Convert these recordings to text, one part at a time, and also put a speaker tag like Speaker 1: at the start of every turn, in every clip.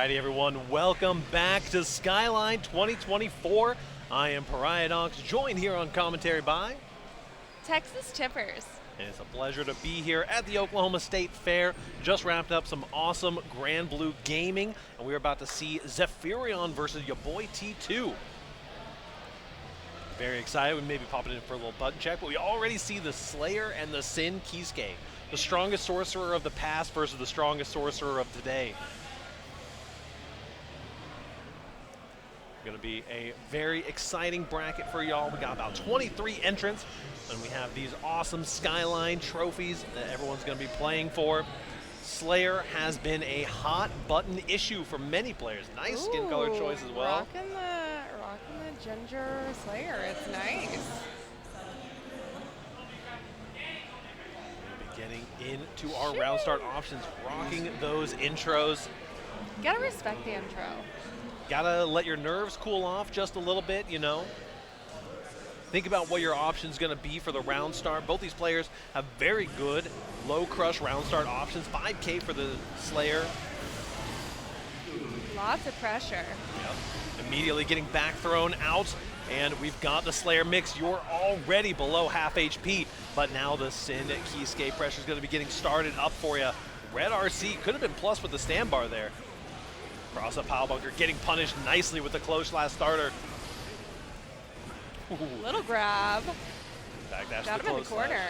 Speaker 1: Alrighty everyone, welcome back to Skyline 2024. I am Pariadox, joined here on commentary by
Speaker 2: Texas Chippers.
Speaker 1: And it's a pleasure to be here at the Oklahoma State Fair. Just wrapped up some awesome Grand Blue gaming, and we're about to see Zephyrion versus your boy T2. Very excited. We may be popping in for a little button check, but we already see the Slayer and the Sin Kisuke, the strongest sorcerer of the past versus the strongest sorcerer of today. Going to be a very exciting bracket for y'all. We got about 23 entrants, and we have these awesome Skyline trophies that everyone's going to be playing for. Slayer has been a hot button issue for many players. Nice skin color choice as well.
Speaker 2: Rocking the ginger Slayer. It's nice.
Speaker 1: We'll be getting into our round start options, rocking those intros.
Speaker 2: Gotta respect the intro.
Speaker 1: Gotta let your nerves cool off just a little bit, you know. Think about what your option's gonna be for the round start. Both these players have very good low crush round start options. 5K for the Slayer.
Speaker 2: Lots of pressure.
Speaker 1: Yep. Immediately getting back thrown out, and we've got the Slayer mix. You're already below half HP, but now the Sin Kisuke pressure is gonna be getting started up for you. Red RC could have been plus with the stand bar there. Cross up Pile Bunker, getting punished nicely with the close last starter.
Speaker 2: Ooh. Little grab.
Speaker 1: Backdash
Speaker 2: Got
Speaker 1: to the
Speaker 2: him in the corner.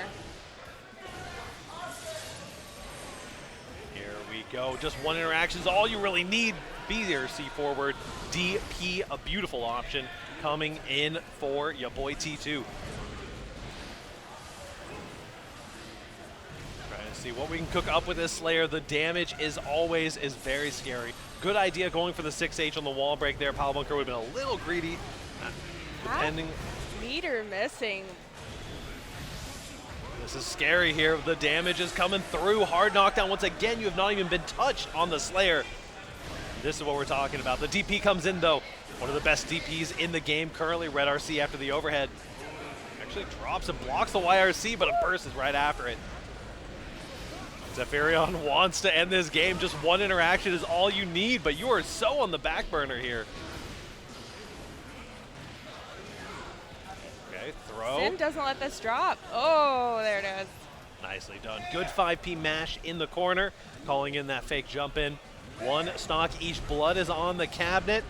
Speaker 1: Here we go. Just one interaction is all you really need. Be there, C forward. DP, a beautiful option coming in for your boy T2. See what we can cook up with this Slayer. The damage is very scary. Good idea going for the 6H on the wall break there. Pile Bunker would have been a little greedy, depending.
Speaker 2: Meter missing.
Speaker 1: This is scary here. The damage is coming through. Hard knockdown once again. You have not even been touched on the Slayer. This is what we're talking about. The DP comes in though. One of the best DPs in the game currently. Red RC after the overhead. Actually drops and blocks the YRC, but a burst is right after it. Zephyrion wants to end this game. Just one interaction is all you need, but you are so on the back burner here. Okay, throw.
Speaker 2: Sin doesn't let this drop. Oh, there it is.
Speaker 1: Nicely done. Good 5P mash in the corner, calling in that fake jump in. One stock each. Blood is on the cabinet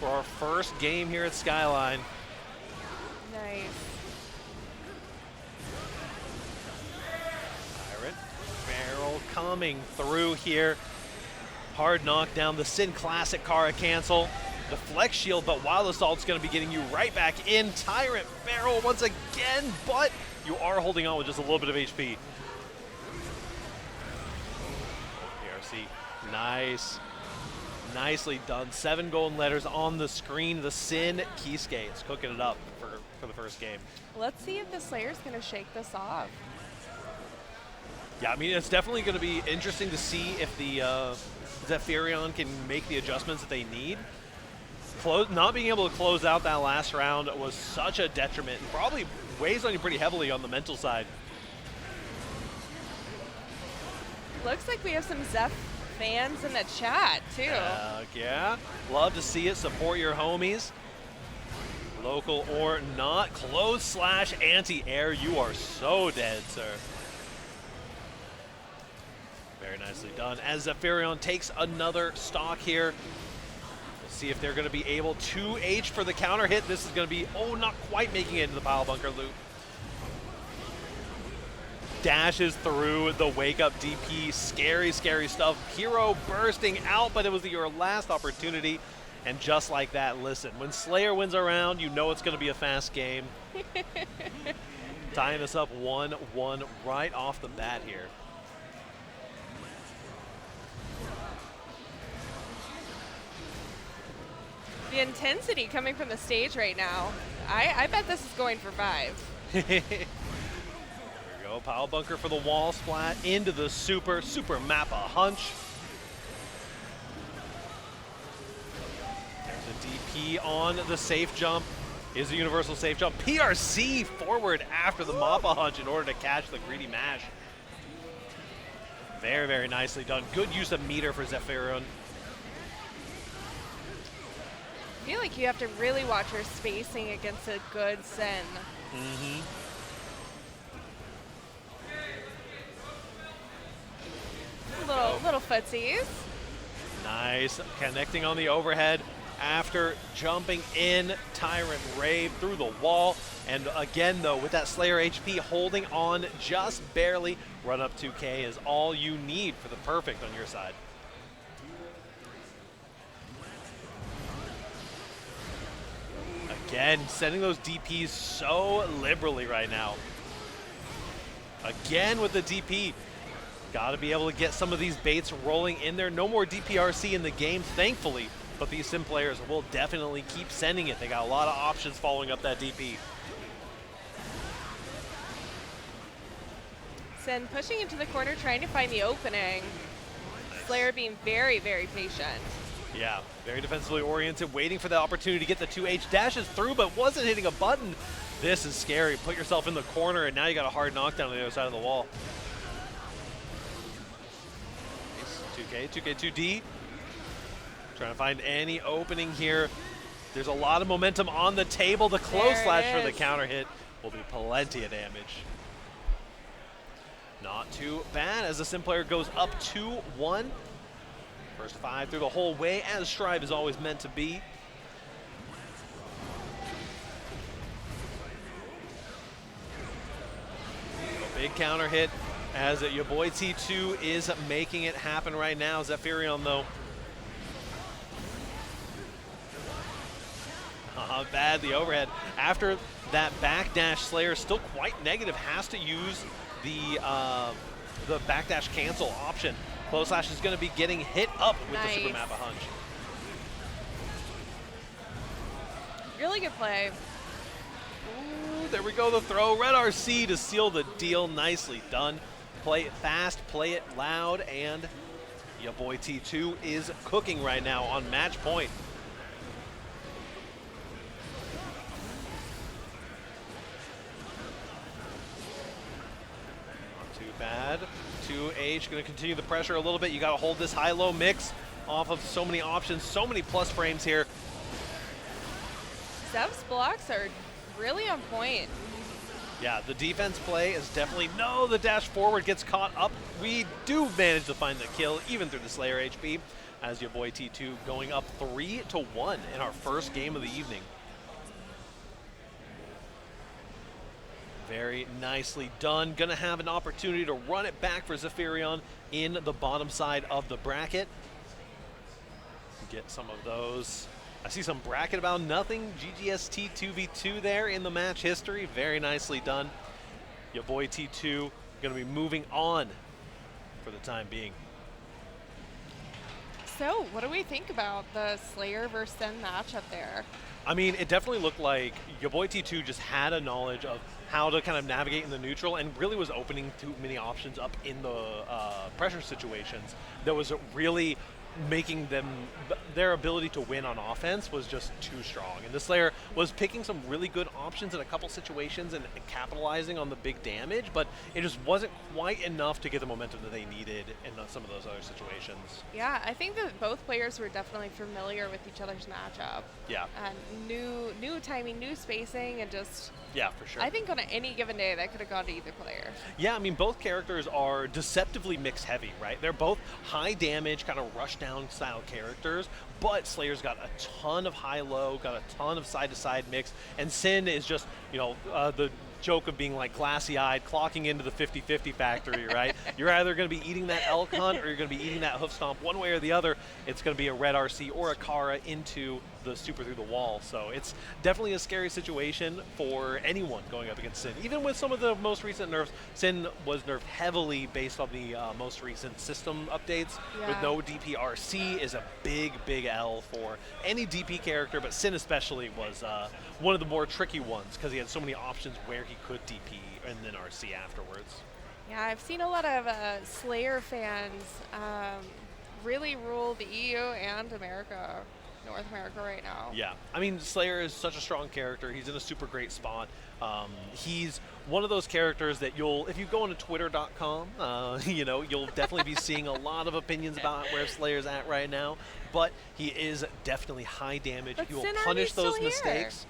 Speaker 1: for our first game here at Skyline.
Speaker 2: Nice.
Speaker 1: Barrel coming through here. Hard knock down. The Sin Classic Kara cancel. The Flex Shield, but Wild Assault's going to be getting you right back in. Tyrant Barrel once again, but you are holding on with just a little bit of HP. PRC, nice. Nicely done. 7 golden letters on the screen. The Sin Kisuke is cooking it up for the first game.
Speaker 2: Let's see if the Slayer's going to shake this off.
Speaker 1: Yeah, I mean, it's definitely going to be interesting to see if the Zephyrion can make the adjustments that they need. Not being able to close out that last round was such a detriment and probably weighs on you pretty heavily on the mental side.
Speaker 2: Looks like we have some Zeph fans in the chat, too.
Speaker 1: Yeah, love to see it. Support your homies. Local or not. Close / anti-air. You are so dead, sir. Very nicely done. As Zephyrion takes another stock here. We'll see if they're going to be able to 2H for the counter hit. This is going to be, not quite making it into the Pile Bunker loop. Dashes through the wake up DP. Scary, scary stuff. Hero bursting out, but it was your last opportunity. And just like that, listen, when Slayer wins a round, you know it's going to be a fast game. Tying us up 1-1 right off the bat here.
Speaker 2: The intensity coming from the stage right now. I bet this is going for 5.
Speaker 1: There we go. Pile Bunker for the wall splat into the super Mappa hunch. There's a DP on the safe jump. Is a universal safe jump. PRC forward after the Mappa hunch in order to catch the greedy mash. Very, very nicely done. Good use of meter for Zephyrion.
Speaker 2: I feel like you have to really watch your spacing against a good Sin.
Speaker 1: Mm-hmm.
Speaker 2: Little footsies.
Speaker 1: Nice, connecting on the overhead after jumping in. Tyrant Rave through the wall. And again, though, with that Slayer HP holding on just barely, run up 2K is all you need for the perfect on your side. Again, sending those DPs so liberally right now. Again with the DP. Got to be able to get some of these baits rolling in there. No more DPRC in the game, thankfully, but these Sim players will definitely keep sending it. They got a lot of options following up that DP.
Speaker 2: Sin pushing into the corner, trying to find the opening.
Speaker 1: Nice.
Speaker 2: Slayer being very, very patient.
Speaker 1: Yeah, very defensively oriented, waiting for the opportunity to get the 2H. Dashes through, but wasn't hitting a button. This is scary. Put yourself in the corner, and now you got a hard knockdown on the other side of the wall. 2K, 2K2D. Trying to find any opening here. There's a lot of momentum on the table. The close slash for the counter hit will be plenty of damage. Not too bad as the Sim player goes up 2-1. First 5 through the whole way, as Strive is always meant to be. A big counter hit as your boy T2 is making it happen right now. Zephyrion, though. Bad, the overhead. After that backdash, Slayer still quite negative, has to use the backdash cancel option. Close slash is going to be getting hit up with the Super Mappa Hunch.
Speaker 2: Really good play.
Speaker 1: Ooh, there we go, the throw. Red RC to seal the deal. Nicely done. Play it fast, play it loud, and your boy T2 is cooking right now on match point. Not too bad. 2H going to continue the pressure a little bit. You got to hold this high-low mix off of so many options, so many plus frames here.
Speaker 2: Zev's blocks are really on point.
Speaker 1: Yeah, the defense play is definitely, no, the dash forward gets caught up. We do manage to find the kill, even through the Slayer HP, as your boy T2 going up 3-1 in our first game of the evening. Very nicely done. Gonna have an opportunity to run it back for Zephyrion in the bottom side of the bracket. Get some of those. I see some bracket about nothing. GGST 2v2 there in the match history. Very nicely done. Your boy T2 gonna be moving on for the time being.
Speaker 2: So, what do we think about the Slayer versus Sin matchup there?
Speaker 1: I mean, it definitely looked like your boy T2 just had a knowledge of how to kind of navigate in the neutral and really was opening too many options up in the pressure situations that was really making them, their ability to win on offense was just too strong. And the Slayer was picking some really good options in a couple situations and capitalizing on the big damage, but it just wasn't quite enough to get the momentum that they needed in some of those other situations.
Speaker 2: Yeah, I think that both players were definitely familiar with each other's matchup.
Speaker 1: Yeah.
Speaker 2: And new timing, new spacing, and just...
Speaker 1: Yeah, for sure.
Speaker 2: I think on any given day that could have gone to either player.
Speaker 1: Yeah, I mean, both characters are deceptively mix heavy, right? They're both high damage, kind of rush down style characters, but Slayer's got a ton of high-low, got a ton of side-to-side mix, and Sin is just, you know, the joke of being like glassy-eyed, clocking into the 50-50 factory, right? You're either going to be eating that elk hunt or you're going to be eating that hoof stomp. One way or the other, it's going to be a red RC or a Kara into the super through the wall. So it's definitely a scary situation for anyone going up against Sin. Even with some of the most recent nerfs, Sin was nerfed heavily based on the most recent system updates.
Speaker 2: Yeah.
Speaker 1: With no DPRC is a big, big L for any DP character, but Sin especially was one of the more tricky ones because he had so many options where he could DP and then RC afterwards.
Speaker 2: Yeah, I've seen a lot of Slayer fans really rule the EU and America North America right now.
Speaker 1: Yeah, I mean, Slayer is such a strong character. He's in a super great spot. He's one of those characters that if you go onto twitter.com, you'll definitely be seeing a lot of opinions about where Slayer's at right now. But he is definitely high damage.
Speaker 2: But
Speaker 1: He will
Speaker 2: Sin
Speaker 1: punish
Speaker 2: Army's
Speaker 1: those
Speaker 2: still here.
Speaker 1: mistakes.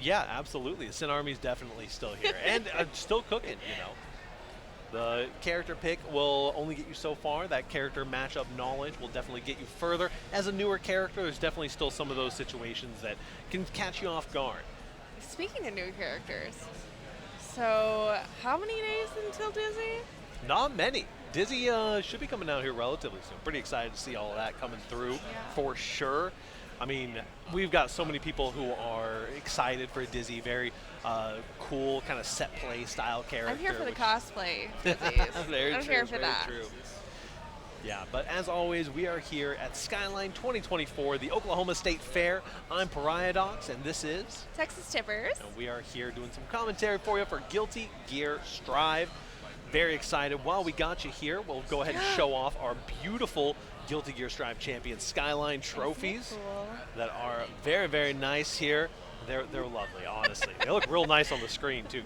Speaker 1: Yeah, absolutely. The Sin Army's definitely still here and still cooking. The character pick will only get you so far. That character matchup knowledge will definitely get you further. As a newer character, there's definitely still some of those situations that can catch you off guard.
Speaker 2: Speaking of new characters, so how many days until Dizzy?
Speaker 1: Not many. Dizzy should be coming down here relatively soon. Pretty excited to see all of that coming through for sure. I mean, we've got so many people who are excited for Dizzy. Very cool, kind of set play style character.
Speaker 2: I'm here for the cosplay. I'm here for that.
Speaker 1: True. Yeah, but as always, we are here at Skyline 2024, the Oklahoma State Fair. I'm Pariadox, and this is
Speaker 2: Texas Tippers.
Speaker 1: And we are here doing some commentary for you for Guilty Gear Strive. Very excited. While we got you here, we'll go ahead and show off our beautiful Guilty Gear Strive Champion Skyline trophies that are very, very nice here. They're lovely, honestly. They look real nice on the screen, too.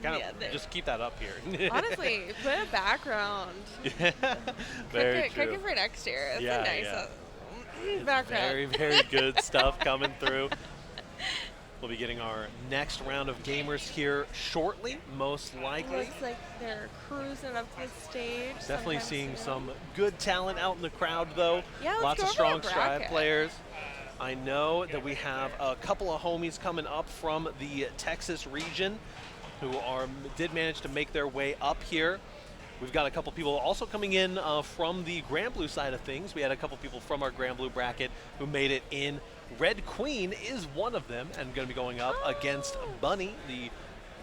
Speaker 1: Just keep that up here.
Speaker 2: Honestly, put a background.
Speaker 1: Very true.
Speaker 2: Cooking for next year. It's a nice background.
Speaker 1: Very, very good stuff coming through. We'll be getting our next round of gamers here shortly, most likely.
Speaker 2: Looks like they're cruising up the stage.
Speaker 1: Definitely seeing some good talent out in the crowd, though.
Speaker 2: Yeah, let's
Speaker 1: lots
Speaker 2: go
Speaker 1: of
Speaker 2: over
Speaker 1: strong
Speaker 2: the
Speaker 1: Strive
Speaker 2: bracket.
Speaker 1: players. I know that we have a couple of homies coming up from the Texas region who did manage to make their way up here. We've got a couple people also coming in from the Grand Blue side of things. We had a couple people from our Grand Blue bracket who made it in. Red Queen is one of them and going to be going up against Bunny, the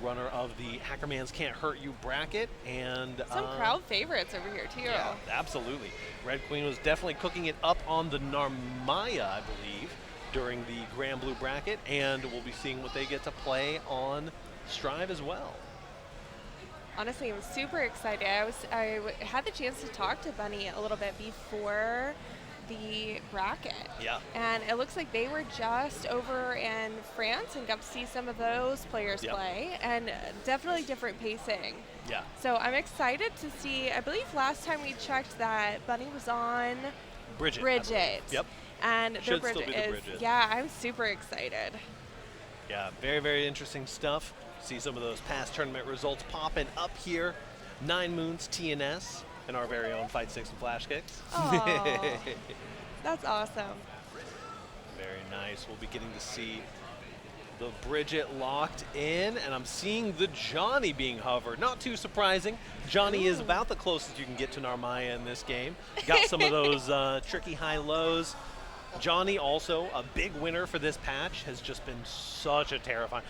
Speaker 1: runner of the Hackerman's Can't Hurt You bracket. And
Speaker 2: some crowd favorites over here, too.
Speaker 1: Yeah, absolutely. Red Queen was definitely cooking it up on the Narmaya, I believe, during the Grand Blue bracket, and we'll be seeing what they get to play on Strive as well.
Speaker 2: Honestly, I'm super excited. I had the chance to talk to Bunny a little bit before the bracket.
Speaker 1: Yeah.
Speaker 2: And it looks like they were just over in France and got to see some of those players play, and definitely different pacing.
Speaker 1: Yeah.
Speaker 2: So I'm excited to see. I believe last time we checked that Bunny was on Bridget.
Speaker 1: Yep.
Speaker 2: And
Speaker 1: Should
Speaker 2: their
Speaker 1: still be the
Speaker 2: Bridget is,
Speaker 1: Bridget.
Speaker 2: yeah, I'm super excited.
Speaker 1: Yeah, very, very interesting stuff. See some of those past tournament results popping up here. 9 Moons TNS and our very own Fight Sticks and Flash Kicks.
Speaker 2: Oh, that's awesome.
Speaker 1: Very nice. We'll be getting to see the Bridget locked in, and I'm seeing the Johnny being hovered. Not too surprising. Johnny is about the closest you can get to Narmaya in this game. Got some of those tricky high lows. Johnny, also a big winner for this patch, has just been such a terrifying,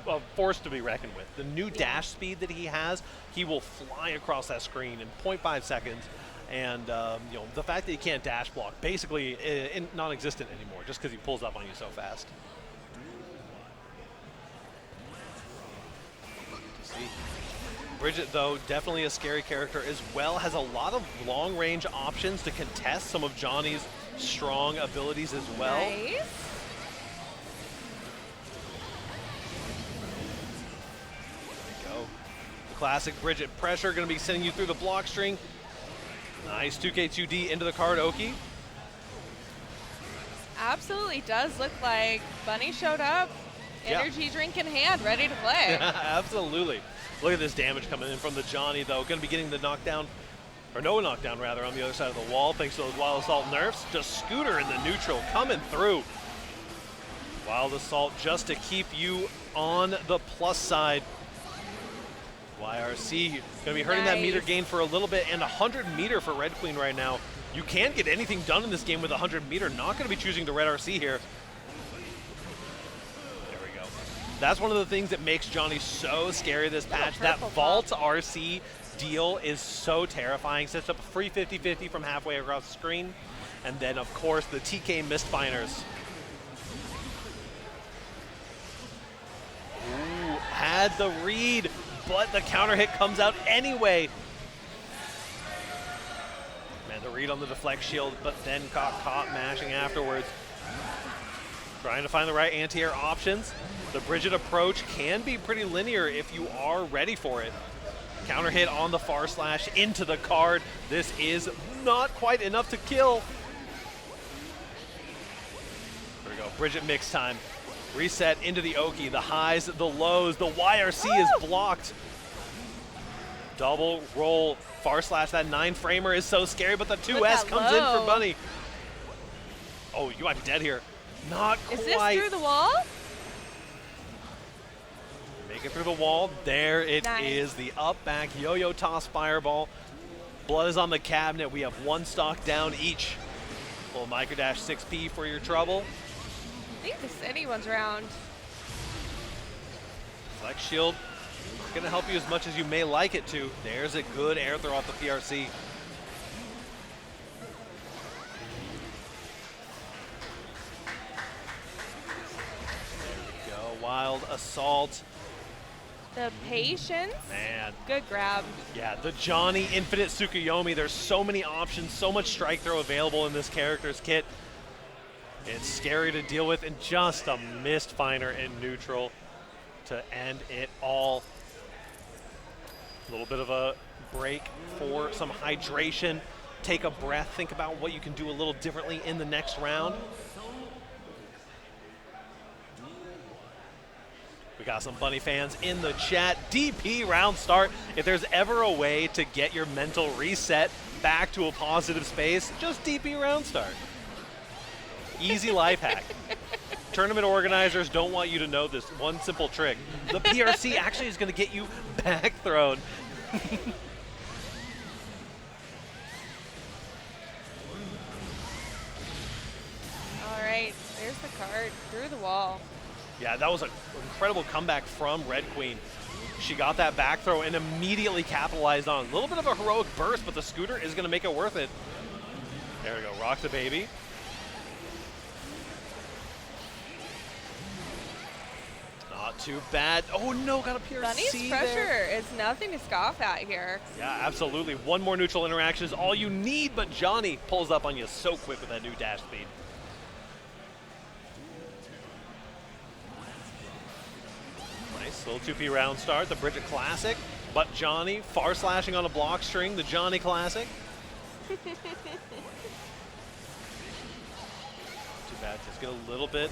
Speaker 1: a force to be reckoned with. The new dash speed that he has, he will fly across that screen in 0.5 seconds. And the fact that he can't dash block, basically non-existent anymore, just because he pulls up on you so fast. Bridget, though, definitely a scary character as well, has a lot of long-range options to contest some of Johnny's strong abilities as well.
Speaker 2: Nice.
Speaker 1: Go. The classic Bridget pressure going to be sending you through the block string. Nice 2K2D into the card, Oki.
Speaker 2: Absolutely does look like Bunny showed up, energy drink in hand, ready to play.
Speaker 1: Absolutely. Look at this damage coming in from the Johnny, though. Going to be getting the knockdown, or no knockdown, rather, on the other side of the wall, thanks to those Wild Assault nerfs. Just Scooter in the neutral coming through. Wild Assault just to keep you on the plus side. YRC going to be hurting that meter gain for a little bit, and 100 meter for Red Queen right now. You can't get anything done in this game with 100 meter. Not going to be choosing to Red RC here. There we go. That's one of the things that makes Johnny so scary this patch. That Vault RC deal is so terrifying. Sets up a free 50-50 from halfway across the screen. And then, of course, the TK Mistbinders. Ooh, had the read, but the counter hit comes out anyway. Man, the read on the deflect shield, but then got caught mashing afterwards. Trying to find the right anti-air options. The Bridget approach can be pretty linear if you are ready for it. Counter hit on the far slash into the card. This is not quite enough to kill. There we go, Bridget mix time. Reset into the Oki, the highs, the lows, the YRC is blocked. Double roll, far slash, that 9-framer is so scary, but the 2S comes in for Bunny. Oh, you might be dead here. Not quite.
Speaker 2: Is this through the wall?
Speaker 1: Make it through the wall. There it is,
Speaker 2: Nice.
Speaker 1: the up back yo-yo toss fireball. Blood is on the cabinet. We have one stock down each. Little micro dash 6P for your trouble.
Speaker 2: I think this anyone's round.
Speaker 1: Flex shield, gonna help you as much as you may like it to. There's a good air throw off the PRC. There we go, wild assault.
Speaker 2: The patience.
Speaker 1: Man,
Speaker 2: Good grab.
Speaker 1: yeah, the Johnny Infinite Tsukuyomi. There's so many options, so much strike throw available in this character's kit. It's scary to deal with, and just a missed finer in neutral to end it all. A little bit of a break for some hydration. Take a breath, think about what you can do a little differently in the next round. We got some Bunny fans in the chat. DP round start. If there's ever a way to get your mental reset back to a positive space, just DP round start. Easy life hack. Tournament organizers don't want you to know this one simple trick. The PRC actually is going to get you back thrown.
Speaker 2: All right, there's the card through the wall.
Speaker 1: Yeah, that was an incredible comeback from Red Queen. She got that back throw and immediately capitalized on. A little bit of a heroic burst, but the scooter is going to make it worth it. There we go, rock the baby. Not too bad. Oh no, got a PRC
Speaker 2: Bunny's
Speaker 1: there.
Speaker 2: pressure is nothing to scoff at here.
Speaker 1: Yeah, absolutely. One more neutral interaction is all you need, but Johnny pulls up on you so quick with that new dash speed. Nice little 2P round start, the Bridget Classic, but Johnny far slashing on a block string, the Johnny Classic. Too bad, just get a little bit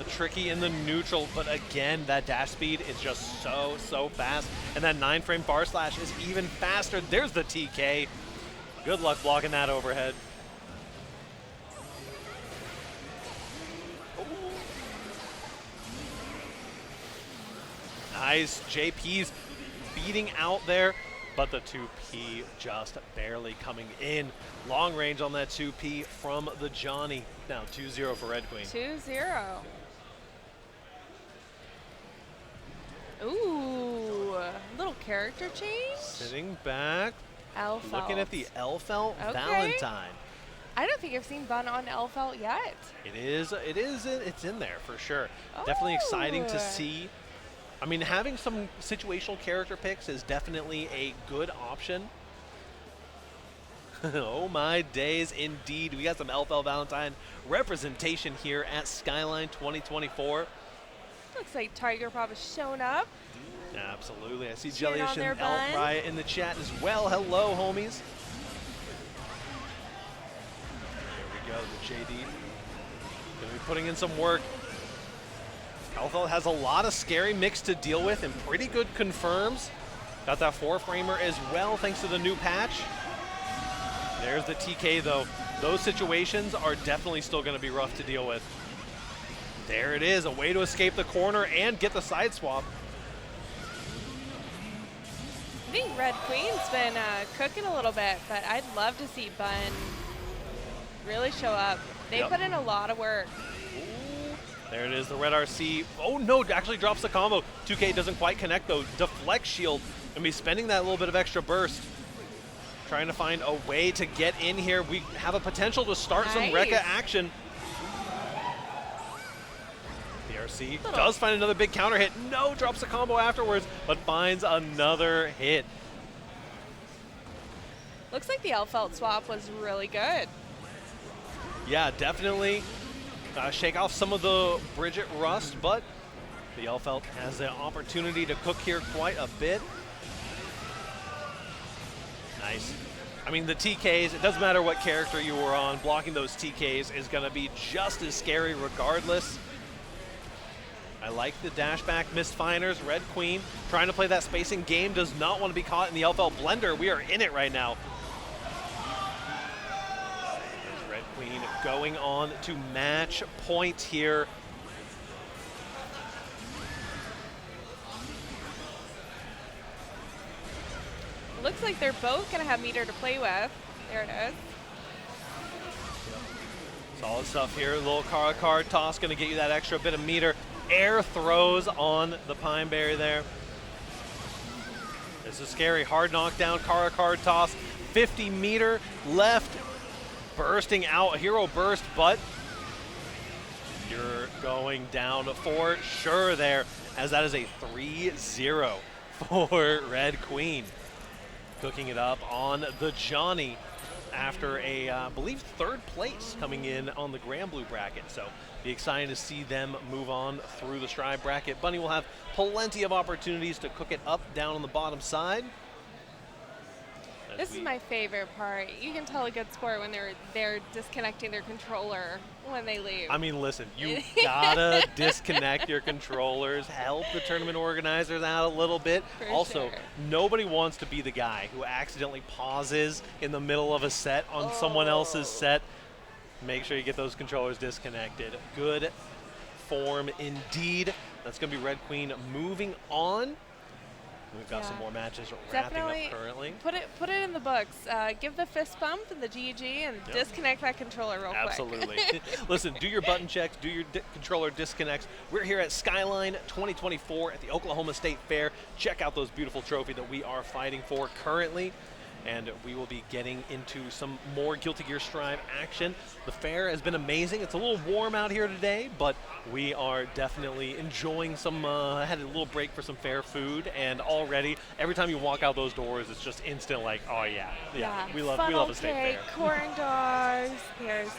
Speaker 1: tricky in the neutral, but again, that dash speed is just so fast, and that 9-frame bar slash is even faster. There's the TK. Good luck blocking that overhead. Ooh. Nice, JP's beating out there, but the 2P just barely coming in. Long range on that 2P from the Johnny. Now 2-0 for Red Queen.
Speaker 2: 2-0. Ooh, little character change.
Speaker 1: Sitting back,
Speaker 2: Elfelt.
Speaker 1: looking at the Elfelt
Speaker 2: Okay.
Speaker 1: Valentine.
Speaker 2: I don't think I've seen Bun on Elfelt yet.
Speaker 1: It's in there for sure. Definitely exciting to
Speaker 2: Oh.
Speaker 1: see. I mean, having some situational character picks is definitely a good option. Oh my days, indeed. We got some Elfelt Valentine representation here at Skyline 2024.
Speaker 2: Looks like Tiger Pop has shown up.
Speaker 1: Absolutely. I see
Speaker 2: Cheering
Speaker 1: Jellyish
Speaker 2: on their
Speaker 1: and
Speaker 2: Bun.
Speaker 1: Elf Riot in the chat as well. Hello, homies. There we go, the JD. Gonna be putting in some work. Elfelt has a lot of scary mix to deal with and pretty good confirms. Got that 4-framer as well thanks to the new patch. There's the TK though. Those situations are definitely still gonna be rough to deal with. There it is, a way to escape the corner and get the side swap.
Speaker 2: I think Red Queen's been cooking a little bit, but I'd love to see Bun really show up. They
Speaker 1: Yep.
Speaker 2: put in a lot of work.
Speaker 1: There it is, the red RC. Oh no, actually drops the combo. 2K doesn't quite connect though. Deflect shield, and be spending that little bit of extra burst. Trying to find a way to get in here. We have a potential to start some
Speaker 2: Nice.
Speaker 1: Rekka action. PRC does find another big counter hit. No, drops the combo afterwards, but finds another hit.
Speaker 2: Looks like the Elfelt swap was really good.
Speaker 1: Yeah, definitely shake off some of the Bridget rust, but the Elfelt has the opportunity to cook here quite a bit. Nice. I mean, the TKs, it doesn't matter what character you were on, blocking those TKs is going to be just as scary regardless. I like the dash back missed finers. Red Queen trying to play that spacing game, does not want to be caught in the Elfelt blender. We are in it right now. There's Red Queen going on to match point here.
Speaker 2: Looks like they're both going to have meter to play with. There it is.
Speaker 1: Solid stuff here. A little Kara card toss going to get you that extra bit of meter. Air throws on the Pine Berry there. This is scary. Hard knockdown. Kara card toss. 50 meter left. Bursting out. A hero burst, but you're going down for sure there, as that is a 3-0 for Red Queen. Cooking it up on the Johnny after a, I believe, third place coming in on the Grand Blue bracket. So be excited to see them move on through the Strive bracket. Bunny will have plenty of opportunities to cook it up down on the bottom side.
Speaker 2: This is my favorite part. You can tell a good sport when they're disconnecting their controller when they leave.
Speaker 1: I mean, listen, you gotta disconnect your controllers, help the tournament organizers out a little bit.
Speaker 2: For
Speaker 1: also,
Speaker 2: sure.
Speaker 1: nobody wants to be the guy who accidentally pauses in the middle of a set on someone else's set. Make sure you get those controllers disconnected. Good form indeed. That's gonna be Red Queen moving on. We've got some more matches wrapping up currently.
Speaker 2: Put it in the books. Give the fist bump and the GG and disconnect that controller real quick.
Speaker 1: Absolutely. Listen, do your button checks, do your controller disconnects. We're here at Skyline 2024 at the Oklahoma State Fair. Check out those beautiful trophies that we are fighting for currently. And we will be getting into some more Guilty Gear Strive action. The fair has been amazing. It's a little warm out here today, but we are definitely enjoying some, had a little break for some fair food, and already, every time you walk out those doors, it's just instant like, oh yeah, we love a state fair.
Speaker 2: Corn dogs, there's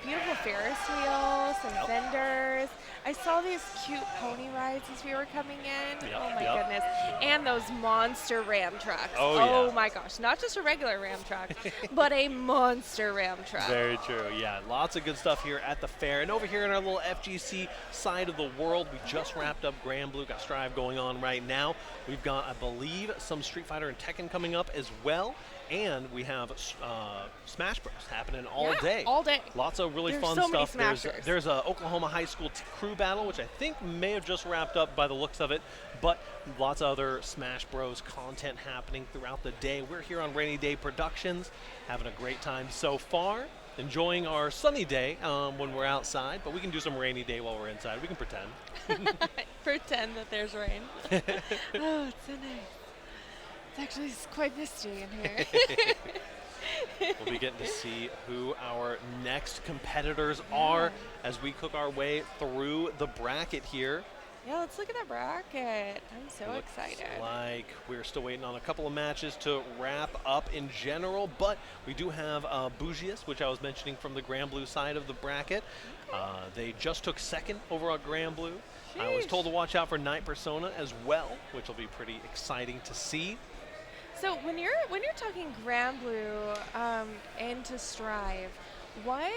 Speaker 2: beautiful Ferris wheels, some vendors. I saw these cute pony rides as we were coming in. Oh my goodness. And those monster Ram trucks. Oh my gosh. Not just a regular Ram truck, but a monster Ram truck.
Speaker 1: Very true. Yeah, lots of good stuff here at the fair. And over here in our little FGC side of the world, we just wrapped up Grand Blue. Got Strive going on right now. We've got, I believe, some Street Fighter and Tekken coming up as well. And we have Smash Bros. Happening all day.
Speaker 2: All day.
Speaker 1: Lots of really fun stuff. There's a Oklahoma High School crew battle, which I think may have just wrapped up by the looks of it. But lots of other Smash Bros. Content happening throughout the day. We're here on Rainy Day Productions, having a great time so far. Enjoying our sunny day when we're outside, but we can do some rainy day while we're inside. We can pretend.
Speaker 2: Pretend that there's rain. Oh, it's so nice. It's actually quite misty in here.
Speaker 1: We'll be getting to see who our next competitors are as we cook our way through the bracket here.
Speaker 2: Yeah, let's look at that bracket. I'm so excited.
Speaker 1: Like we're still waiting on a couple of matches to wrap up in general, but we do have Bougius, which I was mentioning from the Grand Blue side of the bracket. They just took second over on Grand Blue.
Speaker 2: Sheesh.
Speaker 1: I was told to watch out for Night Persona as well, which will be pretty exciting to see.
Speaker 2: So when you're talking Grand Blue into Strive, what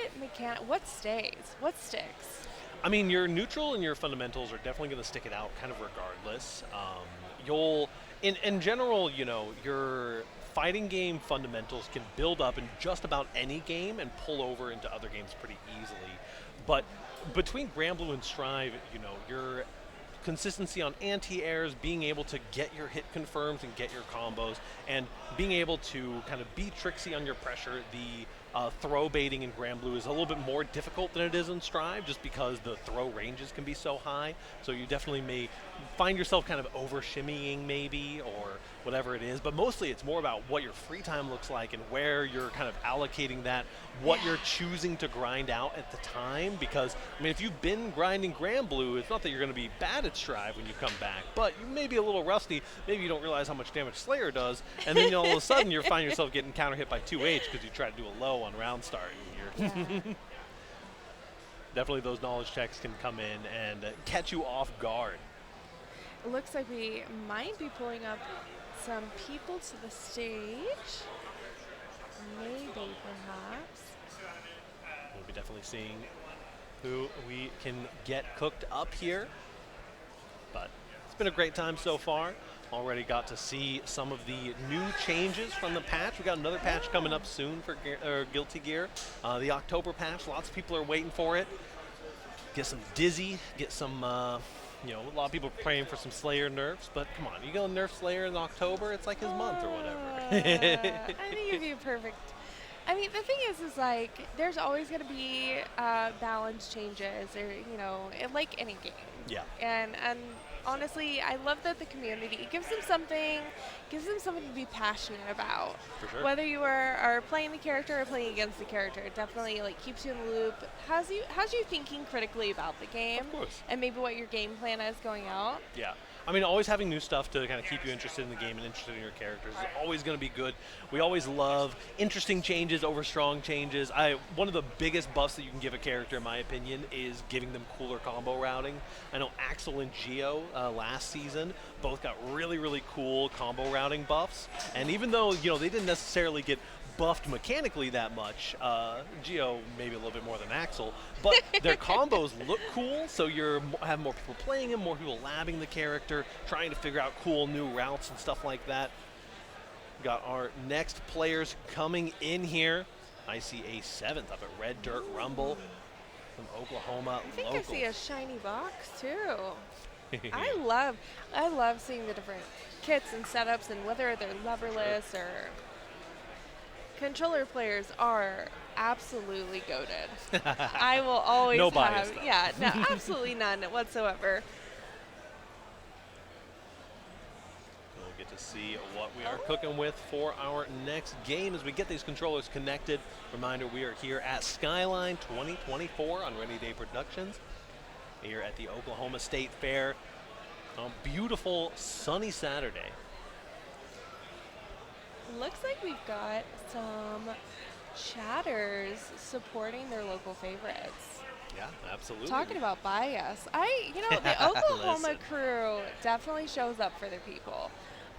Speaker 2: stays? What sticks?
Speaker 1: I mean, your neutral and your fundamentals are definitely going to stick it out kind of regardless. In general, you know, your fighting game fundamentals can build up in just about any game and pull over into other games pretty easily. But between Grand Blue and Strive, you know, your consistency on anti-airs, being able to get your hit confirms and get your combos, and being able to kind of be tricksy on your pressure. The throw baiting in Grand Blue is a little bit more difficult than it is in Strive, just because the throw ranges can be so high. So you definitely may find yourself kind of over shimmying maybe, or whatever it is. But mostly it's more about what your free time looks like and where you're kind of allocating that, what you're choosing to grind out at the time. Because, I mean, if you've been grinding Grand Blue, it's not that you're going to be bad at Strive when you come back, but you may be a little rusty. Maybe you don't realize how much damage Slayer does, and then all of a sudden you find yourself getting counter hit by 2H because you try to do a low on round start. And you're definitely those knowledge checks can come in and catch you off guard.
Speaker 2: It looks like we might be pulling up some people to the stage. Maybe, perhaps.
Speaker 1: We'll be definitely seeing who we can get cooked up here. But it's been a great time so far. Already got to see some of the new changes from the patch. We got another patch coming up soon for Guilty Gear. The October patch, lots of people are waiting for it. Get some Dizzy, get some, you know, a lot of people are praying for some Slayer nerfs, but come on, you gonna nerf Slayer in October? It's like his month or whatever.
Speaker 2: I think it'd be perfect. I mean, the thing is like, there's always going to be balance changes, or, you know, like any game.
Speaker 1: Yeah.
Speaker 2: And honestly, I love that the community gives them something to be passionate about.
Speaker 1: For sure.
Speaker 2: Whether you are playing the character or playing against the character, it definitely like keeps you in the loop. Has you thinking critically about the game.
Speaker 1: Of course.
Speaker 2: And maybe what your game plan is going out.
Speaker 1: Yeah. I mean, always having new stuff to kind of keep you interested in the game and interested in your characters is always going to be good. We always love interesting changes over strong changes. One of the biggest buffs that you can give a character, in my opinion, is giving them cooler combo routing. I know Axel and Geo last season both got really, really cool combo routing buffs. And even though, you know, they didn't necessarily get buffed mechanically that much, Geo maybe a little bit more than Axel, but their combos look cool, so you have more people playing him, more people labbing the character, trying to figure out cool new routes and stuff like that. Got our next players coming in here. I see a 7th up at Red Dirt Rumble from Oklahoma.
Speaker 2: I think
Speaker 1: locals.
Speaker 2: I see a shiny box too. I love seeing the different kits and setups, and whether they're leverless or controller players are absolutely goated. I will always
Speaker 1: no
Speaker 2: have
Speaker 1: bias, though.
Speaker 2: Yeah, no, absolutely none whatsoever.
Speaker 1: We'll get to see what we are cooking with for our next game as we get these controllers connected. Reminder, we are here at Skyline 2024 on Ready Day Productions here at the Oklahoma State Fair on a beautiful sunny Saturday.
Speaker 2: Looks like we've got some chatters supporting their local favorites.
Speaker 1: Yeah, absolutely.
Speaker 2: Talking about bias, the Oklahoma crew definitely shows up for their people.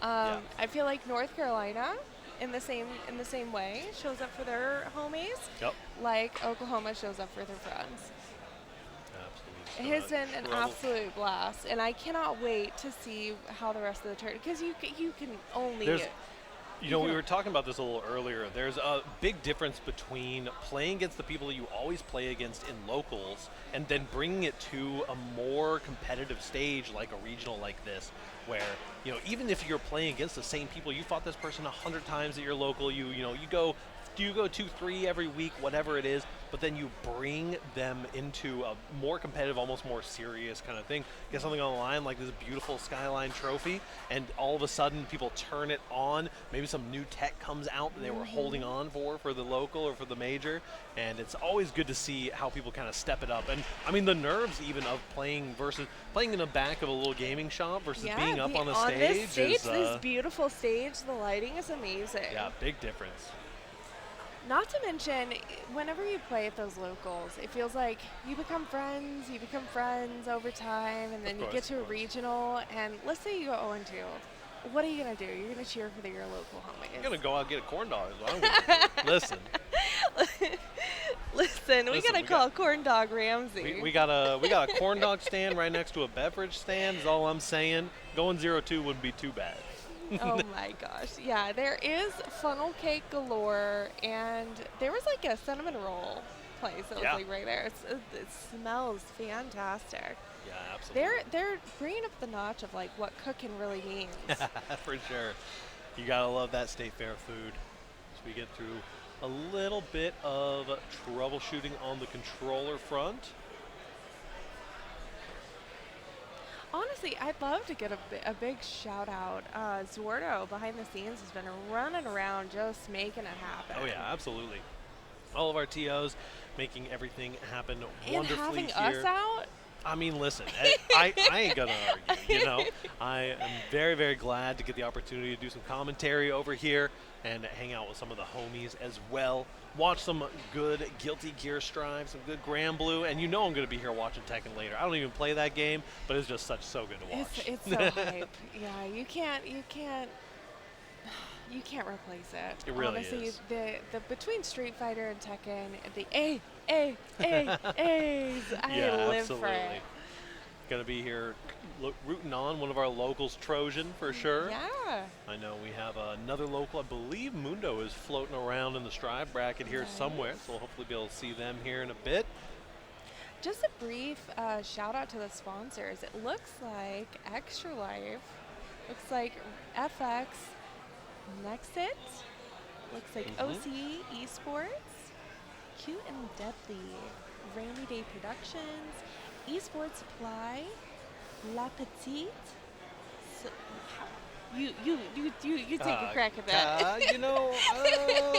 Speaker 1: Yeah.
Speaker 2: I feel like North Carolina, in the same way, shows up for their homies.
Speaker 1: Yep.
Speaker 2: Like Oklahoma shows up for their friends.
Speaker 1: Absolutely.
Speaker 2: It has been an absolute blast, and I cannot wait to see how the rest of the tournament, because you can only.
Speaker 1: You know, we were talking about this a little earlier. There's a big difference between playing against the people that you always play against in locals and then bringing it to a more competitive stage like a regional like this, where, you know, even if you're playing against the same people, you fought this person 100 times at your local, you go 2-3 every week, whatever it is, but then you bring them into a more competitive, almost more serious kind of thing. Get something on the line like this beautiful Skyline trophy, and all of a sudden people turn it on. Maybe some new tech comes out that they were holding on for the local or for the major, and it's always good to see how people kind of step it up. And I mean, the nerves even of playing in the back of a little gaming shop versus being up on the stage.
Speaker 2: This beautiful stage, the lighting is amazing.
Speaker 1: Yeah, big difference.
Speaker 2: Not to mention, whenever you play at those locals, it feels like you become friends over time, and then you get to a regional, and let's say you go 0-2. What are you going to do? You're going to cheer for your local homies.
Speaker 1: You're going to go out and get a corn dog is what I'm going to do.
Speaker 2: Listen, we got to call Corn Dog Ramsey.
Speaker 1: We got a corn dog stand right next to a beverage stand is all I'm saying. Going 0-2 wouldn't be too bad.
Speaker 2: Oh my gosh. Yeah, there is funnel cake galore, and there was like a cinnamon roll place that was like right there. It smells fantastic.
Speaker 1: Yeah, absolutely.
Speaker 2: They're bringing up the notch of like what cooking really means.
Speaker 1: For sure. You gotta love that state fair food. As we get through a little bit of troubleshooting on the controller front.
Speaker 2: Honestly, I'd love to get a big shout out. Zordo behind the scenes has been running around just making it happen.
Speaker 1: Oh yeah, absolutely. All of our TOs making everything happen
Speaker 2: and
Speaker 1: wonderfully
Speaker 2: having
Speaker 1: here.
Speaker 2: us out.
Speaker 1: I mean, listen, I ain't gonna argue, you know. I am very, very glad to get the opportunity to do some commentary over here and hang out with some of the homies as well. watch some good Guilty Gear Strive, some good Grand Blue, and you know I'm going to be here watching Tekken later. I don't even play that game, but it's just so good to watch.
Speaker 2: It's so hype. Yeah, you can't replace it.
Speaker 1: It really
Speaker 2: Honestly,
Speaker 1: is.
Speaker 2: The between Street Fighter and Tekken, the A's, I live
Speaker 1: absolutely.
Speaker 2: for it.
Speaker 1: Gonna be here rooting on one of our locals, Trojan, for sure.
Speaker 2: Yeah.
Speaker 1: I know we have another local. I believe Mundo is floating around in the Strive bracket here somewhere, so we'll hopefully be able to see them here in a bit.
Speaker 2: Just a brief shout out to the sponsors. It looks like Extra Life, looks like FX, Nexit, looks like OC Esports, Cute and Deadly, Rainy Day Productions, Esports Supply, La Petite. So, you take a crack at that.
Speaker 1: You know,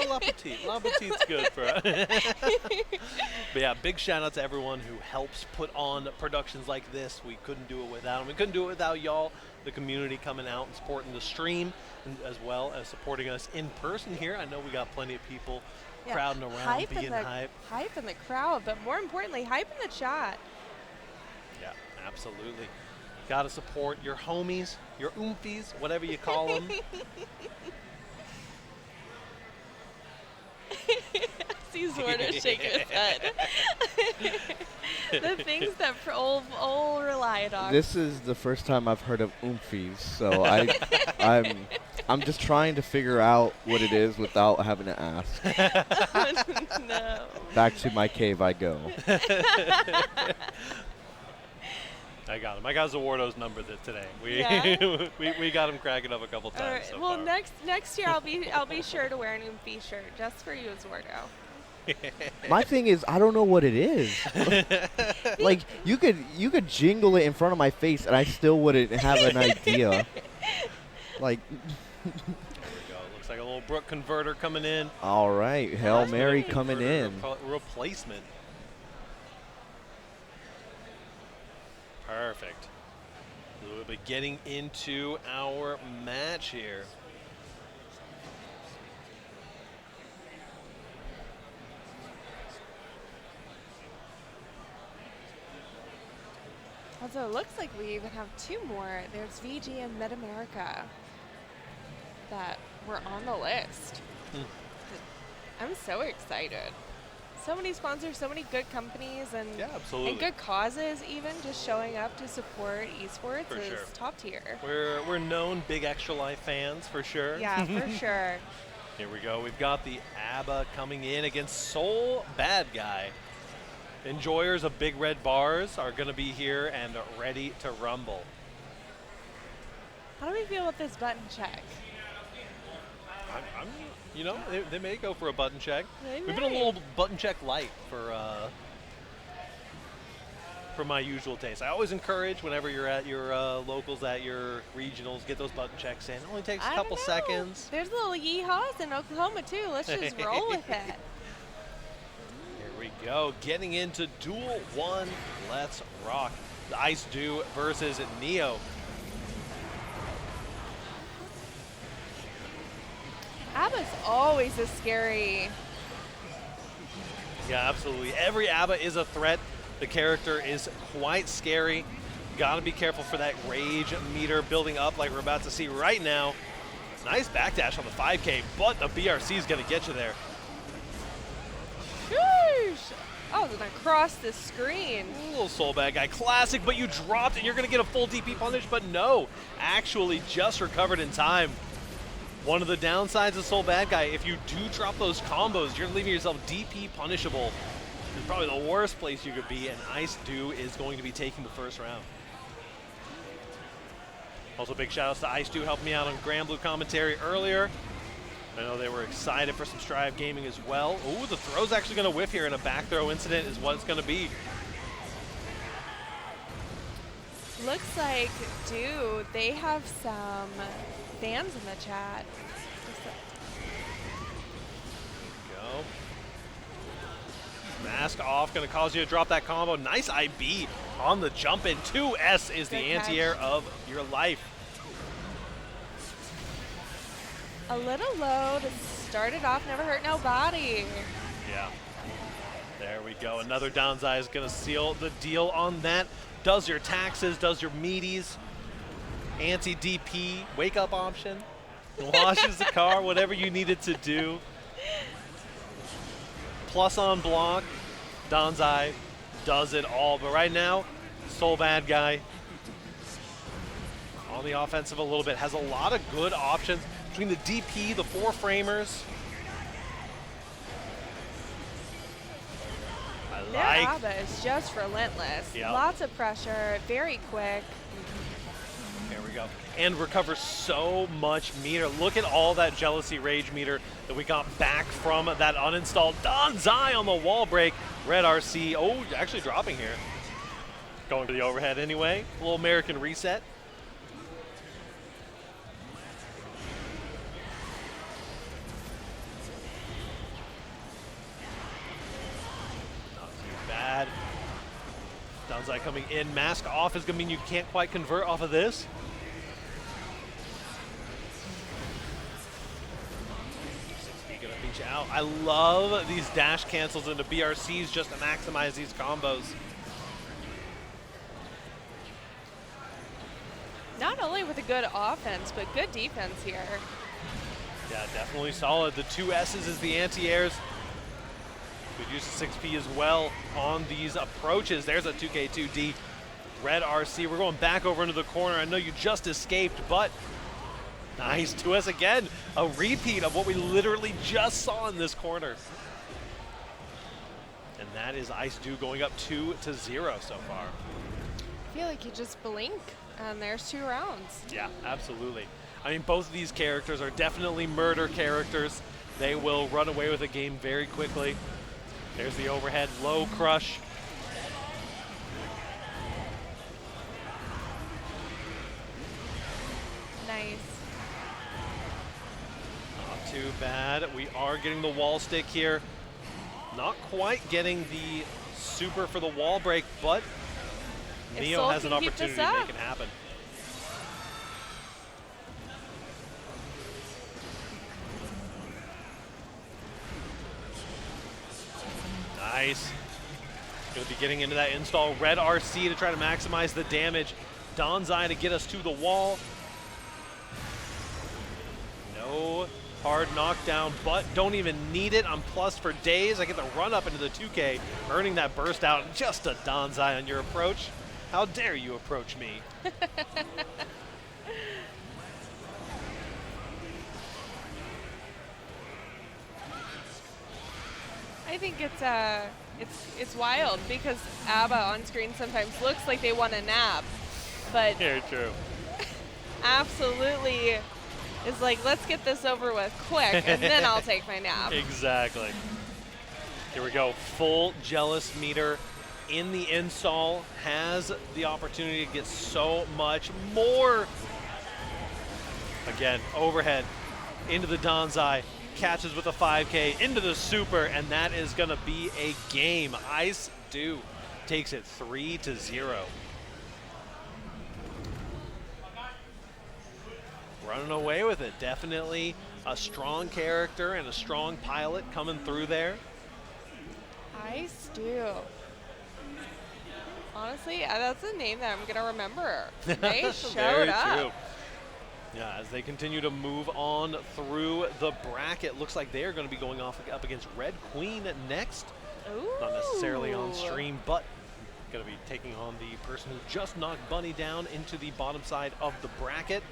Speaker 1: La Petite. La Petite's good for us. But yeah, big shout out to everyone who helps put on productions like this. We couldn't do it without them. We couldn't do it without y'all, the community coming out and supporting the stream, and as well as supporting us in person here. I know we got plenty of people crowding around, being hype.
Speaker 2: Hype in the crowd, but more importantly, hype in the chat.
Speaker 1: Yeah, absolutely. Got to support your homies, your oomfies, whatever you call them.
Speaker 2: See Zorda shaking his head. The things that old Rely Dog.
Speaker 3: This is the first time I've heard of oomfies, so I'm just trying to figure out what it is without having to ask.
Speaker 2: No.
Speaker 3: Back to my cave I go.
Speaker 1: I got him. I got Zawardo's number today. We got him cracking up a couple times.
Speaker 2: Right.
Speaker 1: So
Speaker 2: well,
Speaker 1: far.
Speaker 2: next year I'll be sure to wear an Oomfie shirt just for you, Zordo.
Speaker 3: My thing is, I don't know what it is. Like you could jingle it in front of my face, and I still wouldn't have an idea. Like.
Speaker 1: There we go. Looks like a little Brook converter coming in.
Speaker 3: All right, Hail Mary coming in.
Speaker 1: Replacement. Perfect. We'll be getting into our match here.
Speaker 2: Also, it looks like we even have two more. There's VG and Mid-America that were on the list. I'm so excited. So many sponsors, so many good companies, and and good causes. Even just showing up to support esports is top tier.
Speaker 1: We're known big Extra Life fans for sure.
Speaker 2: Yeah, for sure.
Speaker 1: Here we go. We've got the ABBA coming in against Soul Bad Guy. Enjoyers of big red bars are going to be here and ready to rumble.
Speaker 2: How do we feel about this button check?
Speaker 1: You know, they may go for a button check. We've been a little button check light for my usual taste. I always encourage whenever you're at your locals, at your regionals, get those button checks in. It only takes a couple seconds.
Speaker 2: There's little yeehaws in Oklahoma too. Let's just roll with it.
Speaker 1: Here we go, getting into Duel 1. Let's rock. The Ice Dew versus Neo.
Speaker 2: ABBA's always a scary.
Speaker 1: Yeah, absolutely. Every ABBA is a threat. The character is quite scary. Gotta be careful for that rage meter building up like we're about to see right now. Nice backdash on the 5K, but the BRC is gonna get you there.
Speaker 2: Sheesh. Oh, it's across the screen.
Speaker 1: A little Soul Bad Guy classic, but you dropped and you're gonna get a full DP punish, but no, actually just recovered in time. One of the downsides of Soul Bad Guy, if you do drop those combos, you're leaving yourself DP punishable. It's probably the worst place you could be, and Ice Dew is going to be taking the first round. Also, big shout outs to Ice Dew, helping me out on Grand Blue commentary earlier. I know they were excited for some Strive gaming as well. Ooh, the throw's actually going to whiff here, and a back throw incident is what it's going to be.
Speaker 2: Looks like, dude, they have some fans in the chat.
Speaker 1: Go. Mask off, going to cause you to drop that combo. Nice IB on the jump in. 2S is the anti-air of your life.
Speaker 2: A little low to start it off, never hurt nobody.
Speaker 1: Yeah. There we go. Another Danzai is going to seal the deal on that. Does your taxes, does your meaties, anti-DP, wake-up option, washes the car, whatever you needed to do. Plus on block, Danzai does it all. But right now, Soul Bad Guy on the offensive a little bit. Has a lot of good options between the DP, the 4-framers.
Speaker 2: Their ABBA is just relentless.
Speaker 1: Yep.
Speaker 2: Lots of pressure, very quick.
Speaker 1: There we go. And recovers so much meter. Look at all that Jealousy Rage meter that we got back from that uninstalled Danzai on the wall break. Red RC, oh, actually dropping here. Going to the overhead anyway. A little American reset. Bad. Danzai coming in. Mask off is going to mean you can't quite convert off of this. Going to beat you out. I love these dash cancels into BRCs just to maximize these combos.
Speaker 2: Not only with a good offense, but good defense here.
Speaker 1: Yeah, definitely solid. The 2 S's is the anti-airs. Good use of 6P as well on these approaches. There's a 2K2D. Red RC, we're going back over into the corner. I know you just escaped, but nice 2S again. A repeat of what we literally just saw in this corner. And that is Ice Dew going up 2-0 so far.
Speaker 2: I feel like you just blink and there's 2 rounds.
Speaker 1: Yeah, absolutely. I mean, both of these characters are definitely murder characters. They will run away with the game very quickly. There's the overhead low crush.
Speaker 2: Nice.
Speaker 1: Not too bad. We are getting the wall stick here. Not quite getting the super for the wall break, but Neo has an opportunity to make it happen. Nice. Going to be getting into that install. Red RC to try to maximize the damage. Danzai to get us to the wall. No hard knockdown, but don't even need it. I'm plus for days. I get the run up into the 2K, earning that burst out. Just a Danzai on your approach. How dare you approach me?
Speaker 2: I think it's wild because ABBA on screen sometimes looks like they want a nap, but
Speaker 1: very true.
Speaker 2: Absolutely is like, let's get this over with quick and then I'll take my nap.
Speaker 1: Exactly. Here we go. Full jealous meter in the install. Has the opportunity to get so much more. Again, overhead into the Danzai. Catches with a 5K into the super, and that is going to be a game. Ice Dew takes it 3-0. Running away with it. Definitely a strong character and a strong pilot coming through there.
Speaker 2: Ice Dew. Honestly, that's a name that I'm going to remember. They showed up.
Speaker 1: True. Yeah, as they continue to move on through the bracket, looks like they are going to be going up against Red Queen next.
Speaker 2: Ooh.
Speaker 1: Not necessarily on stream, but going to be taking on the person who just knocked Bunny down into the bottom side of the bracket.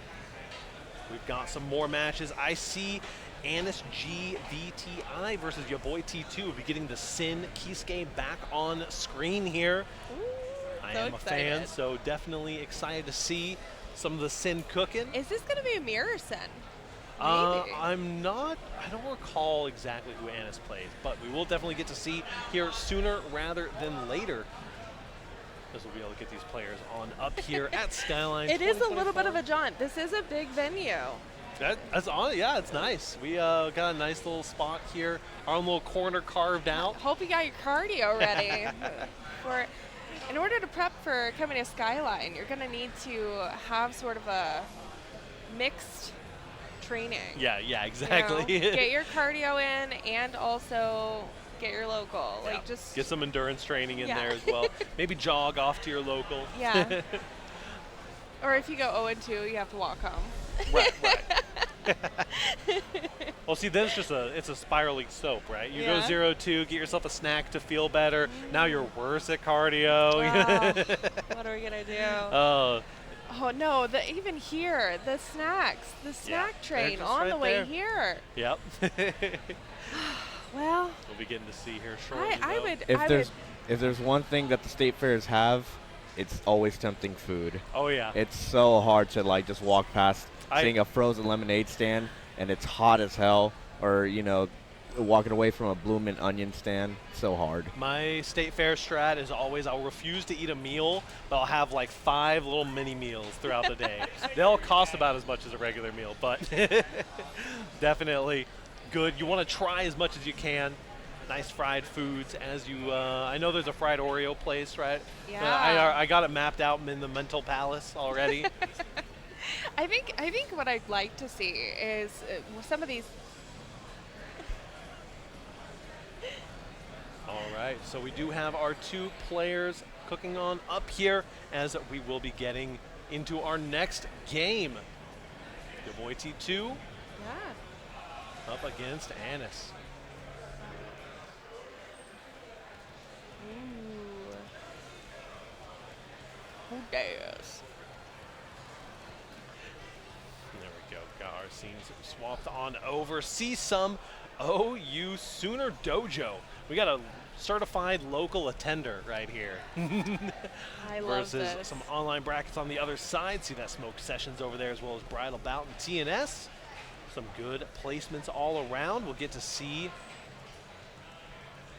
Speaker 1: We've got some more matches. I see anisgvti versus your boy T2. We'll be getting the Sin Kisuke back on screen here.
Speaker 2: Ooh,
Speaker 1: I am a fan, so definitely excited to see some of the Sin cooking.
Speaker 2: Is this going to be a mirror Sin?
Speaker 1: I'm not, I don't recall exactly who Anis plays, but we will definitely get to see here sooner rather than later. As we'll be able to get these players on up here at Skyline.
Speaker 2: It is a little bit of a jaunt. This is a big venue.
Speaker 1: That's on. Yeah, it's nice. We got a nice little spot here. Our own little corner carved out.
Speaker 2: Hope you got your cardio ready. In order to prep for coming to Skyline, you're going to need to have sort of a mixed training.
Speaker 1: Yeah, exactly.
Speaker 2: You know, get your cardio in and also get your local.
Speaker 1: Yeah.
Speaker 2: Like just
Speaker 1: get some endurance training in
Speaker 2: Yeah.
Speaker 1: there as well. Maybe jog off to your local.
Speaker 2: Yeah. Or if you go 0-2, you have to walk home.
Speaker 1: Right. Well, see, then it's a spiraling slope, right? You go
Speaker 2: Yeah.
Speaker 1: 0-2, get yourself a snack to feel better. Now you're worse at cardio.
Speaker 2: What are we gonna do?
Speaker 1: Oh,
Speaker 2: Oh no! Even here, the snacks, the snack
Speaker 1: they're
Speaker 2: train
Speaker 1: just
Speaker 2: on
Speaker 1: right
Speaker 2: the way
Speaker 1: there.
Speaker 2: here.
Speaker 1: yep.
Speaker 2: Well,
Speaker 1: We'll be getting to see here shortly.
Speaker 2: I
Speaker 1: though.
Speaker 2: would.
Speaker 3: If there's one thing that the state fairs have, it's always tempting food.
Speaker 1: Oh yeah.
Speaker 3: It's so hard to like just walk past
Speaker 1: I-
Speaker 3: seeing a frozen lemonade stand and it's hot as hell, or walking away from a bloomin' onion stand. So hard.
Speaker 1: My state fair strat is always I'll refuse to eat a meal, but I'll have like 5 little mini meals throughout the day. They'll cost about as much as a regular meal, but definitely good. You want to try as much as you can. Nice fried foods as you. I know there's a fried Oreo place, right?
Speaker 2: Yeah.
Speaker 1: I got it mapped out in the mental palace already.
Speaker 2: I think what I'd like to see is some of these.
Speaker 1: All right, so we do have our 2 players cooking on up here as we will be getting into our next game. Your boy T2
Speaker 2: Yeah.
Speaker 1: up against Anis.
Speaker 2: Ooh. Who dares?
Speaker 1: There we go. Got our scenes swapped on over. See some OU Sooner Dojo. We got a certified local attender right here.
Speaker 2: I love
Speaker 1: Versus
Speaker 2: this.
Speaker 1: some online brackets on the other side. See that Smoke Sessions over there as well as Bridal Bout and TNS. Some good placements all around. We'll get to see.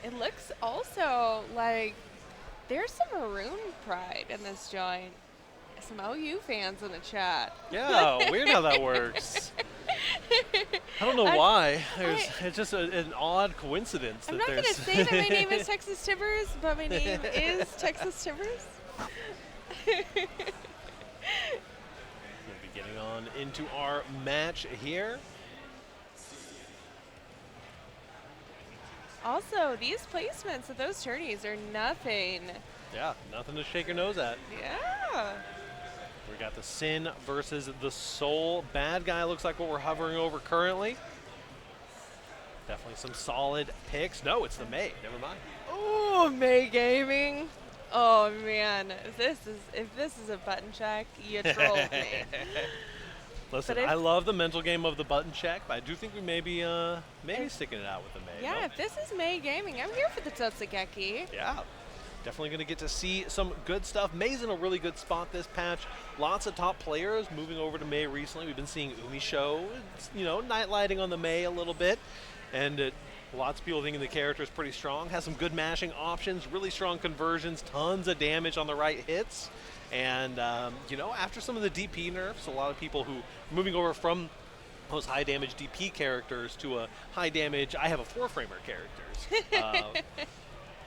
Speaker 2: It looks also like there's some Maroon pride in this joint. Some OU fans in the chat.
Speaker 1: Yeah, weird how that works. I don't know why. It's just an odd coincidence.
Speaker 2: I'm
Speaker 1: that
Speaker 2: not going to
Speaker 1: there's
Speaker 2: say that my name is Texas Timbers, but my name is Texas Timbers.
Speaker 1: We'll be getting on into our match here.
Speaker 2: Also, these placements of those tourneys are nothing.
Speaker 1: Yeah, nothing to shake your nose at.
Speaker 2: Yeah.
Speaker 1: We got the Sin versus the Soul. Bad guy looks like what we're hovering over currently. Definitely some solid picks. No, it's the May. Never mind.
Speaker 2: Oh, May Gaming. Oh man, if this is a button check, you trolled me.
Speaker 1: Listen,
Speaker 2: But
Speaker 1: I love the mental game of the button check, but I do think we may be sticking it out with the May.
Speaker 2: Yeah,
Speaker 1: no?
Speaker 2: if this is May Gaming, I'm here for the Totsugeki.
Speaker 1: Yeah. Definitely going to get to see some good stuff. May's in a really good spot this patch. Lots of top players moving over to May recently. We've been seeing Umi Show, night lighting on the May a little bit. And lots of people thinking the character is pretty strong. Has some good mashing options, really strong conversions, tons of damage on the right hits. And, after some of the DP nerfs, a lot of people who are moving over from those high damage DP characters to a high damage, I have a 4-framer characters.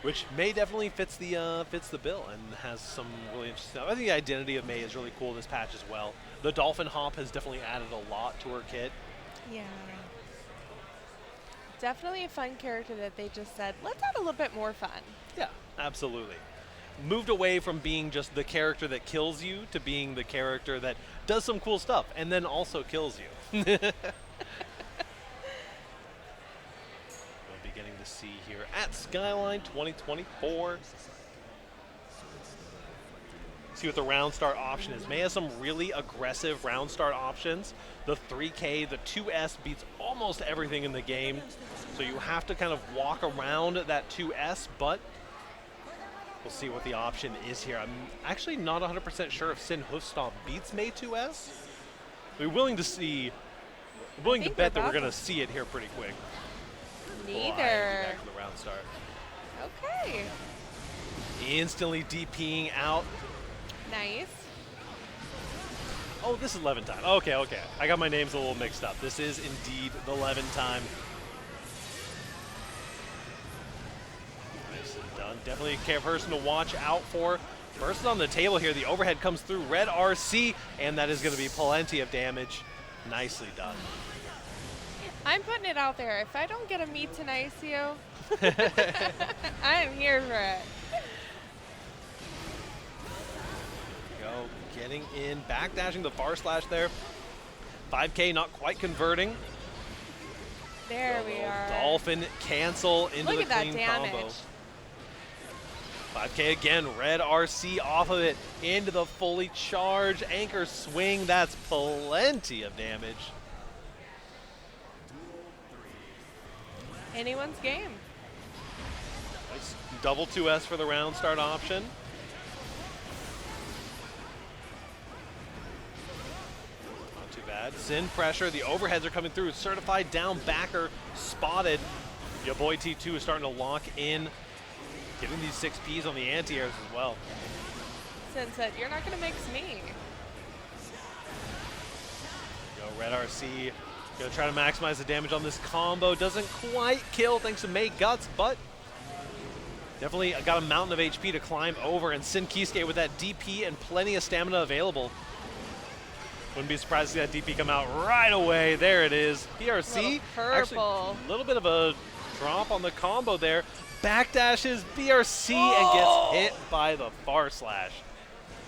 Speaker 1: Which May definitely fits the bill and has some really interesting stuff. I think the identity of May is really cool in this patch as well. The Dolphin Hop has definitely added a lot to her kit.
Speaker 2: Yeah. Definitely a fun character that they just said, let's add a little bit more fun.
Speaker 1: Yeah, absolutely. Moved away from being just the character that kills you to being the character that does some cool stuff and then also kills you. We'll be getting to see here at Skyline 2024. See what the round start option is. May has some really aggressive round start options. The 3K, the 2S beats almost everything in the game. So you have to kind of walk around that 2S, but we'll see what the option is here. I'm actually not 100% sure if Sin Hoofstomp beats May 2S. We're willing to see, willing to bet that we're going to see it here pretty quick.
Speaker 2: Neither.
Speaker 1: Back to the round start.
Speaker 2: Okay.
Speaker 1: Instantly DPing out.
Speaker 2: Nice.
Speaker 1: Oh, this is 11 time. Okay. I got my names a little mixed up. This is indeed the 11 time. Nicely done. Definitely a person to watch out for. First on the table here, the overhead comes through red RC, and that is going to be plenty of damage. Nicely done.
Speaker 2: I'm putting it out there. If I don't get a meet an ICO, I am here for it.
Speaker 1: Go, getting in, backdashing the far slash there. 5K not quite converting.
Speaker 2: There we are.
Speaker 1: Dolphin cancel into
Speaker 2: Look
Speaker 1: the
Speaker 2: at that
Speaker 1: clean
Speaker 2: damage.
Speaker 1: combo. 5K again, red RC off of it, into the fully charged anchor swing. That's plenty of damage.
Speaker 2: Anyone's game.
Speaker 1: Nice double 2S for the round start option. Not too bad. Sin pressure, the overheads are coming through. Certified down backer spotted. Your boy T2 is starting to lock in. Getting these 6Ps on the anti-airs as well.
Speaker 2: Sin said, you're not going to mix me.
Speaker 1: Go red RC. Gonna try to maximize the damage on this combo. Doesn't quite kill thanks to May Guts, but definitely got a mountain of HP to climb over. And Sin Kisuke with that DP and plenty of stamina available. Wouldn't be surprised to see that DP come out right away. There it is. BRC. Actually, a little bit of a drop on the combo there. Backdashes BRC and gets hit by the far slash.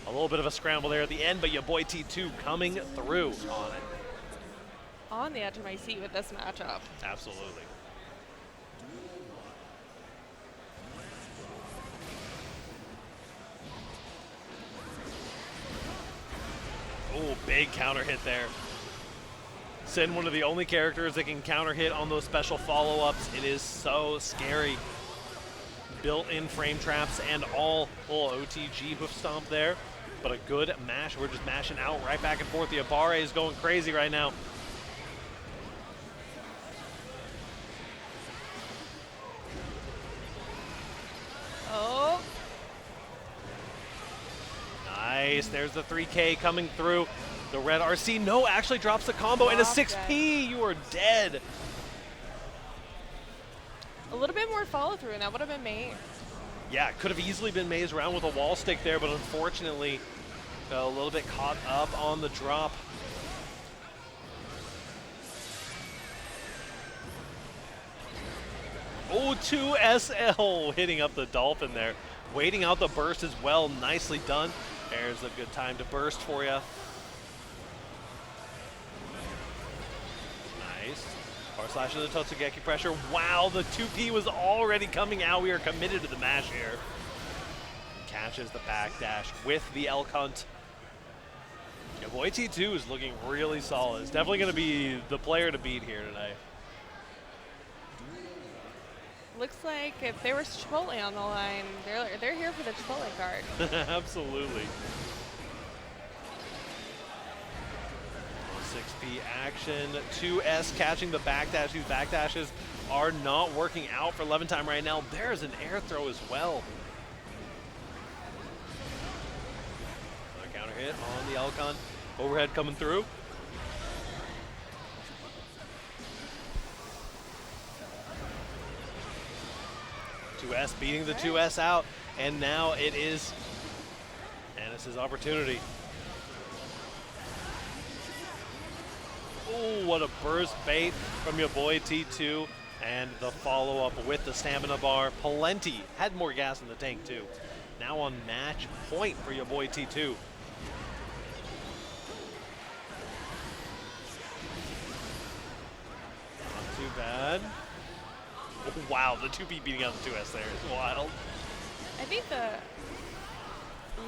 Speaker 1: A little bit of a scramble there at the end, but your boy T2 coming through on it.
Speaker 2: On the edge of my seat with this matchup.
Speaker 1: Absolutely. Oh, big counter hit there. Sin, one of the only characters that can counter hit on those special follow-ups. It is so scary. Built-in frame traps and all full OTG hoof stomp there. But a good mash. We're just mashing out right back and forth. The Abare is going crazy right now.
Speaker 2: Oh.
Speaker 1: Nice. There's the 3K coming through. The red RC, no, actually drops the combo and a 6P. You are dead.
Speaker 2: A little bit more follow through and that would have been May.
Speaker 1: Yeah, could have easily been Maze around with a wall stick there, but unfortunately a little bit caught up on the drop. Oh, 2SL hitting up the Dolphin there. Waiting out the burst as well. Nicely done. There's a good time to burst for you. Nice. Far slash to the Totsugeki pressure. Wow, the 2P was already coming out. We are committed to the mash here. Catches the backdash with the elk hunt. Your boy T2 is looking really solid. It's definitely going to be the player to beat here tonight.
Speaker 2: Looks like if there was Chipotle on the line, they're here for the Chipotle card.
Speaker 1: Absolutely. 6P action. 2S catching the backdash. These backdashes are not working out for Levantime right now. There's an air throw as well. Another counter hit on the Elcon. Overhead coming through. S beating the 2S out, and now it is Anis's opportunity. Oh, what a burst bait from your boy T2, and the follow-up with the stamina bar. Plenty, had more gas in the tank too. Now on match point for your boy T2. Not too bad. Oh, wow, the 2P beating out the 2S there is wild.
Speaker 2: I think the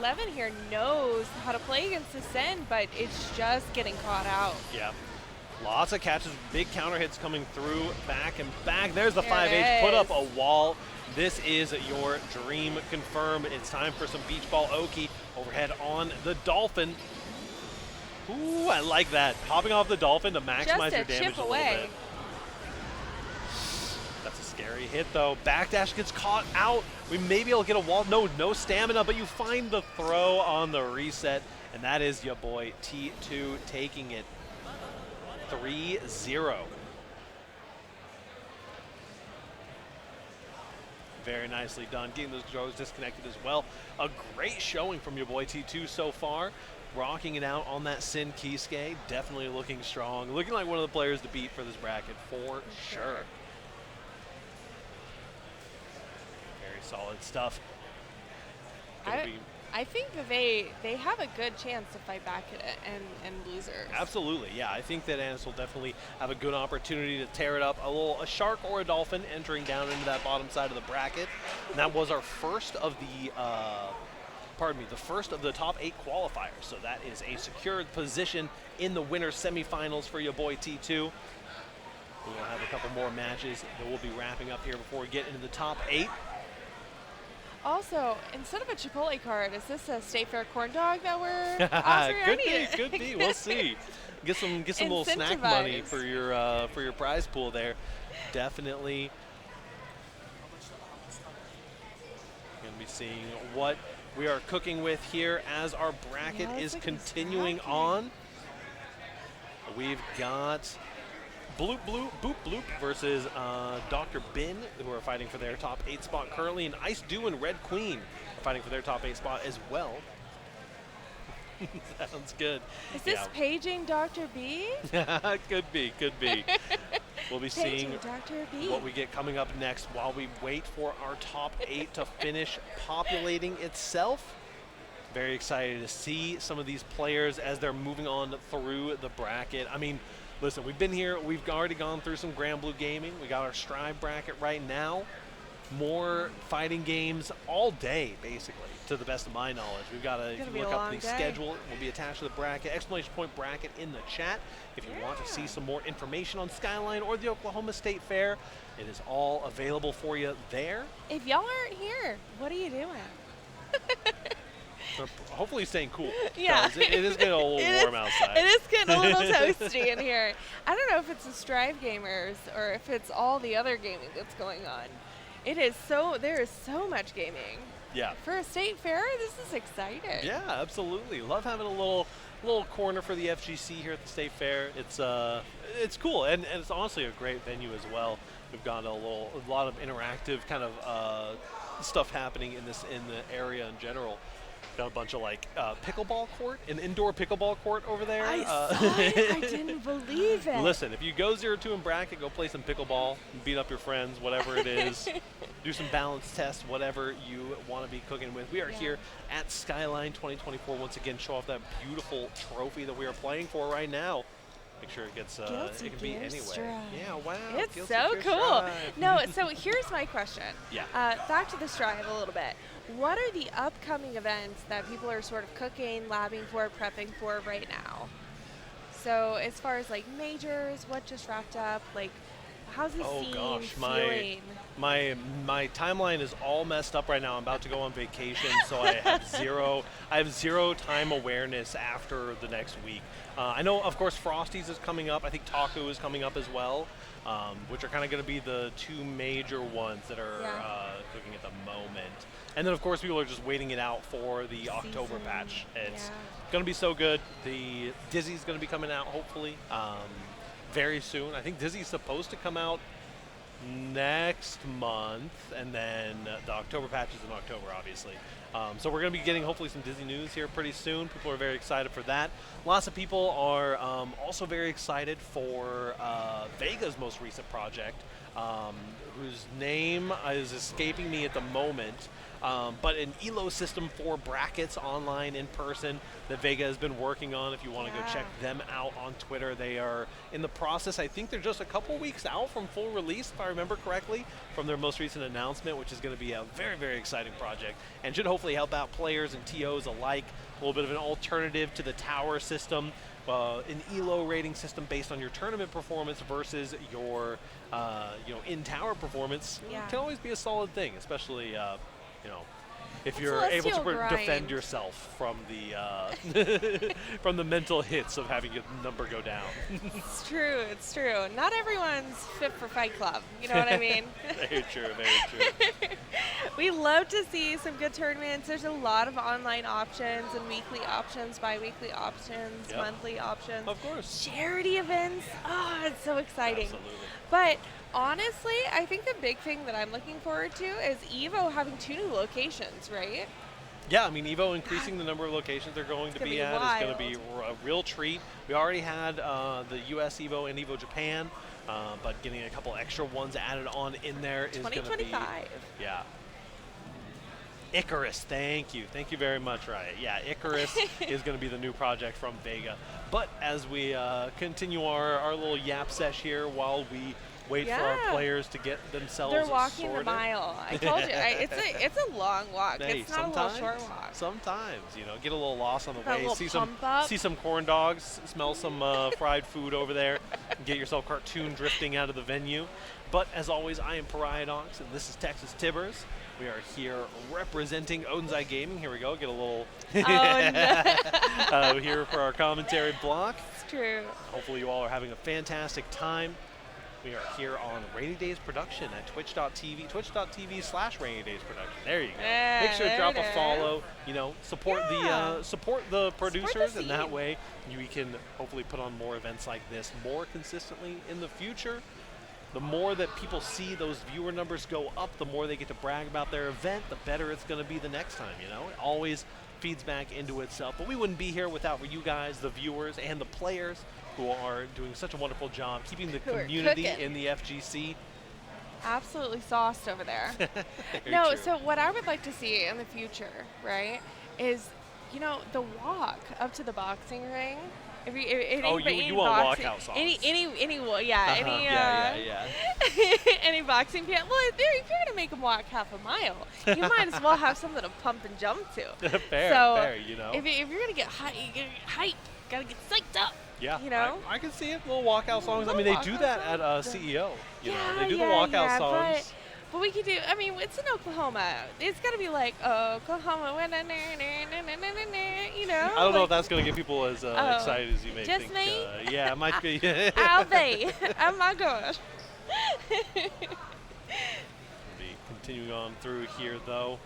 Speaker 2: Levin here knows how to play against the Sen, but it's just getting caught out.
Speaker 1: Yeah. Lots of catches, big counter hits coming through, back and back. There's the 5H, put up a wall. This is your dream confirmed. It's time for some beach ball Oki overhead on the Dolphin. Ooh, I like that. Popping off the Dolphin to maximize your damage a little bit. That's a scary hit though. Backdash gets caught out. We may be able to get a wall. No stamina, but you find the throw on the reset, and that is your boy T2 taking it 3-0. Very nicely done. Getting those throws disconnected as well. A great showing from your boy T2 so far. rocking it out on that Sin Kisuke. Definitely looking strong. Looking like one of the players to beat for this bracket for sure. Very solid stuff.
Speaker 2: I think that they have a good chance to fight back and losers.
Speaker 1: Absolutely, yeah. I think that Anis will definitely have a good opportunity to tear it up. A shark or a dolphin entering down into that bottom side of the bracket. And that was our first of the the first of the top 8 qualifiers. So that is a secured position in the winner's semifinals for your boy T2. We will have a couple more matches that we'll be wrapping up here before we get into the top 8.
Speaker 2: Also, instead of a Chipotle card, is this a State Fair corn dog that we're offering?
Speaker 1: Could be. We'll see. Get some little snack money for your prize pool there. Definitely. Gonna be seeing what we are cooking with here as our bracket is continuing on. We've got BoopBloop versus drbin, who are fighting for their top 8 spot currently, and Ice Dew and Red Queen are fighting for their top 8 spot as well. Sounds good.
Speaker 2: Is this paging Dr. B?
Speaker 1: Could be. We'll be seeing
Speaker 2: Dr. B.
Speaker 1: what we get coming up next while we wait for our top 8 to finish populating itself. Very excited to see some of these players as they're moving on through the bracket. I mean, listen, we've been here. We've already gone through some Grand Blue Gaming. We got our Strive bracket right now. More fighting games all day, basically, to the best of my knowledge. We've got to look up the schedule. It will be attached to the bracket, exclamation point bracket in the chat. If you want to see some more information on Skyline or the Oklahoma State Fair, it is all available for you there.
Speaker 2: If y'all aren't here, what are you doing?
Speaker 1: Hopefully staying cool.
Speaker 2: Yeah.
Speaker 1: It is getting a little warm outside.
Speaker 2: It is getting a little toasty in here. I don't know if it's the Strive gamers or if it's all the other gaming that's going on. There is so much gaming.
Speaker 1: Yeah.
Speaker 2: For a state fair, this is exciting.
Speaker 1: Yeah, absolutely. Love having a little corner for the FGC here at the State Fair. It's cool, and it's honestly a great venue as well. We've got a lot of interactive kind of stuff happening in the area in general. Got a bunch of pickleball court, an indoor pickleball court over there.
Speaker 2: I saw it. I didn't believe it.
Speaker 1: Listen, if you go 0-2 in bracket, go play some pickleball, beat up your friends, whatever it is. Do some balance tests, whatever you want to be cooking with. We are here at Skyline 2024. Once again, show off that beautiful trophy that we are playing for right now. Make sure it gets, it can be anywhere. Yeah, wow.
Speaker 2: It's so cool. No, so here's my question.
Speaker 1: Yeah.
Speaker 2: Back to the Strive a little bit. What are the upcoming events that people are sort of cooking, labbing for, prepping for right now? So as far as majors, what just wrapped up, how's the scene feeling?
Speaker 1: My timeline is all messed up right now. I'm about to go on vacation, so I have zero time awareness after the next week. I know, of course, Frosty's is coming up. I think Taku is coming up as well, which are kind of going to be the 2 major ones that are cooking at the moment. And then, of course, people are just waiting it out for the October patch. It's going to be so good. The Dizzy's going to be coming out, hopefully, very soon. I think Dizzy's supposed to come out next month, and then the October patch is in October, obviously. So we're going to be getting, hopefully, some Dizzy news here pretty soon. People are very excited for that. Lots of people are also very excited for Vega's most recent project, whose name is escaping me at the moment. But an ELO system for brackets online in person that Vega has been working on. If you want to go check them out on Twitter, they are in the process. I think they're just a couple weeks out from full release, if I remember correctly, from their most recent announcement, which is going to be a very, very exciting project and should hopefully help out players and TOs alike. A little bit of an alternative to the tower system, an ELO rating system based on your tournament performance versus your in-tower perforance. Can always be a solid thing, especially if you're able to defend yourself from the from the mental hits of having your number go down.
Speaker 2: It's true. Not everyone's fit for Fight Club. You know what I mean?
Speaker 1: Very true.
Speaker 2: We love to see some good tournaments. There's a lot of online options and weekly options, bi-weekly options, monthly options.
Speaker 1: Of course.
Speaker 2: Charity events. Oh, it's so exciting.
Speaker 1: Absolutely.
Speaker 2: But honestly, I think the big thing that I'm looking forward to is EVO having 2 new locations, right?
Speaker 1: Yeah, I mean, EVO increasing the number of locations they're going to be at is going to be a real treat. We already had the US EVO and EVO Japan, but getting a couple extra ones added on in there is going to be...
Speaker 2: 2025.
Speaker 1: Yeah. Icarus, thank you. Thank you very much, Riot. Yeah, Icarus is going to be the new project from Vega. But as we continue our little yap sesh here while we wait for our players to get themselves
Speaker 2: sorted. They're walking
Speaker 1: sorted.
Speaker 2: the mile. I told you, it's a long walk.
Speaker 1: Hey,
Speaker 2: it's not a little short walk.
Speaker 1: Sometimes, you know, get a little lost on the way. See
Speaker 2: see
Speaker 1: some corn dogs, smell some fried food over there, and get yourself cartoon drifting out of the venue. But as always, I am Pariadox, and this is Texas Tibbers. We are here representing Onsai Gaming. Here we go. Get a little here for our commentary block.
Speaker 2: It's true.
Speaker 1: Hopefully you all are having a fantastic time. We are here on Rainy Days Production at twitch.tv/Rainy Days Production. There you go. Make sure to drop a follow. You know, support the producers, and that way we can hopefully put on more events like this more consistently in the future. The more that people see those viewer numbers go up, the more they get to brag about their event, the better it's going to be the next time, you know? It always feeds back into itself. But we wouldn't be here without you guys, the viewers, and the players who are doing such a wonderful job keeping the community in the FGC.
Speaker 2: Absolutely sauced over there.
Speaker 1: No, true.
Speaker 2: So what I would like to see in the future, right, is, you know, the walk up to the boxing ring. If
Speaker 1: you want walkout songs?
Speaker 2: Any boxing fan? Well, if you're gonna make them walk half a mile, you might as well have something to pump and jump to.
Speaker 1: fair, you know.
Speaker 2: If you're gonna get hyped, gotta get psyched up.
Speaker 1: Yeah,
Speaker 2: you know.
Speaker 1: I can see it. Little walkout songs. I mean, they do that at CEO. You know, they do the walkout songs.
Speaker 2: But we could do, I mean, it's in Oklahoma. It's got to be like, Oklahoma, you know?
Speaker 1: I don't know if that's going to get people as excited as you may think.
Speaker 2: Just me?
Speaker 1: Yeah, it might be.
Speaker 2: I'll be. Oh, my gosh.
Speaker 1: We'll be continuing on through here, though.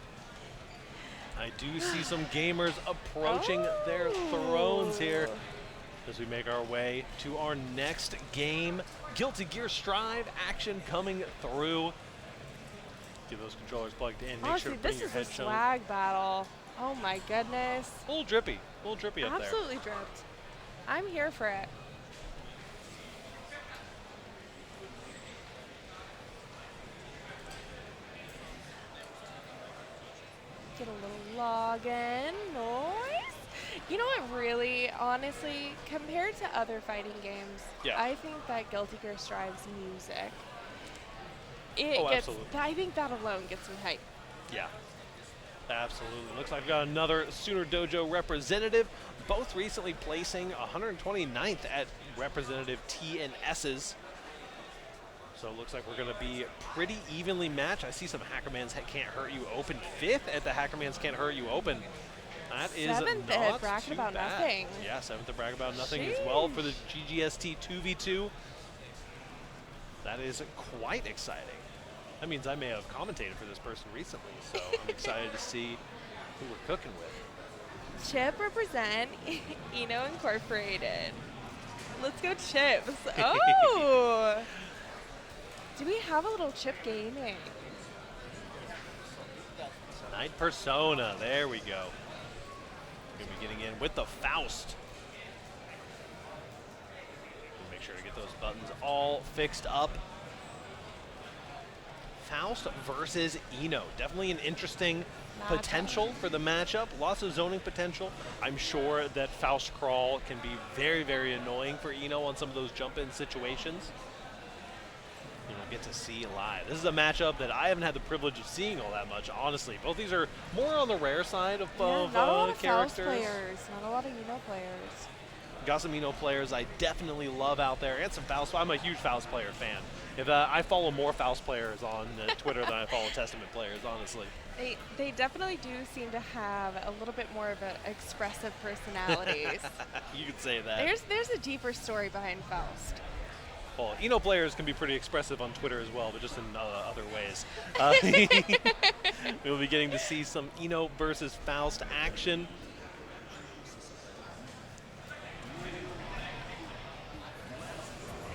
Speaker 1: I do see some gamers approaching their thrones here as we make our way to our next game. Guilty Gear Strive action coming through. Get those controllers plugged in. Make sure to bring your head shown.
Speaker 2: This is a swag battle. Oh my goodness.
Speaker 1: A little drippy up there.
Speaker 2: Absolutely dripped. I'm here for it. Get a little login noise. You know what, really, honestly, compared to other fighting games, I think that Guilty Gear Strive's music,
Speaker 1: absolutely.
Speaker 2: I think that alone gets me hyped.
Speaker 1: Yeah, absolutely. Looks like we've got another Sooner Dojo representative, both recently placing 129th at representative T and S's. So it looks like we're going to be pretty evenly matched. I see some Hackerman's Can't Hurt You Open 5th at the Hackerman's Can't Hurt You Open. That is
Speaker 2: seventh
Speaker 1: not
Speaker 2: at Brag
Speaker 1: too
Speaker 2: About
Speaker 1: bad.
Speaker 2: Nothing.
Speaker 1: Yeah, 7th at Brag About Nothing as well for the GGST 2v2. That is quite exciting. That means I may have commentated for this person recently, so I'm excited to see who we're cooking with.
Speaker 2: Chip represent Eno Incorporated. Let's go Chips. Oh! Do we have a little Chip gaming?
Speaker 1: Night Persona, there we go. Gonna be getting in with the Faust. Make sure to get those buttons all fixed up. Faust versus Eno. Definitely an interesting potential for the matchup. Lots of zoning potential. I'm sure that Faust Crawl can be very, very annoying for Eno on some of those jump-in situations. You know, get to see live. This is a matchup that I haven't had the privilege of seeing all that much, honestly. Both these are more on the rare side of
Speaker 2: not a lot of
Speaker 1: characters.
Speaker 2: Faust players. Not a lot of Eno players.
Speaker 1: Got some Eno players I definitely love out there, and some Faust. I'm a huge Faust player fan. If I follow more Faust players on Twitter than I follow Testament players, honestly.
Speaker 2: They definitely do seem to have a little bit more of an expressive personalities.
Speaker 1: You could say that.
Speaker 2: There's a deeper story behind Faust.
Speaker 1: Well, Eno players can be pretty expressive on Twitter as well, but just in other ways. We'll be getting to see some Eno versus Faust action.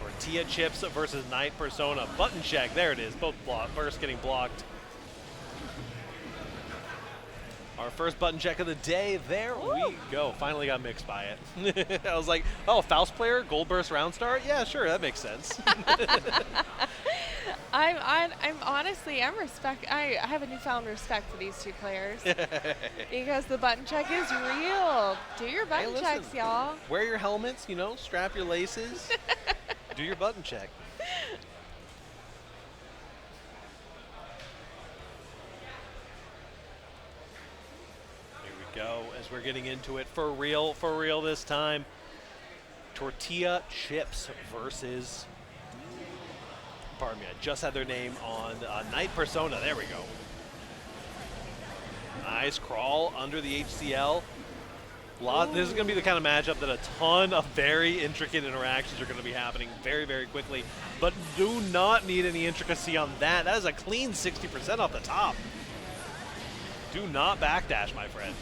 Speaker 1: Tortilla Chips versus Night Persona. Button check. There it is. Both bursts getting blocked. Our first button check of the day. There we go. Finally got mixed by it. I was like, oh, Faust player, gold burst round start? Yeah, sure, that makes sense.
Speaker 2: I'm honestly, I have a newfound respect for these two players because the button check is real. Do your button checks, y'all.
Speaker 1: Wear your helmets, you know, strap your laces, do your button check. Go as we're getting into it for real this time. Tortilla Chips versus, pardon me, I just had their name on Night Persona. There we go. Nice crawl under the HCL. This is going to be the kind of matchup that a ton of very intricate interactions are going to be happening very, very quickly, but do not need any intricacy on that. That is a clean 60% off the top. Do not backdash, my friend.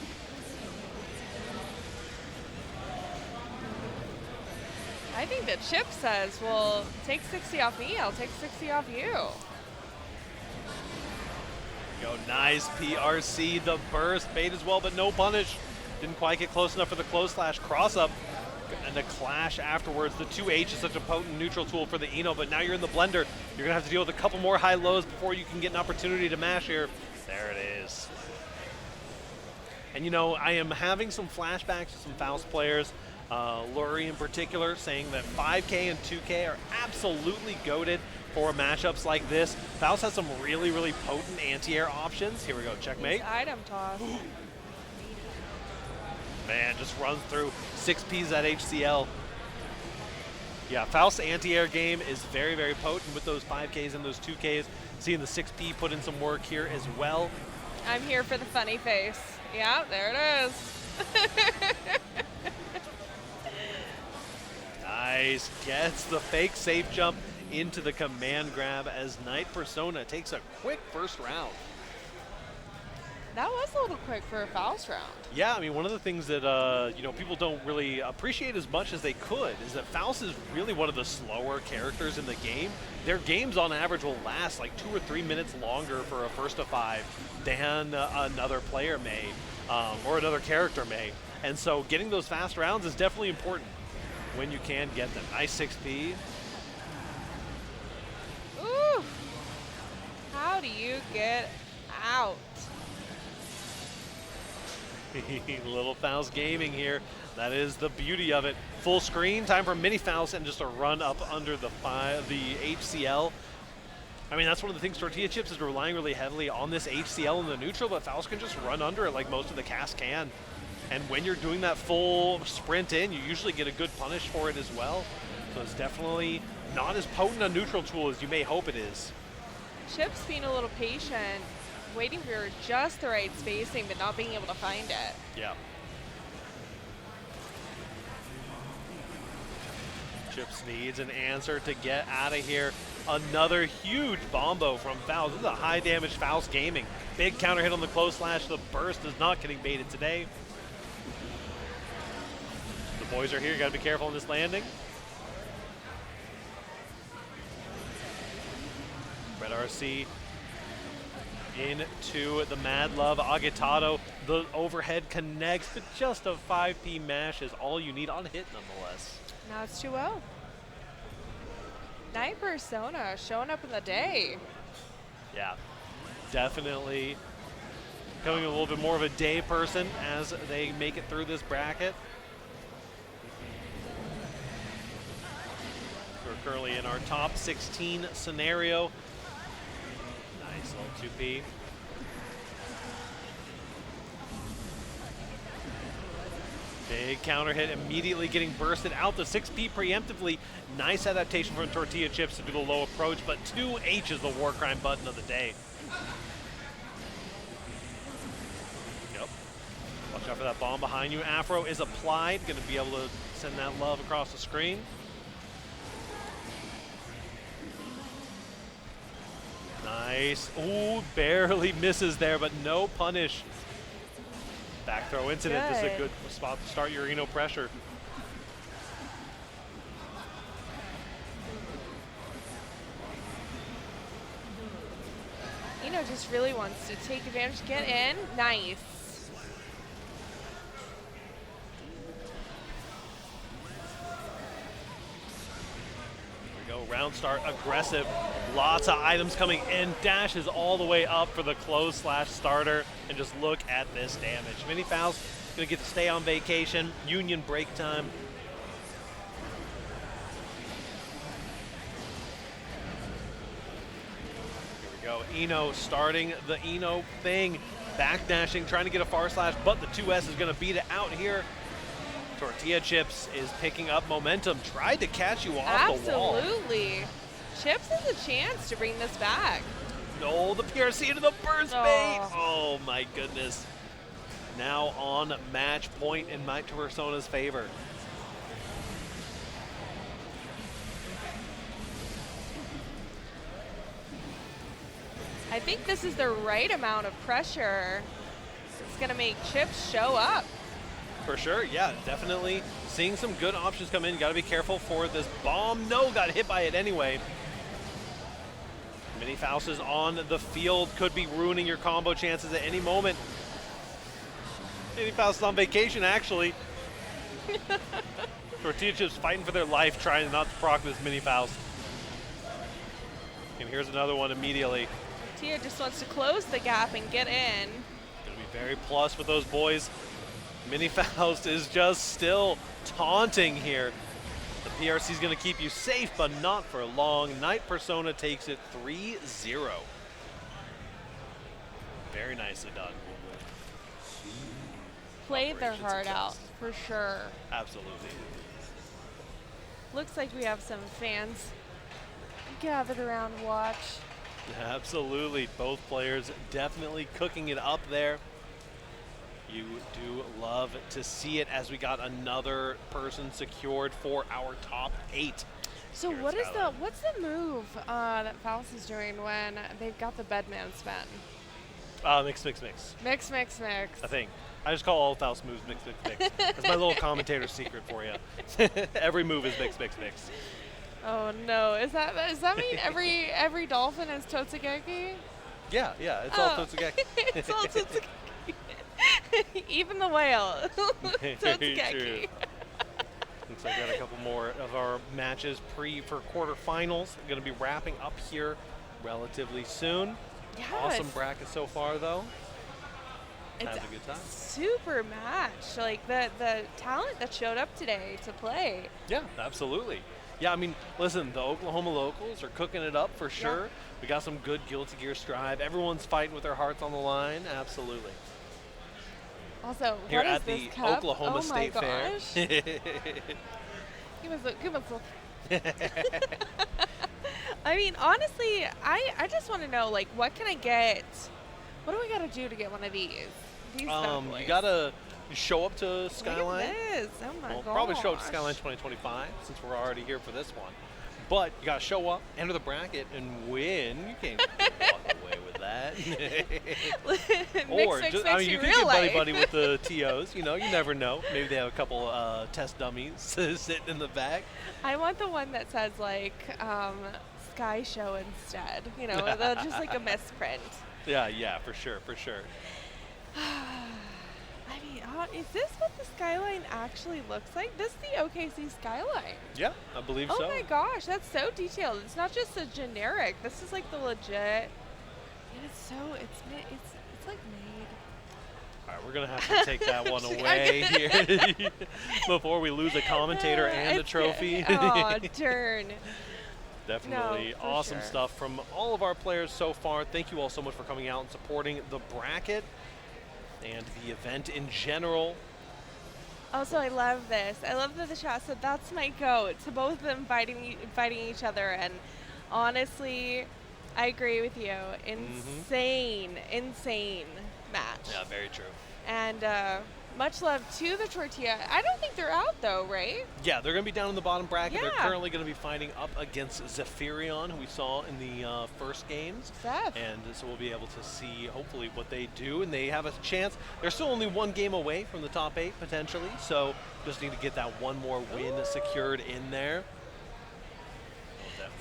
Speaker 2: I think that Chip says, well, take 60 off me, I'll take 60 off you.
Speaker 1: Go, nice PRC, the burst, bait as well, but no punish. Didn't quite get close enough for the close slash cross up. And the clash afterwards. The 2H is such a potent neutral tool for the Eno, but now you're in the blender. You're gonna have to deal with a couple more high lows before you can get an opportunity to mash here. There it is. And you know, I am having some flashbacks to some Faust players, Lurie in particular, saying that 5K and 2K are absolutely goated for matchups like this. Faust has some really, really potent anti-air options. Here we go, checkmate.
Speaker 2: It's item toss.
Speaker 1: Man, just runs through 6Ps at HCL. Yeah, Faust's anti-air game is very, very potent with those 5Ks and those 2Ks. Seeing the 6P put in some work here as well.
Speaker 2: I'm here for the funny face. Yeah, there it is.
Speaker 1: Nice, gets the fake safe jump into the command grab as Night Persona takes a quick first round.
Speaker 2: That was a little quick for a Faust round.
Speaker 1: Yeah, I mean, one of the things that you know, people don't really appreciate as much as they could is that Faust is really one of the slower characters in the game. Their games on average will last like 2 or 3 minutes longer for a first to 5 than another player may, or another character may. And so getting those fast rounds is definitely important when you can get them. Nice 6P.
Speaker 2: Ooh. How do you get out?
Speaker 1: Little Faust gaming here. That is the beauty of it. Full screen, time for mini Faust and just a run up under the HCL. I mean, that's one of the things Tortilla Chips is relying really heavily on this HCL in the neutral, but Faust can just run under it like most of the cast can. And when you're doing that full sprint in, you usually get a good punish for it as well. So it's definitely not as potent a neutral tool as you may hope it is.
Speaker 2: Chips being a little patient, waiting for just the right spacing, but not being able to find it.
Speaker 1: Yeah. Chips needs an answer to get out of here. Another huge bombo from Faust. This is a high damage Faust gaming. Big counter hit on the close slash. The burst is not getting baited today. The boys are here. You got to be careful on this landing. Red RC into the Mad Love Agitado. The overhead connects, but just a 5P mash is all you need on hit nonetheless.
Speaker 2: Now it's 2-0. Night Persona showing up in the day.
Speaker 1: Yeah, definitely becoming a little bit more of a day person as they make it through this bracket. We're currently in our top 16 scenario. Nice little 2P. Big counter hit, immediately getting bursted out the 6P preemptively. Nice adaptation from Tortilla Chips to do the low approach, but 2H is the war crime button of the day. Yep. Watch out for that bomb behind you. Afro is applied, gonna be able to send that love across the screen. Nice. Ooh, barely misses there, but no punish. Back throw incident. This is a good spot to start your Eno pressure.
Speaker 2: Eno just really wants to take advantage, get in. Nice.
Speaker 1: know, round start aggressive. Lots of items coming in. Dashes all the way up for the close/starter. And just look at this damage. Mini Faust going to get to stay on vacation. Union break time. Here we go. Eno starting the Eno thing. Backdashing, trying to get a far slash, but the 2S is going to beat it out here. Tortilla Chips is picking up momentum. Tried to catch you off the wall.
Speaker 2: Absolutely. Chips has a chance to bring this back.
Speaker 1: No, the PRC into the burst bait. Oh my goodness. Now on match point in Night Persona's favor.
Speaker 2: I think this is the right amount of pressure. It's going to make Chips show up.
Speaker 1: For sure, yeah, definitely seeing some good options come in. Got to be careful for this bomb. No, got hit by it anyway. Mini Faust is on the field. Could be ruining your combo chances at any moment. Mini Faust is on vacation, actually. Tortilla Chips fighting for their life, trying not to proc this Mini Faust. And here's another one immediately.
Speaker 2: Tortilla just wants to close the gap and get in.
Speaker 1: Gonna be very plus with those boys. Mini Faust is just still taunting here. The PRC is going to keep you safe, but not for long. Night Persona takes it 3-0. Very nicely done.
Speaker 2: Played their heart out, for sure.
Speaker 1: Absolutely.
Speaker 2: Looks like we have some fans gathered around to watch.
Speaker 1: Absolutely. Both players definitely cooking it up there. You do love to see it as we got another person secured for our top 8.
Speaker 2: So what's the move that Faust is doing when they've got the bedman spin?
Speaker 1: Mix, mix, mix.
Speaker 2: Mix, mix, mix.
Speaker 1: I think. I just call all Faust moves mix, mix, mix. That's my little commentator secret for you. Every move is mix, mix, mix.
Speaker 2: Oh no! Does that mean every dolphin is Totsugeki?
Speaker 1: Yeah, it's all Totsugeki.
Speaker 2: It's all Totsugeki. Even the whale. Totsugeki.
Speaker 1: Looks like we got a couple more of our matches for quarterfinals. Going to be wrapping up here relatively soon.
Speaker 2: Yes.
Speaker 1: Awesome bracket so far, though.
Speaker 2: It's
Speaker 1: Having a good time.
Speaker 2: Super match. Like the talent that showed up today to play.
Speaker 1: Yeah, absolutely. Yeah, I mean, listen, the Oklahoma locals are cooking it up for sure. Yeah. We got some good Guilty Gear Strive. Everyone's fighting with their hearts on the line. Absolutely.
Speaker 2: Also,
Speaker 1: here
Speaker 2: what
Speaker 1: at
Speaker 2: is
Speaker 1: the
Speaker 2: this cup?
Speaker 1: Oklahoma State Fair.
Speaker 2: Give us a I mean, honestly, I just want to know, like, what can I get? What do I got to do to get one of these? These bad boys?
Speaker 1: You got to show up to Skyline.
Speaker 2: Look at this. Oh my gosh.
Speaker 1: Probably show up to Skyline 2025 since we're already here for this one. But you got to show up, enter the bracket, and win. You can't walk away with that. Or,
Speaker 2: mix,
Speaker 1: I mean, you could get buddy-buddy with the TOs. You know, you never know. Maybe they have a couple test dummies sitting in the back.
Speaker 2: I want the one that says, like, Sky Show instead. You know, just like a misprint.
Speaker 1: Yeah, for sure.
Speaker 2: I mean, is this what the Skyline actually looks like? This is the OKC Skyline.
Speaker 1: Yeah, I believe so.
Speaker 2: Oh my gosh, that's so detailed. It's not just a generic. This is like the legit. And it's like made.
Speaker 1: All right, we're gonna have to take that one away here before we lose a commentator and a trophy.
Speaker 2: Oh darn.
Speaker 1: Definitely awesome stuff from all of our players so far. Thank you all so much for coming out and supporting the bracket and the event in general.
Speaker 2: Also, I love this. I love that the chat said that's my goat. So both of them fighting each other, and honestly, I agree with you. Insane match.
Speaker 1: Yeah, very true.
Speaker 2: And much love to the Tortilla. I don't think they're out though, right?
Speaker 1: Yeah, they're going to be down in the bottom bracket.
Speaker 2: Yeah.
Speaker 1: They're currently going to be fighting up against Zephyrion, who we saw in the first games.
Speaker 2: Zeph.
Speaker 1: And so we'll be able to see, hopefully, what they do. And they have a chance. They're still only one game away from the top 8, potentially. So just need to get that one more win secured in there.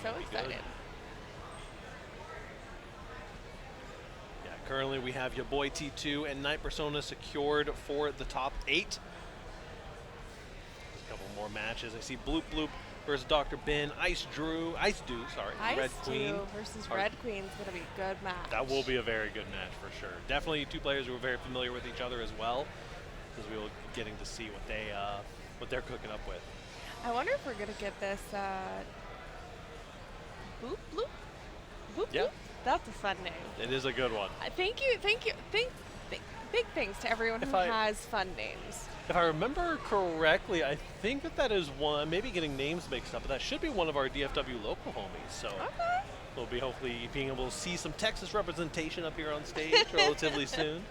Speaker 2: So excited.
Speaker 1: Good. Currently, we have your boy T2 and Night Persona secured for the top 8. A couple more matches. I see BoopBloop versus Dr. Bin, Ice Dew, sorry, Red Queen.
Speaker 2: Ice Dew versus Red Queen's going to be a good match.
Speaker 1: That will be a very good match for sure. Definitely two players who are very familiar with each other as well, because we will be getting to see what they're cooking up with.
Speaker 2: I wonder if we're going to get this BoopBloop? BoopBloop?
Speaker 1: Yeah.
Speaker 2: That's a fun name.
Speaker 1: It is a good one.
Speaker 2: Thank you. Big thanks to everyone who has fun names.
Speaker 1: If I remember correctly, I think that is one, maybe getting names mixed up, but that should be one of our DFW local homies. So we'll be hopefully being able to see some Texas representation up here on stage relatively soon.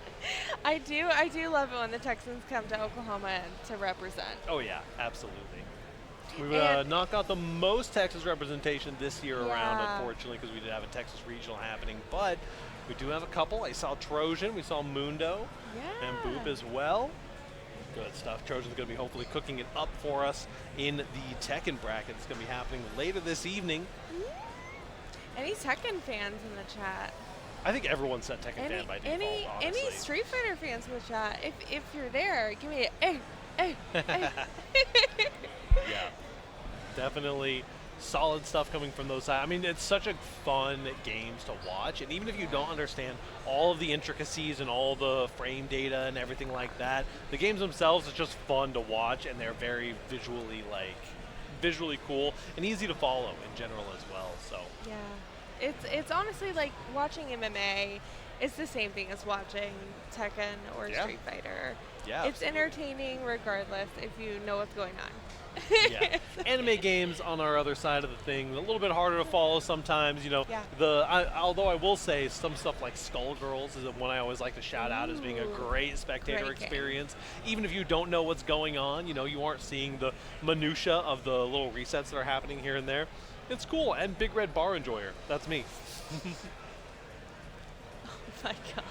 Speaker 2: I do love it when the Texans come to Oklahoma to represent.
Speaker 1: Oh yeah, absolutely. We've not got the most Texas representation this year around, unfortunately, because we did have a Texas regional happening, but we do have a couple. I saw Trojan, we saw Mundo, and Boop as well. Good stuff. Trojan's going to be hopefully cooking it up for us in the Tekken bracket. It's going to be happening later this evening.
Speaker 2: Any Tekken fans in the chat?
Speaker 1: I think everyone's a Tekken fan by default, honestly.
Speaker 2: Any Street Fighter fans in the chat? If you're there, give me a hey.
Speaker 1: Yeah, definitely solid stuff coming from those sides. I mean, it's such a fun games to watch, and even if you don't understand all of the intricacies and all the frame data and everything like that, the games themselves is just fun to watch, and they're very visually cool and easy to follow in general as well. So
Speaker 2: yeah, it's honestly like watching MMA. It's the same thing as watching Tekken or Street Fighter.
Speaker 1: Yeah,
Speaker 2: it's entertaining regardless if you know what's going on.
Speaker 1: Yeah, anime games on our other side of the thing, a little bit harder to follow sometimes. You know, although I will say some stuff like Skullgirls is one I always like to shout out as being a great spectator experience. Even if you don't know what's going on, you know, you aren't seeing the minutia of the little resets that are happening here and there. It's cool. And Big Red Bar Enjoyer, that's me.
Speaker 2: Oh my god.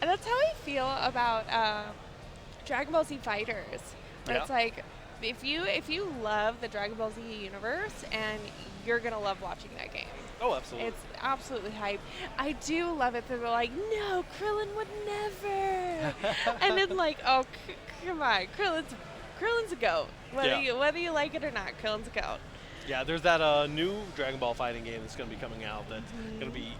Speaker 2: And that's how I feel about Dragon Ball Z Fighters. Where it's like, if you love the Dragon Ball Z universe, and you're gonna love watching that game.
Speaker 1: Oh, absolutely.
Speaker 2: It's absolutely hype. I do love it that they're like, no, Krillin would never. And then like, oh, come on, Krillin's a goat. Whether you like it or not, Krillin's a goat.
Speaker 1: Yeah, there's that new Dragon Ball fighting game that's going to be coming out that's going to be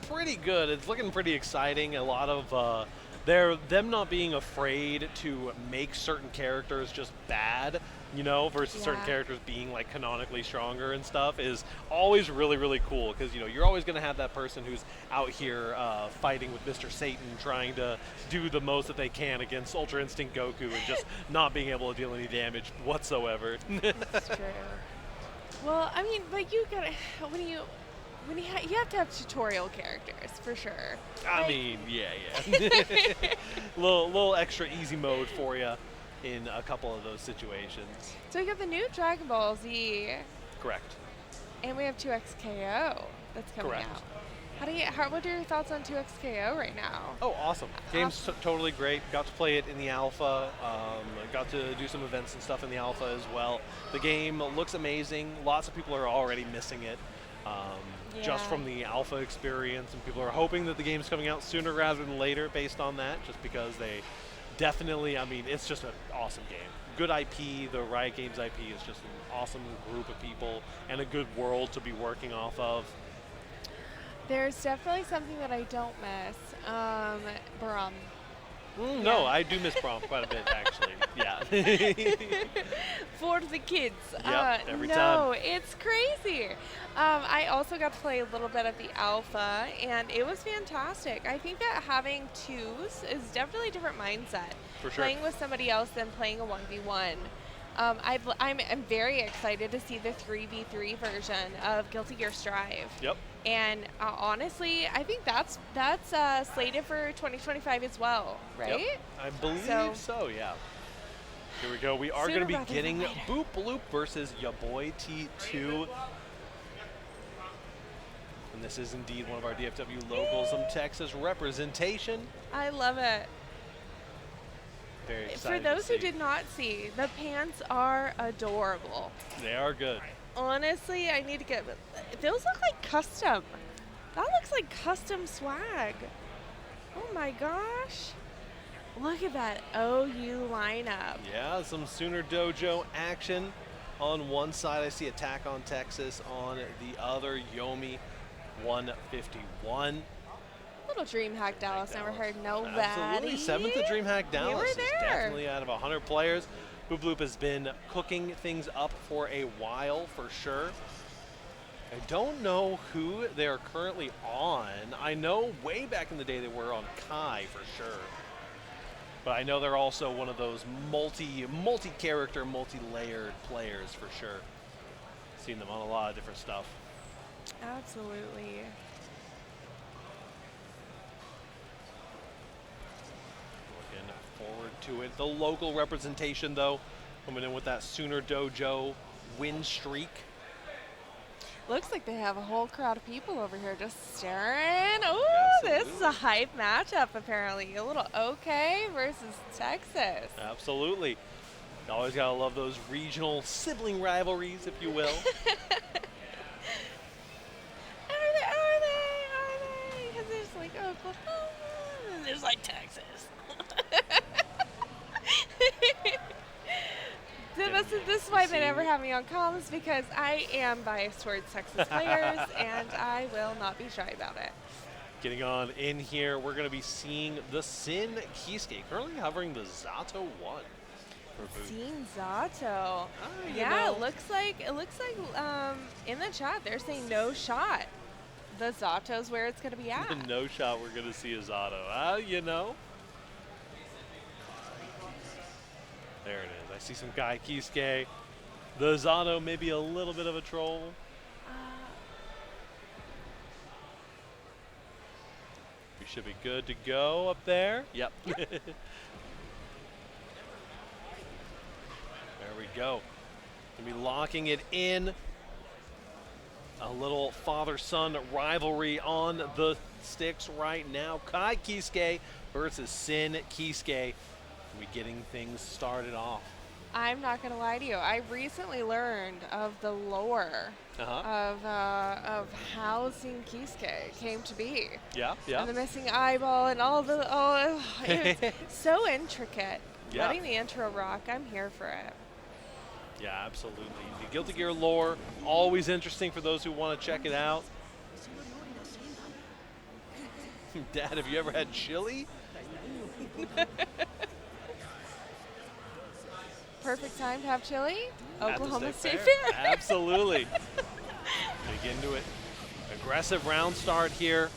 Speaker 1: pretty good. It's looking pretty exciting. A lot of them not being afraid to make certain characters just bad, you know, versus certain characters being like canonically stronger and stuff is always really, really cool, because, you know, you're always going to have that person who's out here fighting with Mr. Satan, trying to do the most that they can against Ultra Instinct Goku and just not being able to deal any damage whatsoever.
Speaker 2: That's true. Well, I mean, but you gotta you have to have tutorial characters for sure.
Speaker 1: I mean, yeah. little extra easy mode for you in a couple of those situations.
Speaker 2: So we got the new Dragon Ball Z.
Speaker 1: Correct.
Speaker 2: And we have 2XKO that's coming out. What are your thoughts on 2XKO right now?
Speaker 1: Oh, awesome. Game's totally great. Got to play it in the alpha. Got to do some events and stuff in the alpha as well. The game looks amazing. Lots of people are already missing it just from the alpha experience, and people are hoping that the game's coming out sooner rather than later based on that, just because they definitely, I mean, it's just an awesome game. Good IP. The Riot Games IP is just an awesome group of people and a good world to be working off of.
Speaker 2: There's definitely something that I don't miss. Braum.
Speaker 1: No, I do miss Braum quite a bit, actually. Yeah.
Speaker 2: For the kids.
Speaker 1: Yep, every time.
Speaker 2: No, it's crazy. I also got to play a little bit of the alpha, and it was fantastic. I think that having twos is definitely a different mindset.
Speaker 1: For sure.
Speaker 2: Playing with somebody else than playing a 1v1. I'm very excited to see the 3v3 version of Guilty Gear Strive.
Speaker 1: Yep.
Speaker 2: And honestly, I think that's slated for 2025 as well, right?
Speaker 1: Yep. I believe so, yeah. Here we go. We are going to be getting BoopBloop versus ya boy T2. And this is indeed one of our DFW locals, some Texas representation.
Speaker 2: I love it.
Speaker 1: Very excited.
Speaker 2: For those who did not see, the pants are adorable.
Speaker 1: They are good.
Speaker 2: Honestly, I need to get. Those look like custom. That looks like custom swag. Oh my gosh. Look at that OU lineup.
Speaker 1: Yeah, some Sooner Dojo action. On one side, I see Attack on Texas. On the other, Yomi 151.
Speaker 2: Little DreamHack Dallas, never heard nobody.
Speaker 1: Absolutely, 7th to DreamHack Dallas is
Speaker 2: there.
Speaker 1: definitely out of 100 players. BoopBloop has been cooking things up for a while, for sure. I don't know who they're currently on. I know way back in the day they were on Kai, for sure. But I know they're also one of those multi-character, multi-layered players, for sure. Seen them on a lot of different stuff.
Speaker 2: Absolutely.
Speaker 1: Forward to it. The local representation, though, coming in with that Sooner Dojo win streak.
Speaker 2: Looks like they have a whole crowd of people over here just staring. Ooh,
Speaker 1: Absolutely.
Speaker 2: this is a hype matchup, apparently. A little OK versus Texas.
Speaker 1: Absolutely. You always got to love those regional sibling rivalries, if you will.
Speaker 2: Are they? Because there's like Oklahoma, and there's like Texas. This is why they never have me on comms, because I am biased towards Texas players, and I will not be shy about it.
Speaker 1: Getting on in here, we're going to be seeing the Sin Kisuke, currently hovering the Zato 1.
Speaker 2: Seeing Zato.
Speaker 1: Yeah,
Speaker 2: it looks like in the chat they're saying no shot. The Zato's where it's going to be at.
Speaker 1: No shot we're going to see a Zato. You know. There it is. I see some guy Kisuke. The Zato may be a little bit of a troll. We should be good to go up there. Yep. There we go. Gonna be locking it in. A little father-son rivalry on the sticks right now. Kai Kisuke versus Sin Kisuke. We getting things started off.
Speaker 2: I'm not going to lie to you. I recently learned of the lore of how Sin Kisuke came to be.
Speaker 1: Yeah.
Speaker 2: And the missing eyeball and all the it was so intricate.
Speaker 1: Yeah.
Speaker 2: Letting the intro rock. I'm here for it.
Speaker 1: Yeah, absolutely. The Guilty Gear lore, always interesting for those who want to check it out. Dad, have you ever had chili?
Speaker 2: Perfect time to have chili.
Speaker 1: At the
Speaker 2: Oklahoma State
Speaker 1: Fair.
Speaker 2: Fair.
Speaker 1: Absolutely. Dig into it. Aggressive round start here.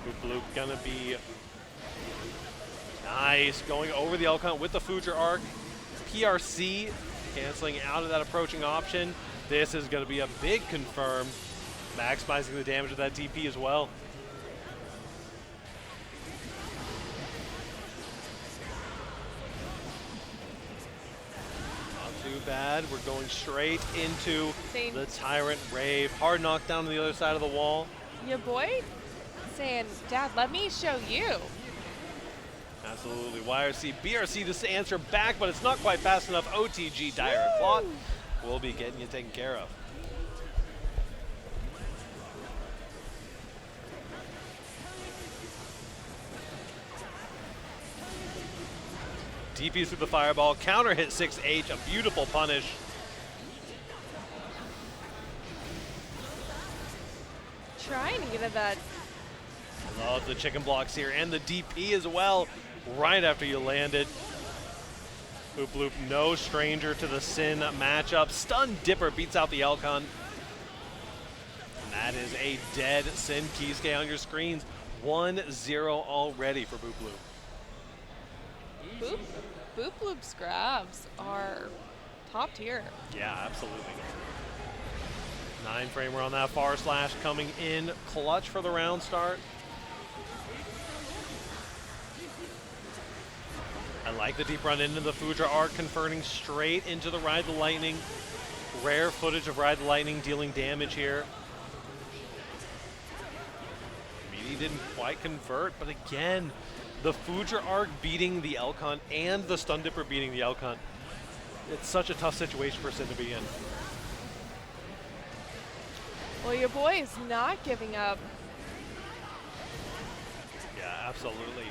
Speaker 1: BoopBloop gonna be nice. Going over the Elcon with the Future Arc. PRC canceling out of that approaching option. This is gonna be a big confirm. Maximizing the damage of that DP as well. Too bad. We're going straight into the Tyrant Rave. Hard knockdown on the other side of the wall.
Speaker 2: Your boy saying, Dad, let me show you.
Speaker 1: Absolutely. YRC, BRC just to answer back, but it's not quite fast enough. OTG, Dire and Plot will be getting you taken care of. DPs through the fireball, counter hit 6H, a beautiful punish.
Speaker 2: Trying to get at that.
Speaker 1: Love the chicken blocks here and the DP as well, right after you landed. BoopBloop, no stranger to the Sin matchup. Stun Dipper beats out the Elcon. And that is a dead Sin Kisuke on your screens. 1-0 already for BoopBloop.
Speaker 2: BoopBloop's grabs are top tier.
Speaker 1: Yeah, absolutely. 9-framer on that far slash coming in clutch for the round start. I like the deep run into the Fudra arc, converting straight into the Ride the Lightning. Rare footage of Ride the Lightning dealing damage here. He didn't quite convert, but again, the Fudra arc beating the Elcon and the Stun Dipper beating the Elcon. It's such a tough situation for Sin to be in.
Speaker 2: Well, your boy is not giving up.
Speaker 1: Yeah, absolutely.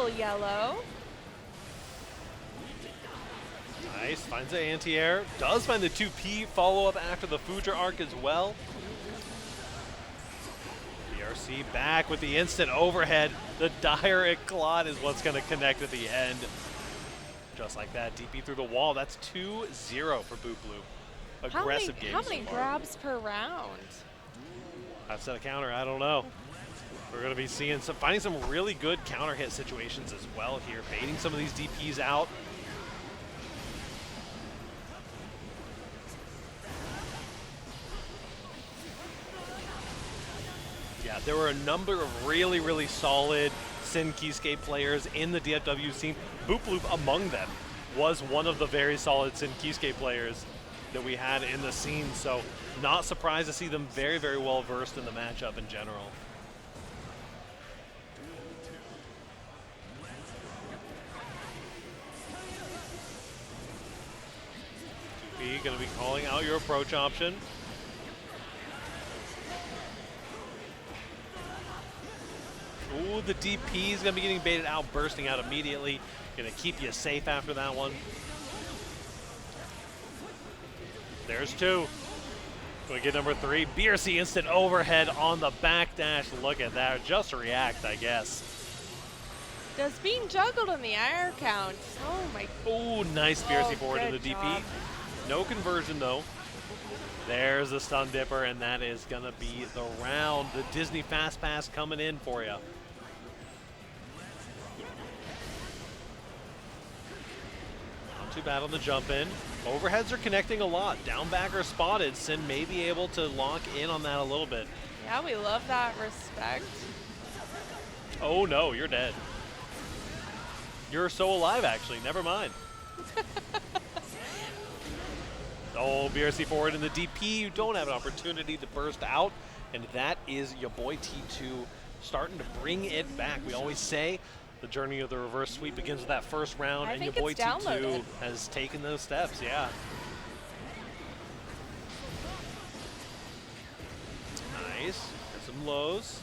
Speaker 2: little yellow.
Speaker 1: Nice, finds the anti-air. Does find the 2P follow-up after the Fuja arc as well. BRC back with the instant overhead. The dire Eclat is what's going to connect at the end. Just like that, DP through the wall. That's 2-0 for BoopBloop. Aggressive game.
Speaker 2: How many grabs per round?
Speaker 1: Outside a counter, I don't know. We're going to be seeing finding some really good counter hit situations as well here, baiting some of these DPs out. Yeah, there were a number of really, really solid Sin Keyscape players in the DFW scene. BoopBloop among them was one of the very solid Sin Keyscape players that we had in the scene, so not surprised to see them very, very well versed in the matchup in general. Going to be calling out your approach option. Ooh, the DP is going to be getting baited out, bursting out immediately. Going to keep you safe after that one. There's 2. Going to get number 3. BRC instant overhead on the backdash. Look at that. Just react, I guess.
Speaker 2: Does being juggled on the air count? Oh my.
Speaker 1: Ooh, nice BRC forward to the DP.
Speaker 2: Job.
Speaker 1: No conversion though. There's the stun dipper, and that is gonna be the round. The Disney Fast Pass coming in for you. Not too bad on the jump in. Overheads are connecting a lot. Down backer spotted. Sin may be able to lock in on that a little bit.
Speaker 2: Yeah, we love that respect.
Speaker 1: Oh no, you're dead. You're so alive actually, never mind. Oh, BRC forward in the DP. You don't have an opportunity to burst out. And that is your boy T2 starting to bring it back. We always say the journey of the reverse sweep begins with that first round. And your boy T2 has taken those steps, yeah. Nice. Got some lows.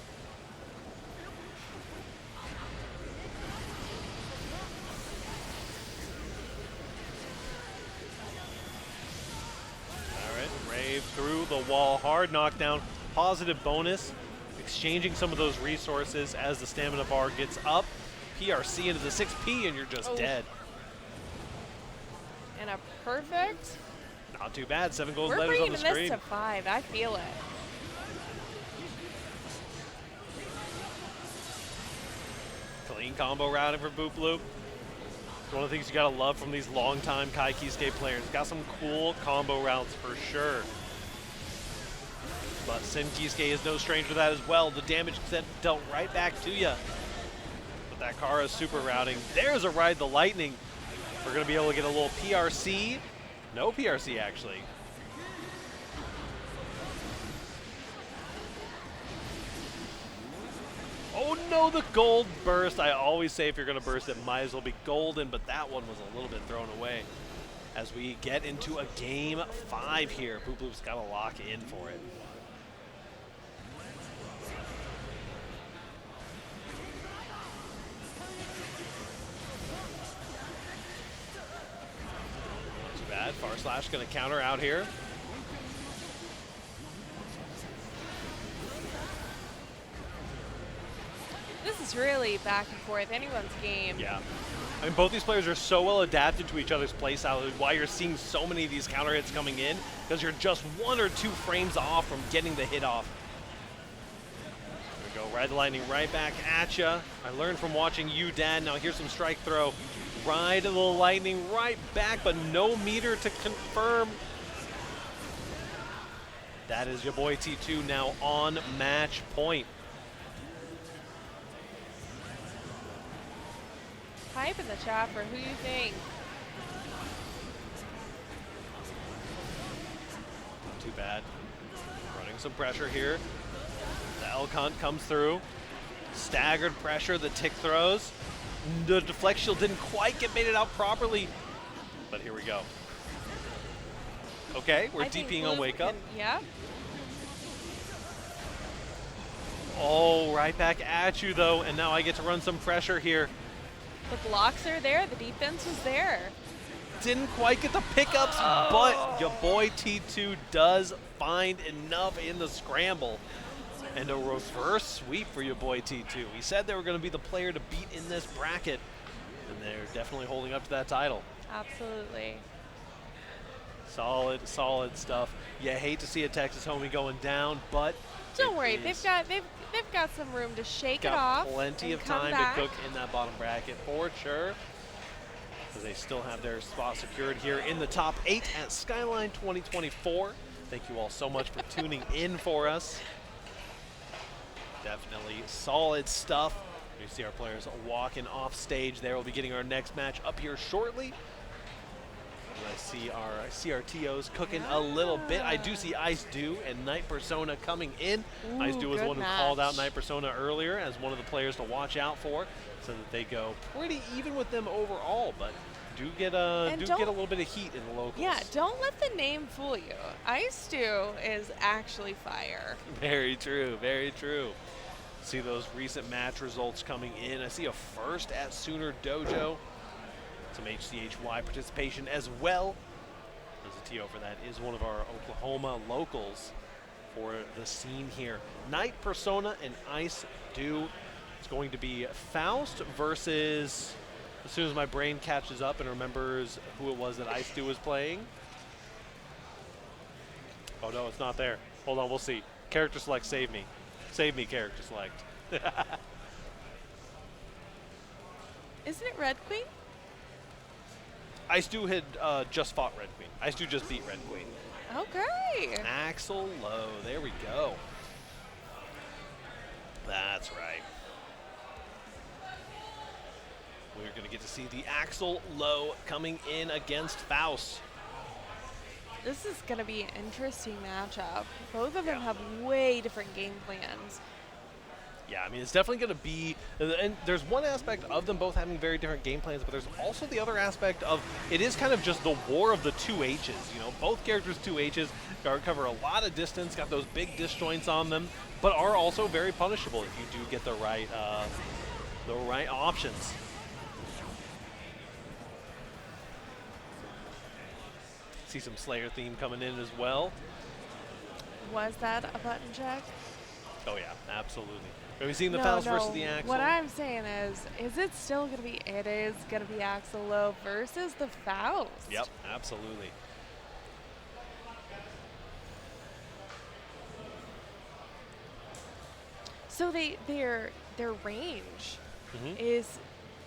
Speaker 1: Rave through the wall, hard knockdown, positive bonus, exchanging some of those resources as the stamina bar gets up. PRC into the 6P and you're just dead.
Speaker 2: And a perfect.
Speaker 1: Not too bad, 7 gold letters on the screen.
Speaker 2: We're bringing this to 5, I feel it.
Speaker 1: Clean combo routing for BoopBloop. One of the things you gotta love from these long-time Kai Keyscape players. Got some cool combo routes for sure. But Sin Keyscape is no stranger to that as well. The damage sent dealt right back to you. But that Kara super routing. There's a Ride the Lightning. We're gonna be able to get a little PRC. No PRC actually. Oh no, the gold burst. I always say if you're gonna burst, it might as well be golden, but that one was a little bit thrown away. As we get into a game 5 here, BoopBloop's gotta lock in for it. Not too bad, Far Slash gonna counter out here.
Speaker 2: This is really back and forth, anyone's game.
Speaker 1: Yeah. I mean, both these players are so well adapted to each other's playstyle, why you're seeing so many of these counter hits coming in, because you're just 1 or 2 frames off from getting the hit off. There we go, Ride the Lightning right back at ya. I learned from watching you, Dad. Now here's some strike throw. Ride the Lightning right back, but no meter to confirm. That is your boy T2 now on match point.
Speaker 2: Type in the chat for who you think.
Speaker 1: Not too bad. Running some pressure here. The elk hunt comes through. Staggered pressure, the tick throws. The deflect shield didn't quite get baited out properly, but here we go. Okay, we're DPing on wake up.
Speaker 2: Yeah.
Speaker 1: Oh, right back at you though, and now I get to run some pressure here.
Speaker 2: The blocks are there. The defense was there.
Speaker 1: Didn't quite get the pickups, but your boy T2 does find enough in the scramble. And a reverse sweep for your boy T2. He said they were going to be the player to beat in this bracket, and they're definitely holding up to that title.
Speaker 2: Absolutely.
Speaker 1: Solid, solid stuff. You hate to see a Texas homie going down, but
Speaker 2: don't worry, they've got some room to shake it off.
Speaker 1: Plenty of time to cook in that bottom bracket for sure. Because they still have their spot secured here in the top 8 at Skyline 2024. Thank you all so much for tuning in for us. Definitely solid stuff. You see our players walking off stage there. We'll be getting our next match up here shortly. And I see our TOs cooking a little bit. I do see Ice Dew and Night Persona coming in.
Speaker 2: Ooh,
Speaker 1: Ice Dew was the one who called out Night Persona earlier as one of the players to watch out for, so that they go pretty even with them overall, but do get a little bit of heat in the locals.
Speaker 2: Yeah, don't let the name fool you. Ice Dew is actually fire.
Speaker 1: Very true, very true. See those recent match results coming in. I see a first at Sooner Dojo. Some HCHY participation as well. As a TO for that is one of our Oklahoma locals for the scene here. Night Persona and Ice Dew. It's going to be Faust versus, as soon as my brain catches up and remembers who it was that Ice Dew was playing. Oh no, it's not there. Hold on, we'll see. Character select, save me. Save me, character select.
Speaker 2: Isn't it Red Queen?
Speaker 1: Ice Dew had just fought Red Queen. Ice Dew just beat Red Queen.
Speaker 2: Okay.
Speaker 1: Axel Lowe, there we go. That's right. We're going to get to see the Axel Lowe coming in against Faust.
Speaker 2: This is going to be an interesting matchup. Both of them have way different game plans.
Speaker 1: Yeah, I mean, it's definitely going to be, and there's one aspect of them both having very different game plans, but there's also the other aspect of it is kind of just the war of the two H's. You know, both characters' two H's cover a lot of distance, got those big disjoints on them, but are also very punishable if you do get the right options. See some Slayer theme coming in as well.
Speaker 2: Was that a button check?
Speaker 1: Oh yeah, absolutely. Have we seen the Faust versus the Axel?
Speaker 2: What I'm saying is it still going to be, it is going to be Axel Lowe versus the Faust.
Speaker 1: Yep, absolutely.
Speaker 2: So their range is,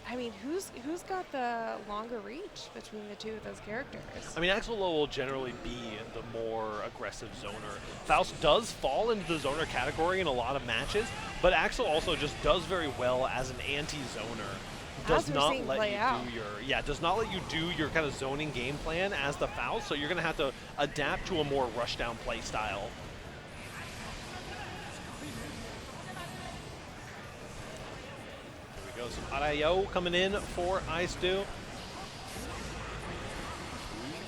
Speaker 2: I mean, who's got the longer reach between the two of those characters?
Speaker 1: I mean, Axel Lowe will generally be the more aggressive zoner. Faust does fall into the zoner category in a lot of matches, but Axel also just does very well as an anti-zoner. Does not let you do your kind of zoning game plan as the Faust, so you're going to have to adapt to a more rushdown play style. Some Arayo coming in for Ice Dew. Ooh,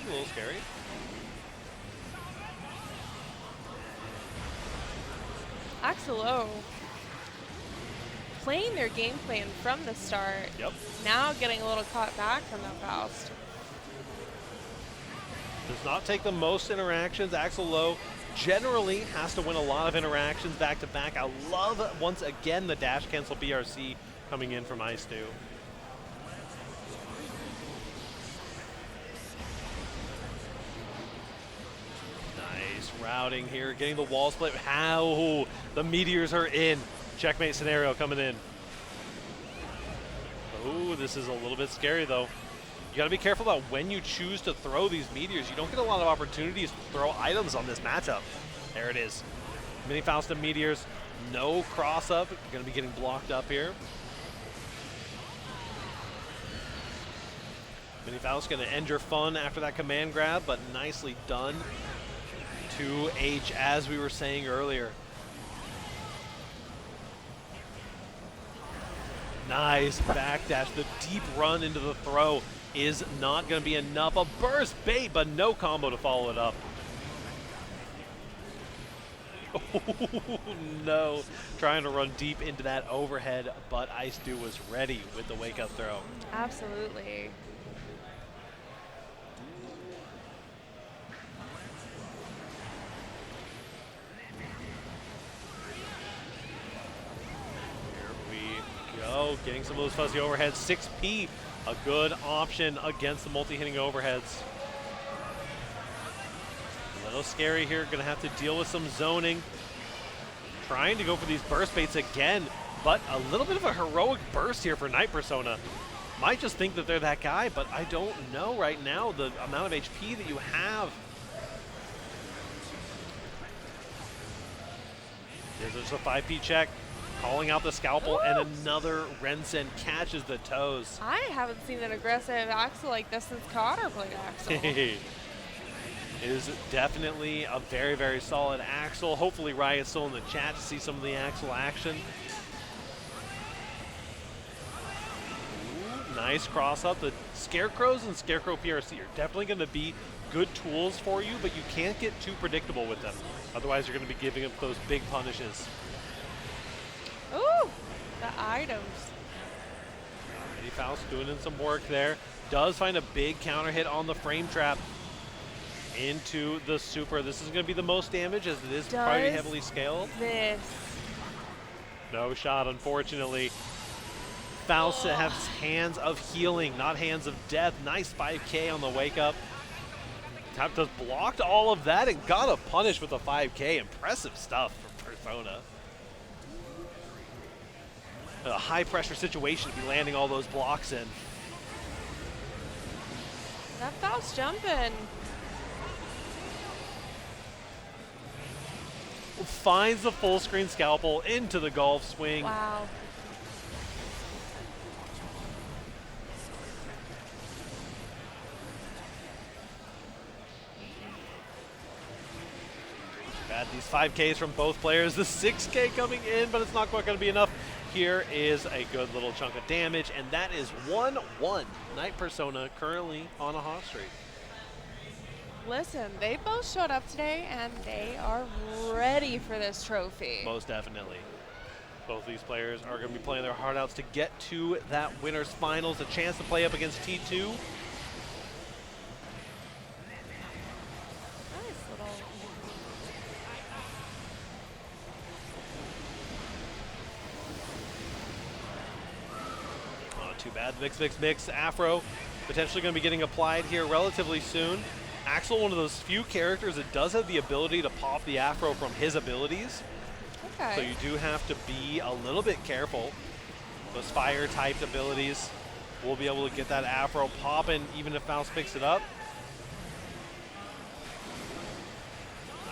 Speaker 1: a little scary.
Speaker 2: Axel Lowe playing their game plan from the start.
Speaker 1: Yep.
Speaker 2: Now getting a little caught back from that Faust.
Speaker 1: Does not take the most interactions. Axel Lowe generally has to win a lot of interactions back to back. I love, once again, the dash cancel BRC coming in from Ice Dew. Nice routing here, getting the wall split. How the meteors are in. Checkmate scenario coming in. Ooh, this is a little bit scary though. You gotta be careful about when you choose to throw these meteors. You don't get a lot of opportunities to throw items on this matchup. There it is. Mini Faust and meteors, no cross up. You're gonna be getting blocked up here. Mini Faust going to end your fun after that command grab, but nicely done. 2H, as we were saying earlier. Nice backdash. The deep run into the throw is not going to be enough. A burst bait, but no combo to follow it up. No, trying to run deep into that overhead, but Ice Dew was ready with the wake-up throw.
Speaker 2: Absolutely.
Speaker 1: Go, getting some of those fuzzy overheads. 6P, a good option against the multi-hitting overheads. A little scary here, gonna have to deal with some zoning. Trying to go for these burst baits again, but a little bit of a heroic burst here for Night Persona. Might just think that they're that guy, but I don't know right now the amount of HP that you have. There's just a 5P check. Calling out the scalpel, and another Rensen catches the toes.
Speaker 2: I haven't seen an aggressive Axel like this since Connor played Axel.
Speaker 1: It is definitely a very, very solid Axel. Hopefully Riot's still in the chat to see some of the Axel action. Ooh, nice cross up. The Scarecrows and Scarecrow PRC are definitely going to be good tools for you, but you can't get too predictable with them. Otherwise, you're going to be giving up those big punishes.
Speaker 2: Ooh, the items.
Speaker 1: Eddie Faust doing in some work there. Does find a big counter hit on the frame trap into the super. This is going to be the most damage as it is pretty heavily scaled.
Speaker 2: This.
Speaker 1: No shot, unfortunately. Faust has hands of healing, not hands of death. Nice 5K on the wake up. Tap just blocked all of that and got a punish with a 5K. Impressive stuff from Persona. A high pressure situation to be landing all those blocks in.
Speaker 2: That Faust jumping.
Speaker 1: Finds the full screen scalpel into the golf swing.
Speaker 2: Wow.
Speaker 1: Bad these 5Ks from both players. The 6K coming in, but it's not quite going to be enough. Here is a good little chunk of damage, and that is 1-1. Night Persona currently on a hot streak.
Speaker 2: Listen, they both showed up today, and they are ready for this trophy.
Speaker 1: Most definitely. Both of these players are going to be playing their heart outs to get to that winner's finals, a chance to play up against T2. Too bad. Mix. Afro potentially going to be getting applied here relatively soon. Axel, one of those few characters that does have the ability to pop the Afro from his abilities.
Speaker 2: Okay.
Speaker 1: So you do have to be a little bit careful. Those fire-typed abilities will be able to get that Afro popping even if Faust picks it up.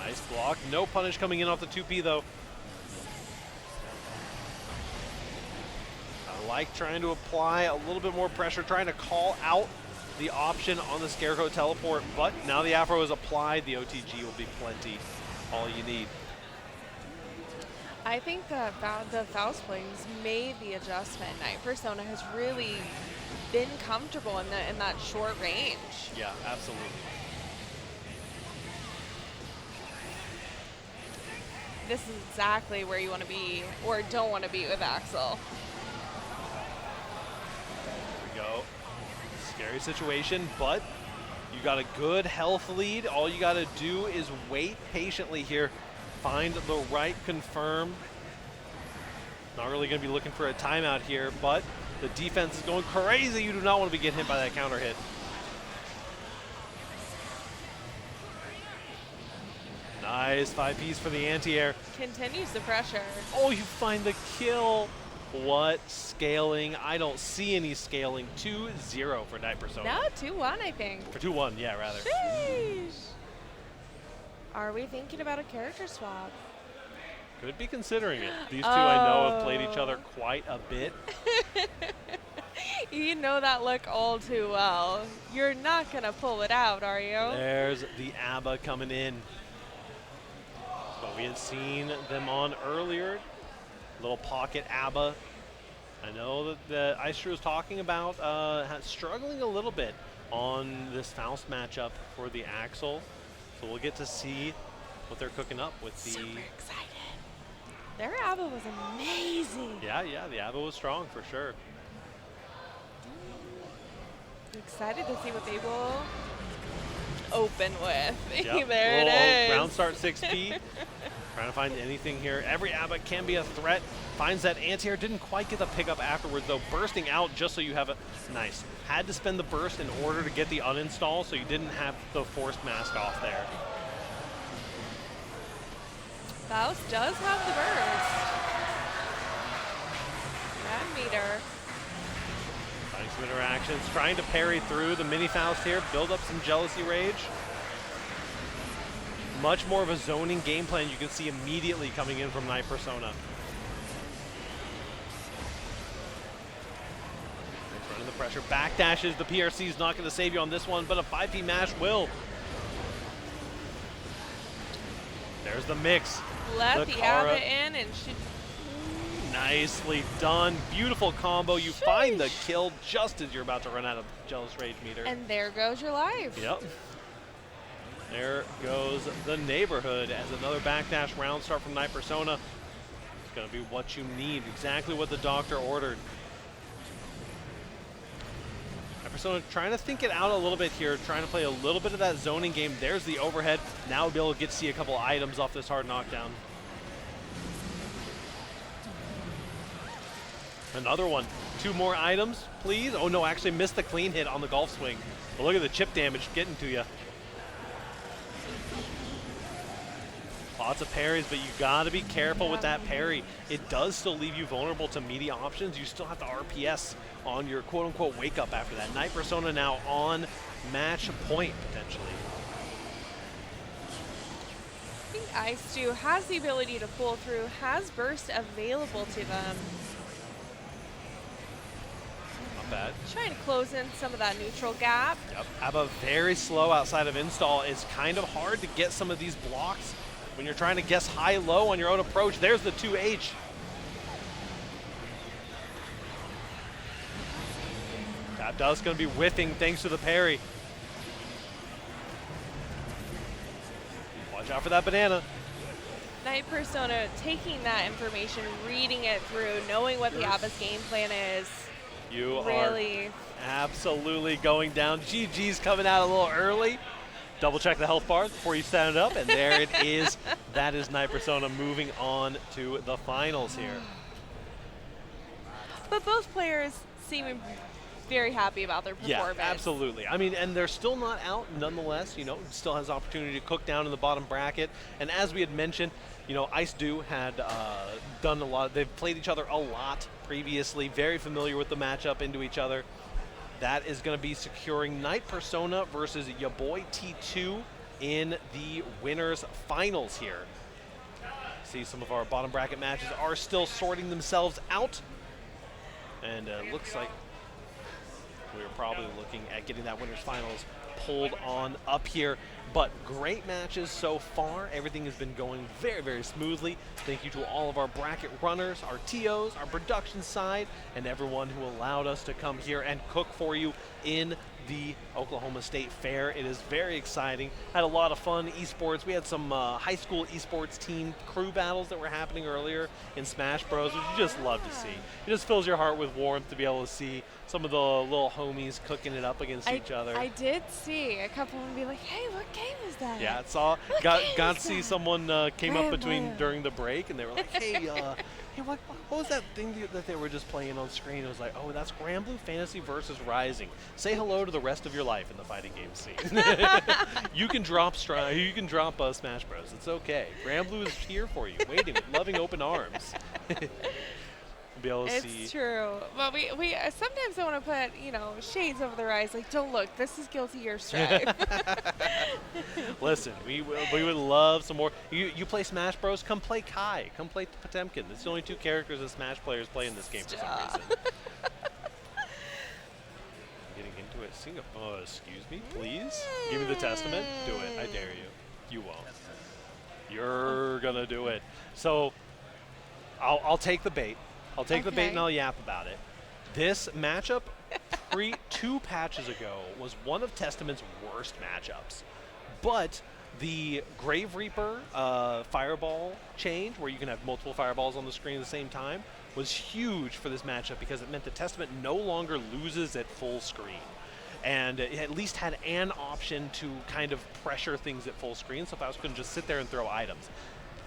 Speaker 1: Nice block. No punish coming in off the 2P, though. Like trying to apply a little bit more pressure, trying to call out the option on the Scarecrow teleport, but now the Afro is applied, the OTG will be plenty, all you need.
Speaker 2: I think the Faust plays made the adjustment. Night Persona has really been comfortable in that short range.
Speaker 1: Yeah, absolutely.
Speaker 2: This is exactly where you want to be or don't want to be with Axel.
Speaker 1: Go. Scary situation, but you got a good health lead. All you got to do is wait patiently here. Find the right confirm. Not really going to be looking for a timeout here, but the defense is going crazy. You do not want to be getting hit by that counter hit. Nice 5Ps for the anti-air.
Speaker 2: Continues the pressure.
Speaker 1: Oh, you find the kill. What scaling? I don't see any scaling. 2-0 for Night Persona.
Speaker 2: No, 2-1, I think.
Speaker 1: For 2-1, yeah, rather.
Speaker 2: Sheesh. Are we thinking about a character swap?
Speaker 1: Could be considering it. These two I know have played each other quite a bit.
Speaker 2: You know that look all too well. You're not going to pull it out, are you?
Speaker 1: There's the ABBA coming in. But we had seen them on earlier. Little pocket ABBA. I know that the Ice was talking about struggling a little bit on this Faust matchup for the Axel. So we'll get to see what they're cooking up with the.
Speaker 2: Super excited. Their ABBA was amazing.
Speaker 1: Yeah, the ABBA was strong for sure.
Speaker 2: Excited to see what they will open with.
Speaker 1: Yep.
Speaker 2: There it is.
Speaker 1: Round start 6P. Trying to find anything here. Every ABBA can be a threat. Finds that anti-air. Didn't quite get the pickup afterwards, though. Bursting out just so you have a nice. Had to spend the burst in order to get the uninstall, so you didn't have the forced mask off there.
Speaker 2: Faust does have the burst. That meter.
Speaker 1: Finding some interactions. Trying to parry through the mini Faust here. Build up some jealousy rage. Much more of a zoning game plan you can see immediately coming in from Night Persona. Running the pressure. Backdashes. The PRC is not going to save you on this one, but a 5P mash will. There's the mix.
Speaker 2: Let the ABBA in and should.
Speaker 1: Nicely done. Beautiful combo. You find the kill just as you're about to run out of jealous rage meter.
Speaker 2: And there goes your life.
Speaker 1: Yep. There goes the neighborhood as another backdash round start from Night Persona. It's going to be what you need. Exactly what the doctor ordered. Night Persona trying to think it out a little bit here. Trying to play a little bit of that zoning game. There's the overhead. Now we'll be able to get to see a couple items off this hard knockdown. Another one. 2 more items, please. Oh, no, actually missed the clean hit on the golf swing. But look at the chip damage getting to you. Lots of parries, but you got to be careful with that parry. It does still leave you vulnerable to media options. You still have the RPS on your quote-unquote wake-up after that. Night Persona now on match point, potentially.
Speaker 2: I think Ice 2 has the ability to pull through, has burst available to them.
Speaker 1: Not bad.
Speaker 2: Trying to close in some of that neutral gap.
Speaker 1: Yep. ABBA very slow outside of install. It's kind of hard to get some of these blocks when you're trying to guess high-low on your own approach. There's the 2H. That does going to be whiffing thanks to the parry. Watch out for that banana.
Speaker 2: Night Persona taking that information, reading it through, knowing what the ABBA's game plan is.
Speaker 1: You
Speaker 2: really
Speaker 1: are absolutely going down. GG's coming out a little early. Double check the health bars before you stand it up, and there it is. That is Night Persona moving on to the finals here.
Speaker 2: But both players seem very happy about their performance.
Speaker 1: Yeah, absolutely. I mean, and they're still not out nonetheless. You know, still has opportunity to cook down in the bottom bracket. And as we had mentioned, you know, Ice Do had done a lot. They've played each other a lot previously, very familiar with the matchup into each other. That is going to be securing Night Persona versus ya boy T2 in the winners finals here. See, some of our bottom bracket matches are still sorting themselves out. And looks like we're probably looking at getting that winners finals pulled on up here. But great matches so far. Everything has been going very, very smoothly. Thank you to all of our bracket runners, our TOs, our production side, and everyone who allowed us to come here and cook for you in the Oklahoma State Fair. It is very exciting. Had a lot of fun esports. We had some high school esports team crew battles that were happening earlier in Smash Bros, which you just love to see. It just fills your heart with warmth to be able to see some of the little homies cooking it up against each other.
Speaker 2: I did see a couple of them be like, hey, what game is that?
Speaker 1: Yeah, got to see someone came up during the break, and they were like, hey, hey, what was that thing that they were just playing on screen? It was like, oh, that's Granblue Fantasy versus Rising. Say hello to the rest of your life in the fighting game scene. You can drop Smash Bros. It's okay. Granblue is here for you, waiting with loving open arms. Be able to
Speaker 2: it's true, but we sometimes I want to put shades over their eyes, like, don't look, this is Guilty Gear Strive.
Speaker 1: Listen, we would love some more. You play Smash Bros, come play Kai, come play Potemkin. It's the only 2 characters that Smash players play in this game for some reason. Getting into it. Oh, excuse me, please. Give me the testament. Do it. I dare you. You won't. You're gonna do it. So I'll take the bait. I'll take the bait and I'll yap about it. This matchup, 2 patches ago, was one of Testament's worst matchups. But The Grave Reaper fireball change, where you can have multiple fireballs on the screen at the same time, was huge for this matchup because it meant the Testament no longer loses at full screen. And it at least had an option to kind of pressure things at full screen, so Faust couldn't just sit there and throw items.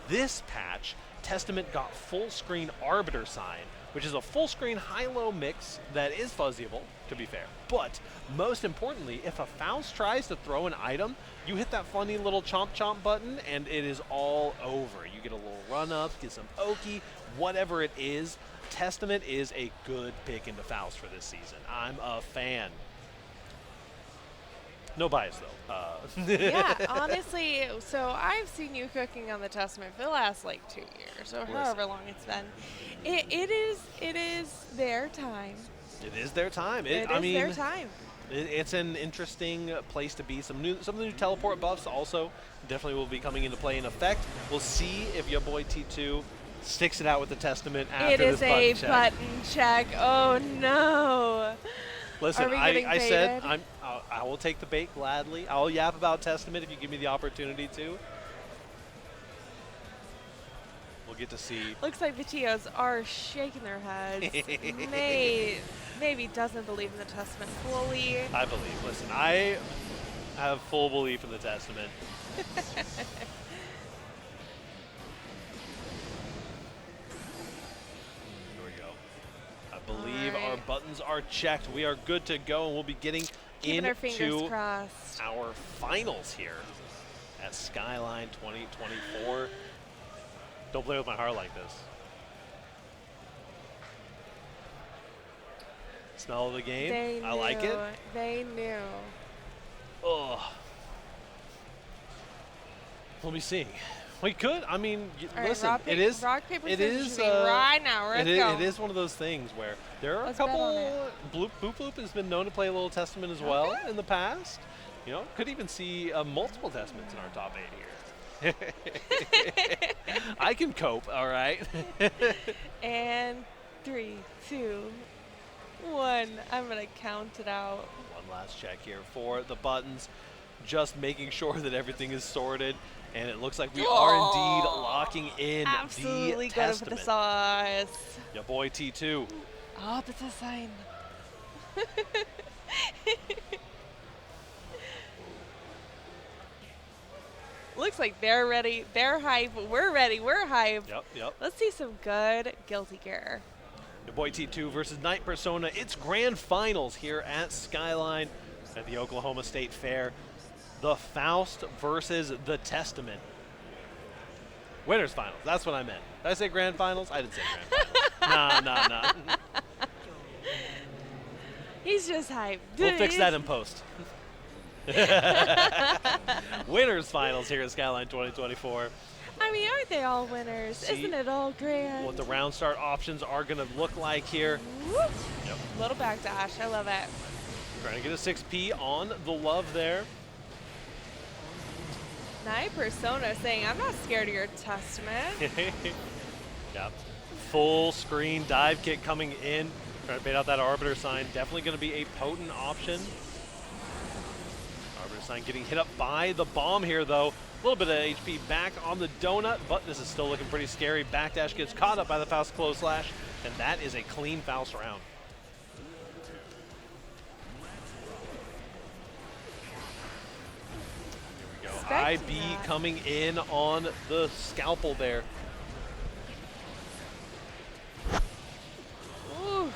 Speaker 1: This patch, Testament got full screen Arbiter Sign, which is a full screen high-low mix that is fuzzyable, to be fair. But most importantly, if a Faust tries to throw an item, you hit that funny little chomp chomp button and it is all over. You get a little run up, get some Oki, whatever it is. Testament is a good pick into Faust for this season. I'm a fan. No bias, though.
Speaker 2: Yeah, honestly, so I've seen you cooking on the Testament for the last, like, 2 years, or however long it's been. It is their time.
Speaker 1: It is their time.
Speaker 2: It is their time.
Speaker 1: It's an interesting place to be. Some of the new teleport buffs also definitely will be coming into play in effect. We'll see if your boy T2 sticks it out with the Testament after this button check.
Speaker 2: It is a button check. Oh, no.
Speaker 1: Listen, I said I will take the bait gladly. I'll yap about Testament if you give me the opportunity to. We'll get to see.
Speaker 2: Looks like the Tios are shaking their heads. Maybe doesn't believe in the Testament fully.
Speaker 1: I believe. Listen, I have full belief in the Testament. I believe our buttons are checked. We are good to go, and we'll be getting into our finals here at Skyline 2024. Don't play with my heart like this. Smell of the game? I like it.
Speaker 2: They knew.
Speaker 1: Ugh. Let me see. We could. I mean, listen.
Speaker 2: Rock,
Speaker 1: it is.
Speaker 2: Rock, paper,
Speaker 1: it
Speaker 2: scissors
Speaker 1: is.
Speaker 2: shooting right now. Let's go.
Speaker 1: It is one of those things where there are a couple. BoopBloop has been known to play a little Testament as well in the past. You know, could even see multiple Testaments in our top 8 here. I can cope. All right.
Speaker 2: And 3, 2, 1. I'm gonna count it out.
Speaker 1: One last check here for the buttons. Just making sure that everything is sorted. And it looks like we are indeed locking in
Speaker 2: absolutely
Speaker 1: the
Speaker 2: good
Speaker 1: Testament.
Speaker 2: For the sauce.
Speaker 1: Your boy T2.
Speaker 2: Oh, that's a sign. Looks like they're ready. They're hype. We're ready. We're hype.
Speaker 1: Yep.
Speaker 2: Let's see some good Guilty Gear.
Speaker 1: Your boy T2 versus Night Persona. It's grand finals here at Skyline at the Oklahoma State Fair. The Faust versus the Testament. Winners finals. That's what I meant. Did I say grand finals? I didn't say grand finals. Nah.
Speaker 2: He's just hyped.
Speaker 1: We'll fix that in post. Winners finals here at Skyline 2024.
Speaker 2: I mean, aren't they all winners? Isn't it all grand?
Speaker 1: What the round start options are going to look like here.
Speaker 2: Whoop. Yep. Little backdash. I love it.
Speaker 1: Trying to get a 6P on the love there.
Speaker 2: Night Persona saying, I'm not scared of your Testament.
Speaker 1: Yep. Full screen dive kick coming in. Trying to bait out that Arbiter Sign. Definitely going to be a potent option. Arbiter Sign getting hit up by the bomb here, though. A little bit of HP back on the donut, but this is still looking pretty scary. Backdash gets caught up by the Faust close slash, and that is a clean Faust round. IB coming in on the scalpel there.
Speaker 2: Ooh.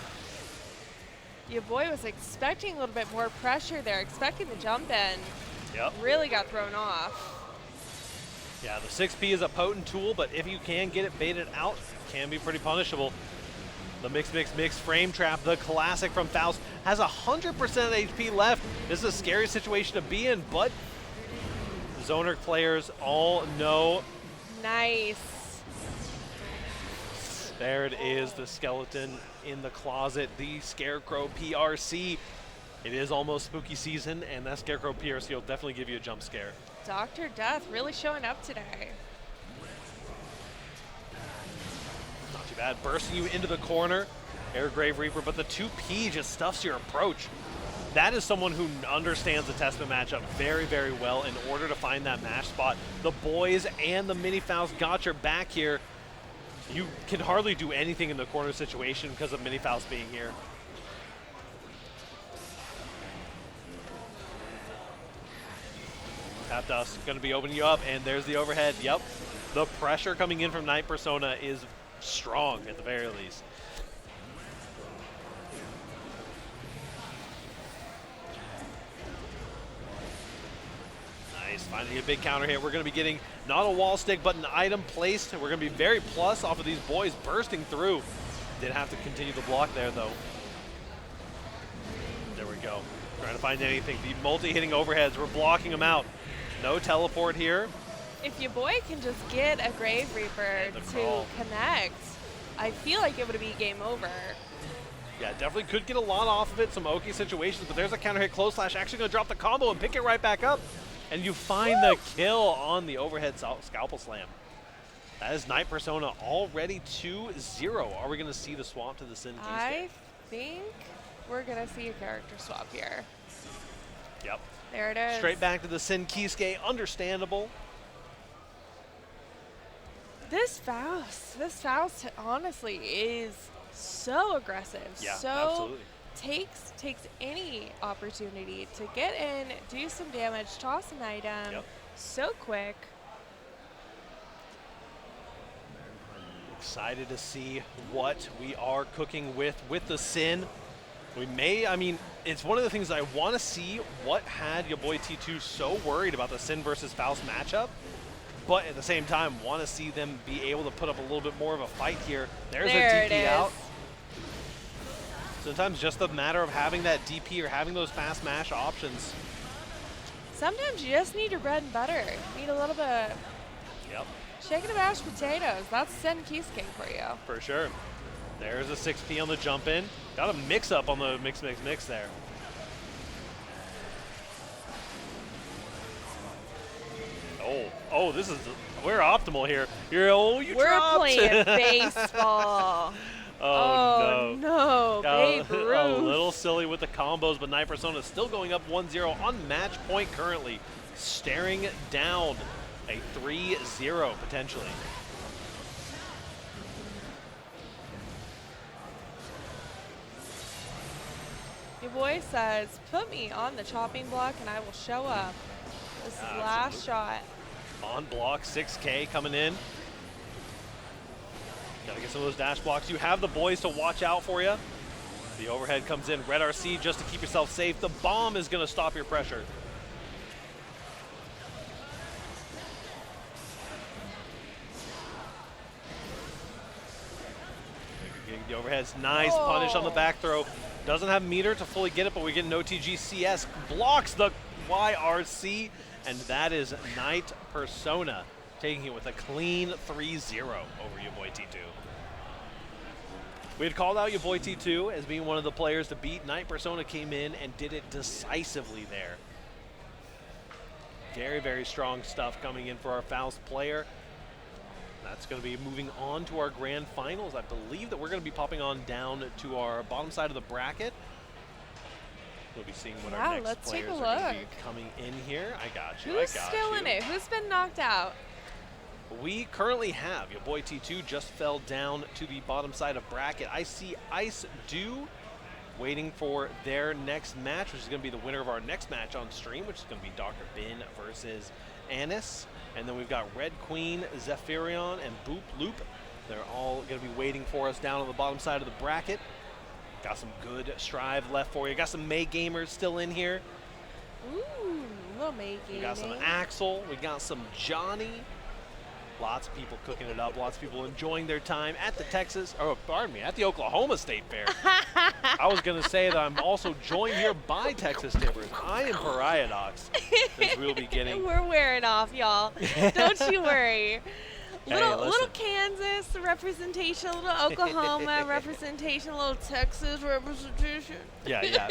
Speaker 2: Your boy was expecting a little bit more pressure there, expecting the jump in.
Speaker 1: Yep.
Speaker 2: Really got thrown off.
Speaker 1: Yeah, the 6P is a potent tool, but if you can get it baited out, it can be pretty punishable. The mix frame trap, the classic from Faust, has 100% HP left. This is a scary situation to be in, but Zoner players all know.
Speaker 2: Nice.
Speaker 1: There it is, the skeleton in the closet, the Scarecrow PRC. It is almost spooky season, and that Scarecrow PRC will definitely give you a jump scare.
Speaker 2: Dr. Death really showing up today.
Speaker 1: Not too bad. Bursting you into the corner. Air Grave Reaper, but the 2P just stuffs your approach. that is someone who understands the Testament matchup very, very well in order to find that match spot. The boys and the mini Faust got your back here. You can hardly do anything in the corner situation because of mini Faust being here. Tap Dust going to be opening you up, and there's the overhead. Yep. The pressure coming in from Night Persona is strong at the very least. Nice, finding a big counter hit. We're going to be getting not a wall stick, but an item placed. We're going to be very plus off of these boys bursting through. Did have to continue the block there, though. There we go. Trying to find anything. The multi-hitting overheads, we're blocking them out. No teleport here.
Speaker 2: If your boy can just get a Grave Reaper to connect, I feel like it would be game over.
Speaker 1: Yeah, definitely could get a lot off of it, some Oki situations, but there's a counter hit. Close Slash actually going to drop the combo and pick it right back up. And you find the kill on the overhead Scalpel Slam. That is Night Persona already 2-0. Are we going to see the swap to the Sin Keystake?
Speaker 2: I think we're going to see a character swap here.
Speaker 1: Yep.
Speaker 2: There it is.
Speaker 1: Straight back to the Sin Keystake. Understandable.
Speaker 2: This Faust honestly is so aggressive.
Speaker 1: Yeah,
Speaker 2: so
Speaker 1: absolutely.
Speaker 2: Takes any opportunity to get in, do some damage, toss an item.
Speaker 1: Yep.
Speaker 2: So quick.
Speaker 1: Excited to see what we are cooking with the Sin. We may, I mean, it's one of the things that I want to see what had your boy T2 so worried about the Sin versus Faust matchup, but at the same time want to see them be able to put up a little bit more of a fight here. There's a DP out. Sometimes just a matter of having that DP or having those fast mash options.
Speaker 2: Sometimes you just need your bread and butter. You need a little bit of shaking the mashed potatoes. That's Sin Keystake for you.
Speaker 1: For sure. There's a 6P on the jump in. Got a mix up on the mix there. Oh, this is, we're optimal here.
Speaker 2: We're playing baseball.
Speaker 1: Oh
Speaker 2: no, Babe Ruth.
Speaker 1: A little silly with the combos, but Night Persona still going up 1-0 on match point currently. Staring down a 3-0 potentially.
Speaker 2: Your boy says, put me on the chopping block and I will show up. This is last shot.
Speaker 1: On block, 6K coming in. Gotta get some of those dash blocks. You have the boys to watch out for you. The overhead comes in. Red RC just to keep yourself safe. The bomb is going to stop your pressure. The overhead's nice. Punish on the back throw. Doesn't have meter to fully get it, but we get an OTG CS. Blocks the YRC, and that is Night Persona taking it with a clean 3-0 over your boy T2. We had called out your boy T2 as being one of the players to beat. Night Persona came in and did it decisively there. Very, very strong stuff coming in for our Faust player. That's going to be moving on to our grand finals. I believe that we're going to be popping on down to our bottom side of the bracket. We'll be seeing what our next players are going to be coming in here. I got you.
Speaker 2: Who's still in it? Who's been knocked out?
Speaker 1: We currently have your boy T2 just fell down to the bottom side of bracket. I see Ice Dew waiting for their next match, which is going to be the winner of our next match on stream, which is going to be drbin versus Anis. And then we've got Red Queen, Zephyrion, and BoopBloop. They're all going to be waiting for us down on the bottom side of the bracket. Got some good strive left for you. Got some May gamers still in here.
Speaker 2: Ooh, little May gaming.
Speaker 1: We got some Axel. We got some Johnny. Lots of people cooking it up. Lots of people enjoying their time at the at the Oklahoma State Fair. I was going to say that I'm also joined here by Texas Timbers. I am Pariah Docs, as we'll be getting.
Speaker 2: We're wearing off, y'all. Don't you worry. Little Kansas representation, a little Oklahoma representation, a little Texas representation.
Speaker 1: Yeah.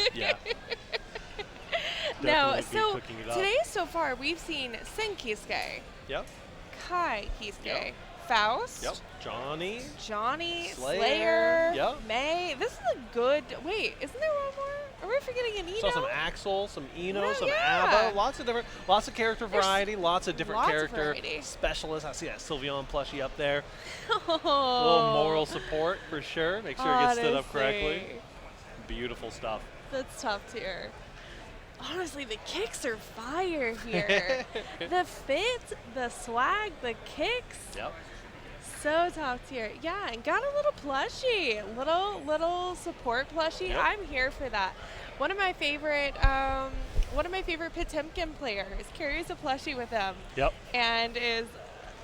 Speaker 2: No, so today so far we've seen Sin Keystake.
Speaker 1: Yep.
Speaker 2: Kai Keystake. Faust.
Speaker 1: Yep. Johnny.
Speaker 2: Slayer.
Speaker 1: Yep.
Speaker 2: May. This is a good. Wait, isn't there one more? Are we forgetting an Eno?
Speaker 1: Saw some Axel, some Eno,
Speaker 2: No,
Speaker 1: some
Speaker 2: yeah.
Speaker 1: Abba, lots of character variety, lots of different
Speaker 2: lots of
Speaker 1: character
Speaker 2: variety.
Speaker 1: specialists. I see that Sylveon plushie up there.
Speaker 2: Oh.
Speaker 1: A little moral support for sure. Make sure it gets stood up correctly.
Speaker 2: Honestly,
Speaker 1: Beautiful stuff.
Speaker 2: That's top tier. Honestly, the kicks are fire here. The fit, the swag, the kicks.
Speaker 1: Yep.
Speaker 2: So top tier. Yeah, and got a little plushie. Little support plushie.
Speaker 1: Yep.
Speaker 2: I'm here for that. One of my favorite Potemkin players carries a plushie with him.
Speaker 1: Yep.
Speaker 2: And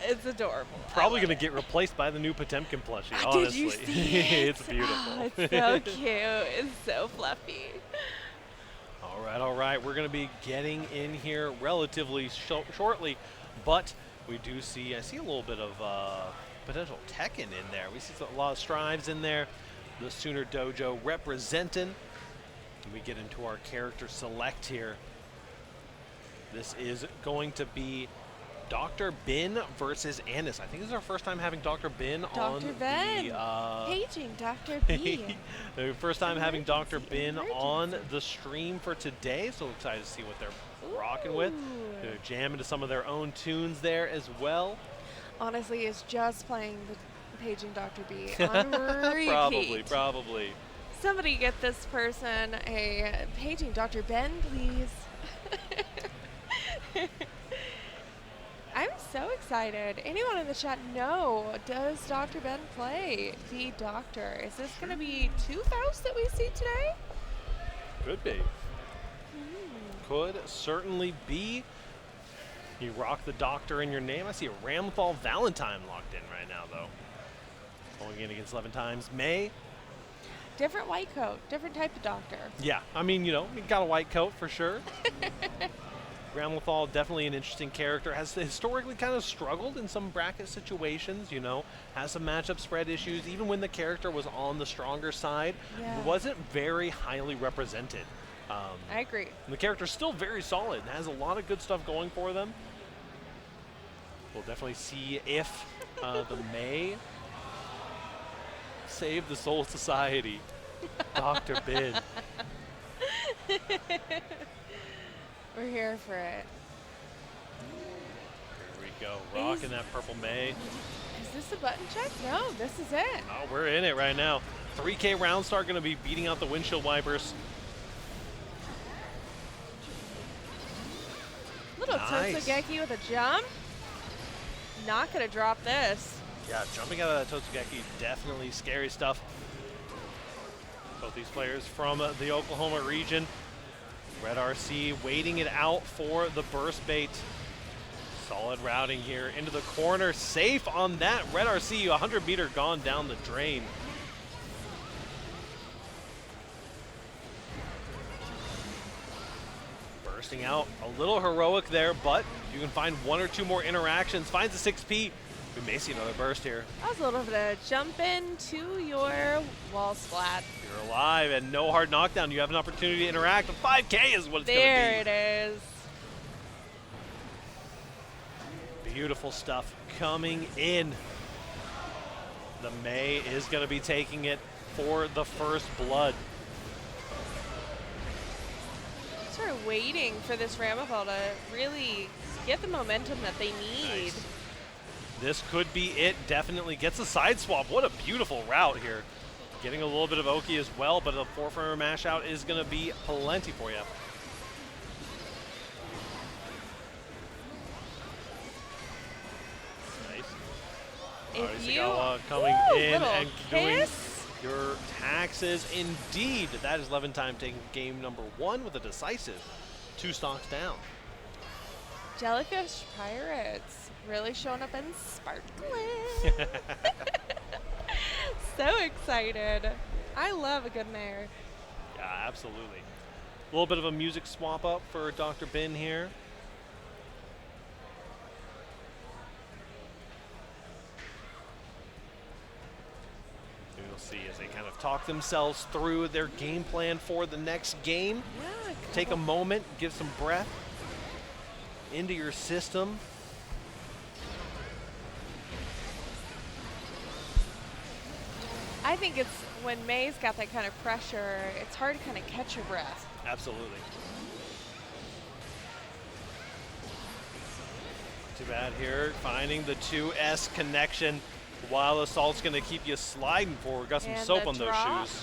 Speaker 2: it's adorable.
Speaker 1: Probably going to get replaced by the new Potemkin plushie, honestly.
Speaker 2: Did you see it?
Speaker 1: It's beautiful.
Speaker 2: Oh, it's so cute. It's so fluffy.
Speaker 1: All right. We're going to be getting in here relatively shortly, but we do see, I see a little bit of potential Tekken in there. We see a lot of strives in there. The Sooner Dojo representing. We get into our character select here. This is going to be Dr. Bin versus Anis. I think this is our first time having Dr. Bin on
Speaker 2: Dr. Ben.
Speaker 1: the
Speaker 2: Paging Dr. B.
Speaker 1: the first time having Dr.
Speaker 2: Emergency,
Speaker 1: Bin on
Speaker 2: emergency.
Speaker 1: the stream for today, so excited to see what they're rocking with.
Speaker 2: Ooh.
Speaker 1: They're jamming to some of their own tunes there as well.
Speaker 2: Honestly, it's just playing the Paging Dr. B on repeat.
Speaker 1: Probably.
Speaker 2: Somebody get this person a Paging Dr. Ben, please. I'm so excited. Anyone in the chat know, does Dr. Ben play the Doctor? Is this going to be 2 Faust that we see today?
Speaker 1: Could be. Could certainly be. You rock the Doctor in your name. I see a Ramthal Valentine locked in right now, though. Going in against 11 times. May.
Speaker 2: Different white coat, different type of Doctor.
Speaker 1: Yeah, I mean, you got a white coat for sure. Ramthal, definitely an interesting character. Has historically kind of struggled in some bracket situations, has some matchup spread issues. Even when the character was on the stronger side, wasn't very highly represented.
Speaker 2: I agree.
Speaker 1: And the character's still very solid and has a lot of good stuff going for them. We'll definitely see if the May save the Soul Society. Dr. Bin.
Speaker 2: We're here for it.
Speaker 1: Here we go, rocking that purple May.
Speaker 2: Is this a button check? No, this is it.
Speaker 1: Oh, we're in it right now. 3K round start going to be beating out the windshield wipers.
Speaker 2: Little Totsugeki with a jump. Not going to drop this.
Speaker 1: Yeah, jumping out of that Totsugeki, definitely scary stuff. Both these players from the Oklahoma region. Red RC waiting it out for the burst bait. Solid routing here into the corner. Safe on that. Red RC, 100 meter gone down the drain. Bursting out a little heroic there, but you can find 1 or 2 more interactions. Finds a 6P. We may see another burst here.
Speaker 2: That was a little bit of jump into your wall splat.
Speaker 1: You're alive and no hard knockdown. You have an opportunity to interact. 5K is what it's going to be.
Speaker 2: There it is.
Speaker 1: Beautiful stuff coming in. The May is going to be taking it for the first blood.
Speaker 2: Sort of waiting for this Ramapal to really get the momentum that they need.
Speaker 1: Nice. This could be it. Definitely gets a side swap. What a beautiful route here. Getting a little bit of Oki as well, but a 4-framer mash out is going to be plenty for you. Nice.
Speaker 2: If you
Speaker 1: coming in and doing
Speaker 2: kiss.
Speaker 1: your taxes. Indeed, that is Levantime taking game number 1 with a decisive 2 stocks down.
Speaker 2: Jellyfish Pirates really showing up and sparkling. So excited. I love a good mare.
Speaker 1: Yeah, absolutely. A little bit of a music swap up for Dr. Bin here. We'll see as they kind of talk themselves through their game plan for the next game.
Speaker 2: Yeah.
Speaker 1: Take a moment, give some breath into your system.
Speaker 2: I think it's when May's got that kind of pressure, it's hard to kind of catch your breath.
Speaker 1: Absolutely. Too bad here, finding the 2S connection. While Assault's going to keep you sliding forward. Got some
Speaker 2: And
Speaker 1: soap
Speaker 2: the
Speaker 1: on those
Speaker 2: drop.
Speaker 1: shoes.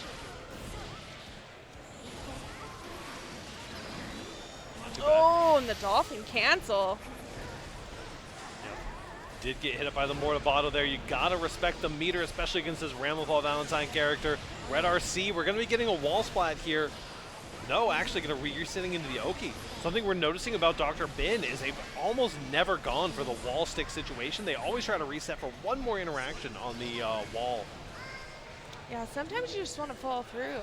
Speaker 1: Not too bad.
Speaker 2: Oh, and the Dolphin cancel.
Speaker 1: Did get hit up by the Mortabottle there. You gotta respect the meter, especially against this Ramblefall Valentine character. Red RC, we're gonna be getting a wall splat here. No, actually gonna resetting into the Oki. Something we're noticing about Dr. Bin is they've almost never gone for the wall stick situation. They always try to reset for one more interaction on the wall.
Speaker 2: Yeah, sometimes you just want to fall through.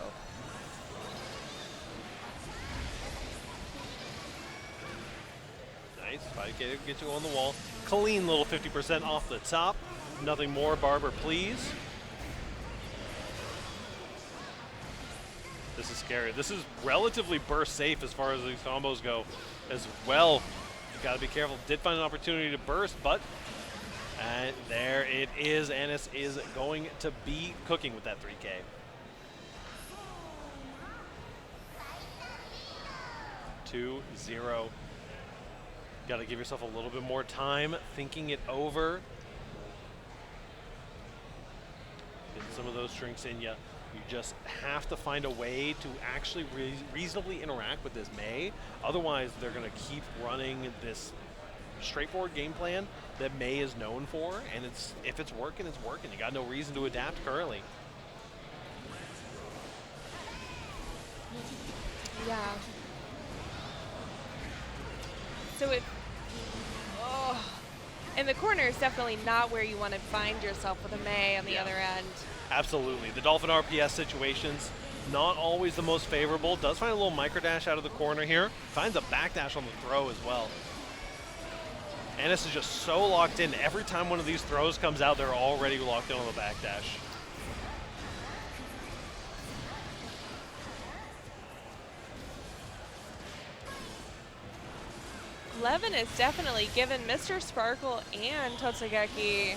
Speaker 1: Nice, fight get you on the wall. Clean little 50% off the top. Nothing more, Barber, please. This is scary. This is relatively burst safe as far as these combos go as well. You gotta be careful. Did find an opportunity to burst, but and there it is. Anis is going to be cooking with that 3K. Two, 0. Got to give yourself a little bit more time thinking it over. Get some of those drinks in you. You just have to find a way to actually reasonably interact with this May. Otherwise, they're going to keep running this straightforward game plan that May is known for. And if it's working, it's working. You got no reason to adapt currently.
Speaker 2: Yeah. So and the corner is definitely not where you want to find yourself with a May on the other end.
Speaker 1: Absolutely. The Dolphin RPS situations, not always the most favorable. Does find a little micro dash out of the corner here. Finds a backdash on the throw as well. Anis is just so locked in. Every time one of these throws comes out, they're already locked in on the backdash.
Speaker 2: Levin is definitely given Mr. Sparkle and Totsugeki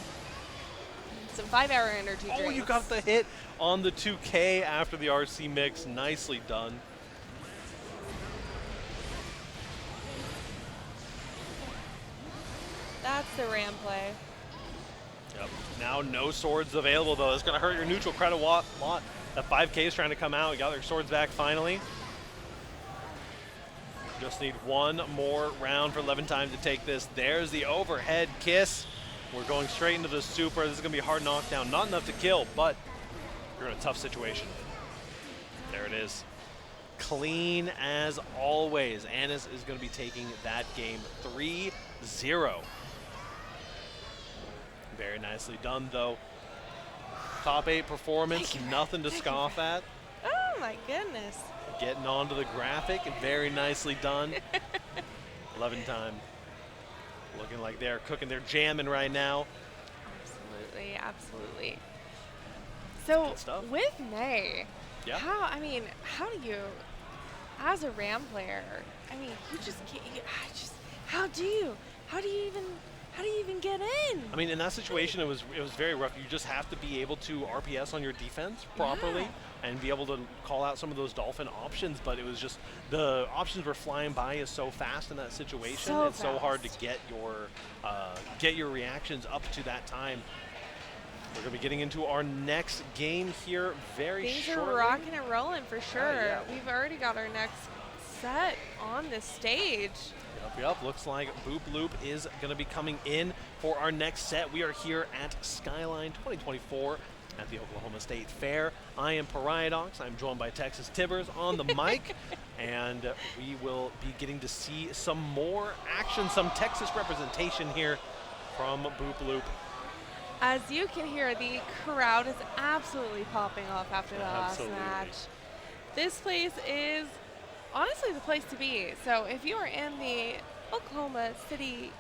Speaker 2: some 5-hour energy drinks.
Speaker 1: Oh, you got the hit on the 2K after the RC mix. Nicely done.
Speaker 2: That's the Ram play.
Speaker 1: Yep. Now no swords available, though. That's going to hurt your neutral quite a lot. That 5K is trying to come out. We got their swords back finally. Just need one more round for Levantine to take this. There's the overhead kiss. We're going straight into the super. This is going to be a hard knockdown. Not enough to kill, but you're in a tough situation. There it is. Clean as always. Anis is going to be taking that game 3-0. Very nicely done, though. Top 8 performance, nothing to scoff at.
Speaker 2: Oh, my goodness.
Speaker 1: Getting onto the graphic, very nicely done. Levantine looking like they're cooking, they're jamming right now.
Speaker 2: Absolutely, absolutely. So with May, how do you, as a Ram player, I mean, you just can't, how do you even get in?
Speaker 1: I mean, in that situation, it was very rough. You just have to be able to RPS on your defense properly and be able to call out some of those Dolphin options. But it was just the options were flying by you so fast in that situation. It's so hard to get your reactions up to that time. We're going to be getting into our next game here very shortly.
Speaker 2: Things are rocking and rolling for sure. We've already got our next set on the stage.
Speaker 1: Yep, looks like BoopBloop is going to be coming in for our next set. We are here at Skyline 2024 at the Oklahoma State Fair. I am Pariadox. I'm joined by Texas Tibbers on the mic, and we will be getting to see some more action, some Texas representation here from BoopBloop.
Speaker 2: As you can hear, the crowd is absolutely popping off after the last match. This place is honestly the place to be. So if you are in the Oklahoma City,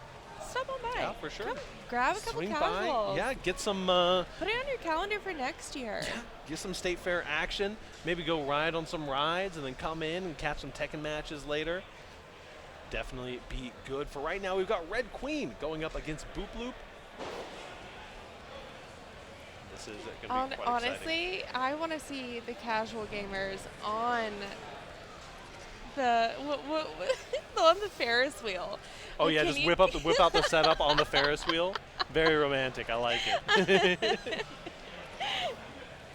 Speaker 2: stop on by.
Speaker 1: Yeah, for sure.
Speaker 2: Come grab a couple casuals.
Speaker 1: Yeah, get some.
Speaker 2: Put it on your calendar for next year.
Speaker 1: Yeah, get some State Fair action. Maybe go ride on some rides and then come in and catch some Tekken matches later. Definitely be good. For right now, we've got Red Queen going up against BoopBloop. this is going to be quite
Speaker 2: honestly,
Speaker 1: exciting.
Speaker 2: I want to see the casual gamers on the on the Ferris wheel.
Speaker 1: Oh yeah, just whip out the setup on the Ferris wheel. Very romantic. I like it.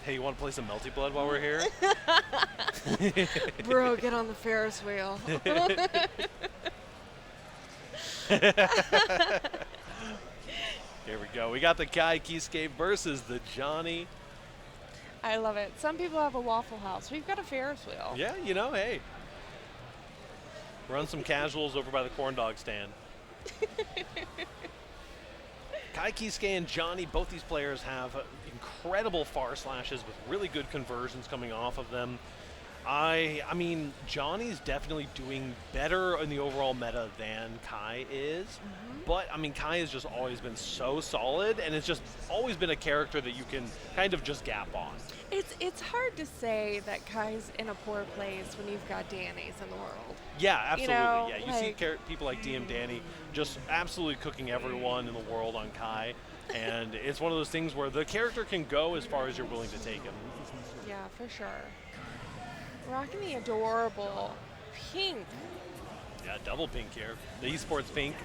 Speaker 1: Hey, you want to play some Melty Blood while we're here?
Speaker 2: Bro, get on the Ferris wheel.
Speaker 1: Here we go. We got the Kai Keyscape versus the Johnny.
Speaker 2: I love it. Some people have a Waffle House. We've got a Ferris wheel.
Speaker 1: Yeah, you know, hey. Run some casuals over by the corn dog stand. Kai Keisuke and Johnny, both these players have incredible far slashes with really good conversions coming off of them. I mean, Johnny's definitely doing better in the overall meta than Kai is. But, I mean, Kai has just always been so solid, and it's just always been a character that you can kind of just gap on.
Speaker 2: It's hard to say that Kai's in a poor place when you've got Danny's in the world.
Speaker 1: Yeah, absolutely.
Speaker 2: You know,
Speaker 1: yeah, you see people like DM Danny just absolutely cooking everyone in the world on Kai, and it's one of those things where the character can go as far as you're willing to take him.
Speaker 2: Yeah, for sure. Rocking the adorable pink.
Speaker 1: Yeah, double pink here. The esports pink.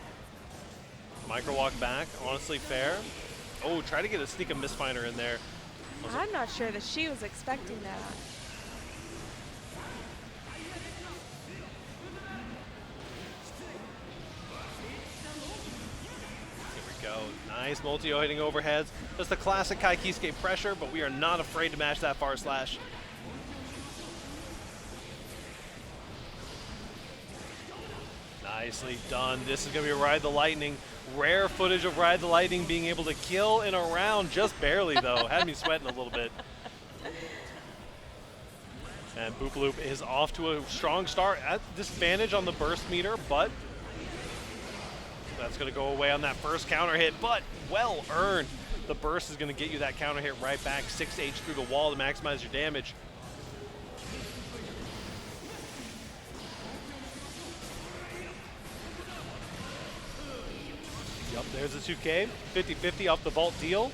Speaker 1: Micro walk back, honestly fair. Oh, try to get a sneak a misfinder in there.
Speaker 2: I'm not sure that she was expecting that.
Speaker 1: Here we go. Nice multi-o hitting overheads. Just the classic Kai Keisuke pressure, but we are not afraid to match that far slash. Nicely done. This is going to be Ride the Lightning. Rare footage of Ride the Lightning being able to kill in a round, just barely though. Had me sweating a little bit. And BoopBloop is off to a strong start at disadvantage on the burst meter, but that's going to go away on that first counter hit, but well earned. The burst is going to get you that counter hit right back, 6H through the wall to maximize your damage. Yup, there's a 2K, 50-50 off the vault deal.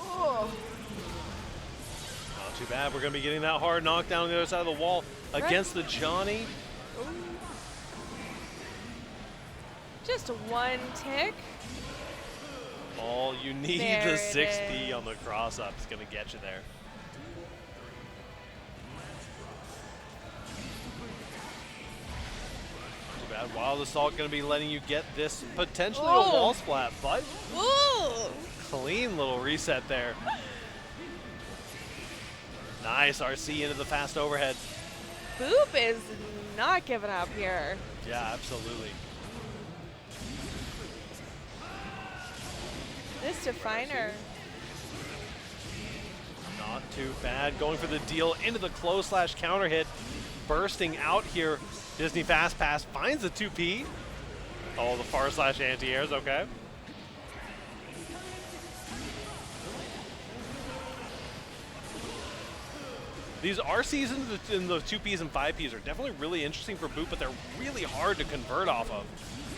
Speaker 2: Oh.
Speaker 1: Not too bad. We're going to be getting that hard knockdown on the other side of the wall against the Johnny.
Speaker 2: Ooh. Just one tick.
Speaker 1: All you need,
Speaker 2: There
Speaker 1: the 60
Speaker 2: is.
Speaker 1: on the cross-up is going to get you there. Too bad. Wild Assault going to be letting you get this potentially a wall splat, but
Speaker 2: Ooh.
Speaker 1: clean little reset there. Nice RC into the fast overhead.
Speaker 2: Boop is not giving up here.
Speaker 1: Yeah, absolutely.
Speaker 2: This definer.
Speaker 1: Not too bad. Going for the deal into the close slash counter hit. Bursting out here. Disney Fast Pass finds the 2P. Oh, the far slash anti-airs, okay. These RCs in the 2Ps and 5Ps are definitely really interesting for Boop, but they're really hard to convert off of.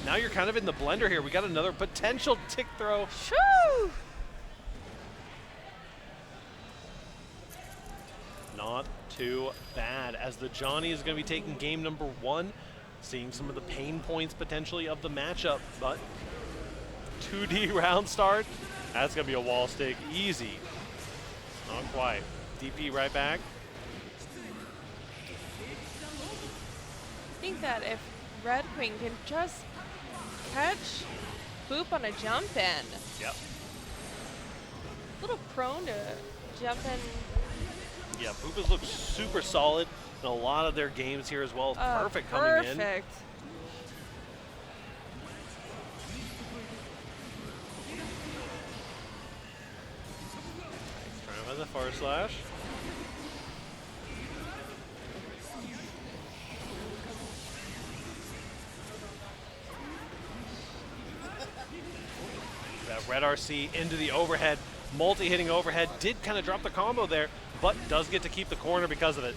Speaker 1: Now you're kind of in the blender here. We got another potential tick throw.
Speaker 2: Shoo!
Speaker 1: Not too bad, as the Johnny is going to be taking game number 1, seeing some of the pain points potentially of the matchup, but 2D round start, that's going to be a wall stick easy. Not quite. DP right back.
Speaker 2: I think that if Red Queen can just catch Boop on a jump in.
Speaker 1: Yep.
Speaker 2: A little prone to jumping.
Speaker 1: Yeah, Boop has looked super solid in a lot of their games here as well. Perfect coming in.
Speaker 2: Perfect.
Speaker 1: Trying with the far slash. That red RC into the overhead, multi-hitting overhead, did kind of drop the combo there, but does get to keep the corner because of it.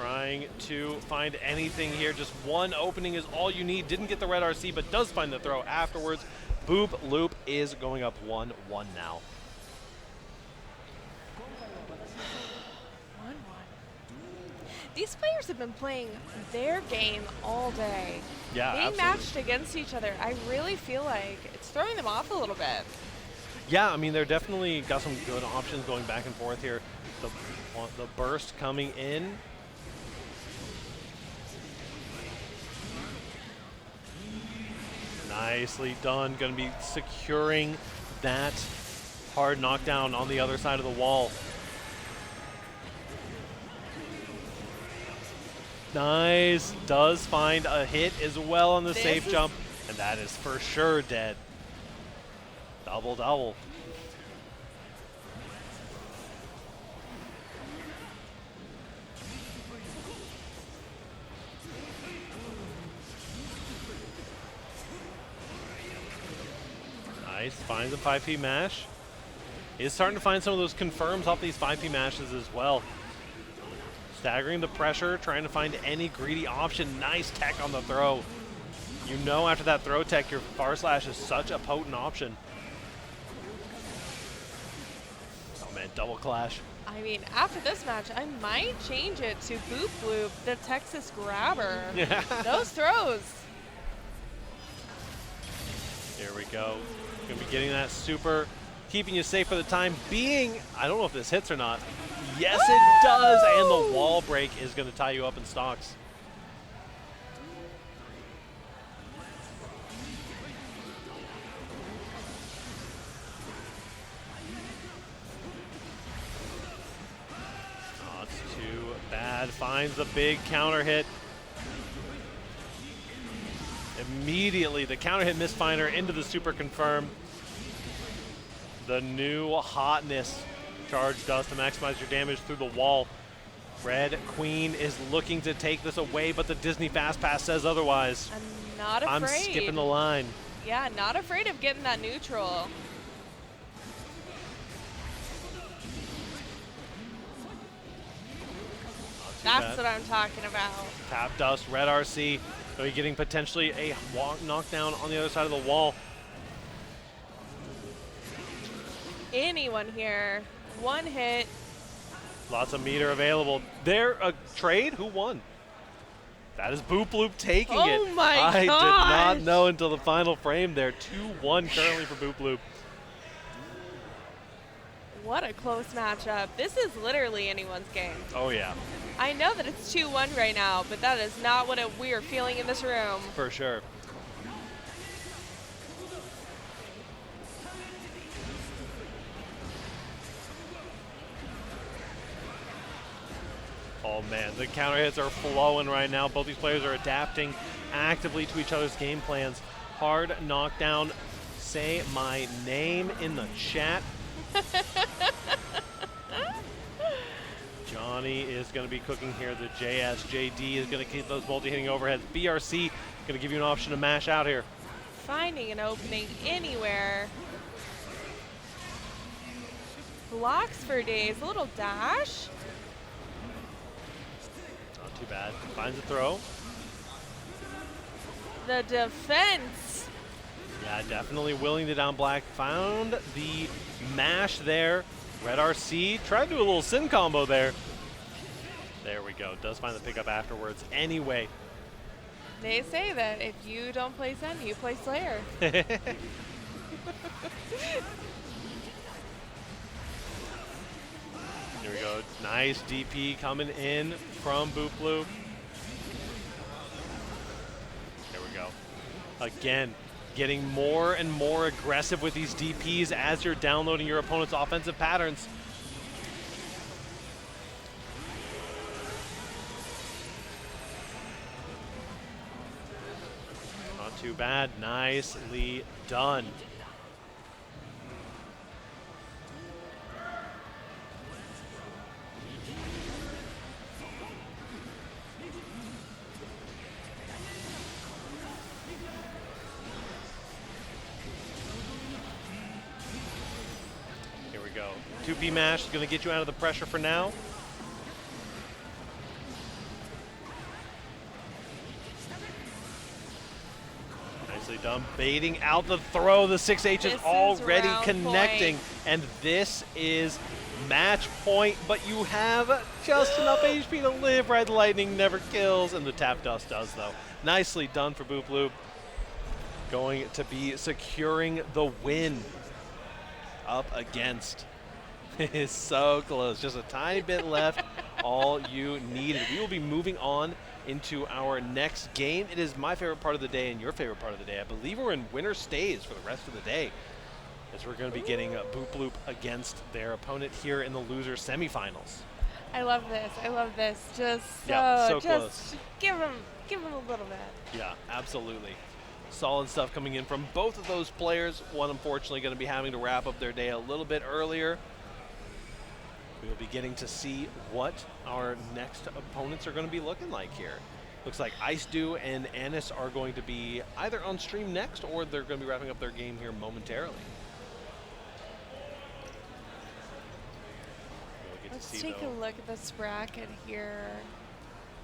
Speaker 1: Trying to find anything here. Just one opening is all you need. Didn't get the red RC, but does find the throw afterwards. BoopBloop is going up 1-1 now.
Speaker 2: 1-1. These players have been playing their game all day.
Speaker 1: Yeah,
Speaker 2: They
Speaker 1: absolutely.
Speaker 2: matched against each other. I really feel like it's throwing them off a little bit.
Speaker 1: Yeah, I mean, they're definitely got some good options going back and forth here. The burst coming in. Nicely done. Going to be securing that hard knockdown on the other side of the wall. Nice. Does find a hit as well on the safe jump. And that is for sure dead. Double. Nice, finds a 5P mash. Is starting to find some of those confirms off these 5P mashes as well. Staggering the pressure, trying to find any greedy option. Nice tech on the throw. You know after that throw tech, your far slash is such a potent option. Oh man, double clash.
Speaker 2: I mean, after this match, I might change it to BoopBloop, the Texas grabber.
Speaker 1: Yeah.
Speaker 2: Those throws.
Speaker 1: Here we go. Gonna be getting that super, keeping you safe for the time being. I don't know if this hits or not. Yes, it does, and the wall break is gonna tie you up in stocks. Not too bad. Finds the big counter hit. Immediately, the counter hit misfinder into the super confirm. The new hotness charge does to maximize your damage through the wall. Red Queen is looking to take this away, but the Disney Fast Pass says otherwise.
Speaker 2: I'm not afraid.
Speaker 1: I'm skipping the line.
Speaker 2: Yeah, not afraid of getting that neutral. That's what I'm talking about.
Speaker 1: Tap dust, red RC. So you're getting potentially a knockdown on the other side of the wall.
Speaker 2: Anyone here, one hit.
Speaker 1: Lots of meter available. There, a trade? Who won? That is BoopBloop taking it.
Speaker 2: Oh my
Speaker 1: I did
Speaker 2: gosh.
Speaker 1: not know until the final frame there. 2-1 currently for BoopBloop.
Speaker 2: What a close matchup. This is literally anyone's game.
Speaker 1: Oh yeah,
Speaker 2: I know that it's 2-1 right now, but that is not what we are feeling in this room.
Speaker 1: for sure. Oh man, the counter hits are flowing right now. Both these players are adapting actively to each other's game plans. Hard knockdown. Say my name in the chat. Johnny is going to be cooking here. The JD is going to keep those multi-hitting overheads. BRC going to give you an option to mash out here.
Speaker 2: Finding an opening anywhere. Blocks for days. A little dash.
Speaker 1: Not too bad. Finds a throw.
Speaker 2: The defense.
Speaker 1: Yeah, definitely willing to down black. Found the mash there. Red RC tried to do a little sin combo there. There we go. Does find the pickup afterwards anyway.
Speaker 2: They say that if you don't play Zen, you play Slayer.
Speaker 1: Here we go. Nice DP coming in from BoopBloop. There we go. Again, getting more and more aggressive with these DPs as you're downloading your opponent's offensive patterns. Not too bad. Nicely done. Here we go. 2P mash is going to get you out of the pressure for now. Nicely done. Baiting out the throw. The 6H is already connecting. And this is match point, but you have just enough HP to live. Red Lightning never kills, and the Tap Dust does, though. Nicely done for BoopBloop. Going to be securing the win up against. It is so close. Just a tiny bit left. All you needed. We will be moving on into our next game. It is my favorite part of the day and your favorite part of the day. I believe we're in winner stays for the rest of the day, as we're going to be getting BoopBloop against their opponent here in the loser semifinals.
Speaker 2: I love this. I love this. Just
Speaker 1: so
Speaker 2: just
Speaker 1: close.
Speaker 2: Give him a little bit.
Speaker 1: Yeah, absolutely. Solid stuff coming in from both of those players. One, unfortunately, going to be having to wrap up their day a little bit earlier. We will be getting to see what our next opponents are going to be looking like here. Looks like Ice Dew and Anis are going to be either on stream next, or they're going to be wrapping up their game here momentarily.
Speaker 2: Let's take a look at this bracket here.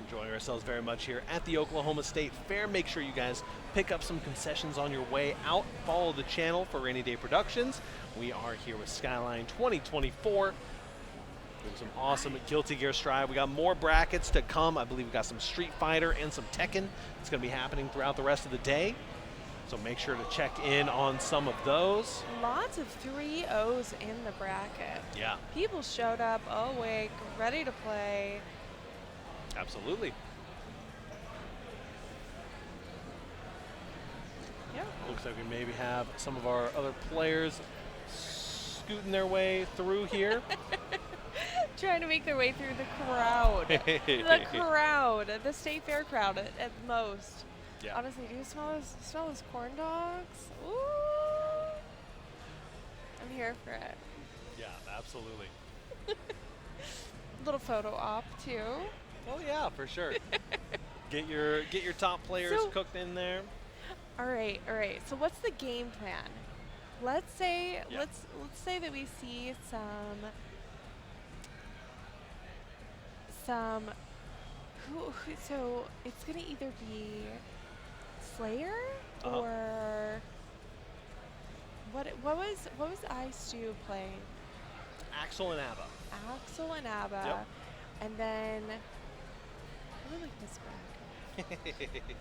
Speaker 1: Enjoying ourselves very much here at the Oklahoma State Fair. Make sure you guys pick up some concessions on your way out. Follow the channel for Rainy Day Productions. We are here with Skyline 2024. Doing some awesome Guilty Gear Strive. We got more brackets to come. I believe we got some Street Fighter and some Tekken. It's going to be happening throughout the rest of the day. So make sure to check in on some of those.
Speaker 2: Lots of 3-0s in the bracket.
Speaker 1: Yeah.
Speaker 2: People showed up awake, ready to play.
Speaker 1: Absolutely.
Speaker 2: Yeah.
Speaker 1: Looks like we maybe have some of our other players scooting their way through here.
Speaker 2: Trying to make their way through the crowd. The crowd. The State Fair crowd at most.
Speaker 1: Yeah.
Speaker 2: Honestly, do you smell those corn dogs? Ooh. I'm here for it.
Speaker 1: Yeah, absolutely.
Speaker 2: Little photo op too.
Speaker 1: Oh yeah, for sure. Get your top players cooked in there.
Speaker 2: All right. So what's the game plan? Let's say let's say that we see some so it's gonna either be Slayer or what was Ice Dew playing?
Speaker 1: Axel and Abba.
Speaker 2: Axel and Abba.
Speaker 1: Yep.
Speaker 2: And then I really like this bracket.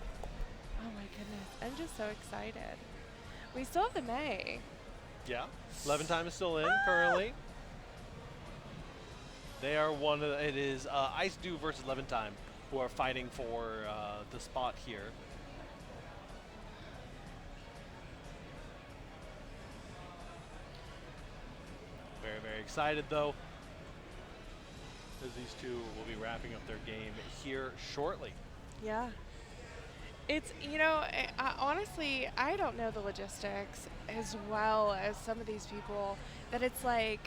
Speaker 2: Oh my goodness. I'm just so excited. We still have the May.
Speaker 1: Yeah. 11 Time is still in currently. They are one of the, it is Ice Dew versus 11 Time who are fighting for the spot here. Very, very excited though, as these two will be wrapping up their game here shortly.
Speaker 2: Yeah. It's, honestly, I don't know the logistics as well as some of these people, that it's like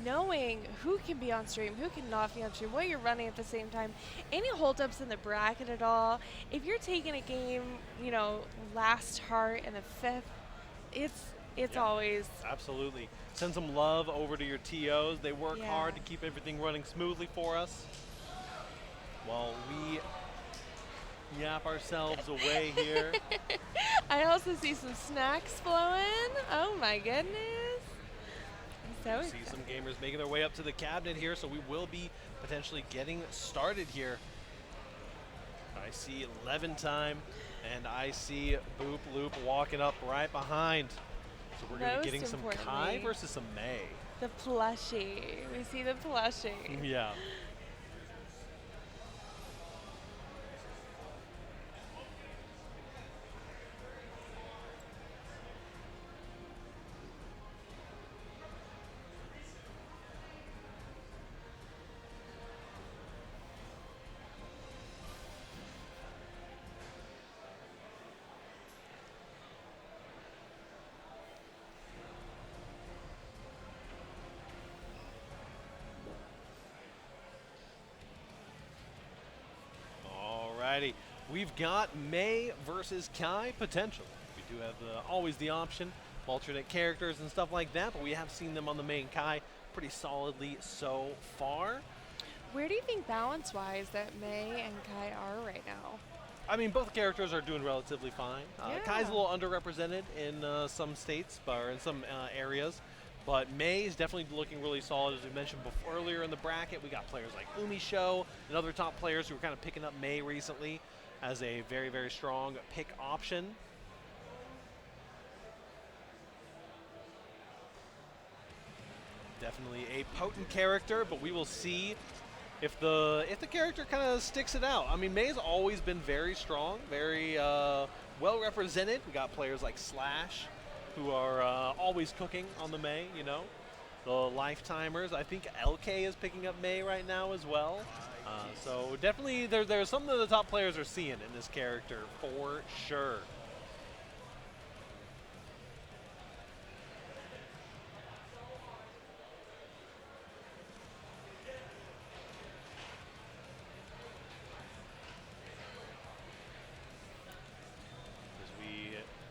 Speaker 2: knowing who can be on stream, who can not be on stream, what you're running at the same time, any holdups in the bracket at all. If you're taking a game, last heart in the fifth, it's always.
Speaker 1: Absolutely. Send some love over to your TOs. They work hard to keep everything running smoothly for us, while we yap ourselves away here.
Speaker 2: I also see some snacks flowing. Oh my goodness. I'm so
Speaker 1: see some gamers making their way up to the cabinet here, so we will be potentially getting started here. I see 11 Time, and I see BoopBloop walking up right behind. So we're going to be getting some Kai versus some May.
Speaker 2: The plushie. We see the plushie.
Speaker 1: Yeah. Alrighty, we've got May versus Kai potential. We do have always the option of alternate characters and stuff like that, but we have seen them on the main Kai pretty solidly so far.
Speaker 2: Where do you think balance-wise that May and Kai are right now?
Speaker 1: I mean, both characters are doing relatively fine.
Speaker 2: Yeah.
Speaker 1: Kai's a little underrepresented in some states, or in some areas. But Mei is definitely looking really solid. As we mentioned before, earlier in the bracket, we got players like Umisho and other top players who are kind of picking up Mei recently as a very, very strong pick option. Definitely a potent character, but we will see if the character kind of sticks it out. I mean, Mei's always been very strong, very well represented. We got players like Slash, who are always cooking on the Mei, you know. The Lifetimers. I think LK is picking up Mei right now as well. So definitely there's something that the top players are seeing in this character for sure.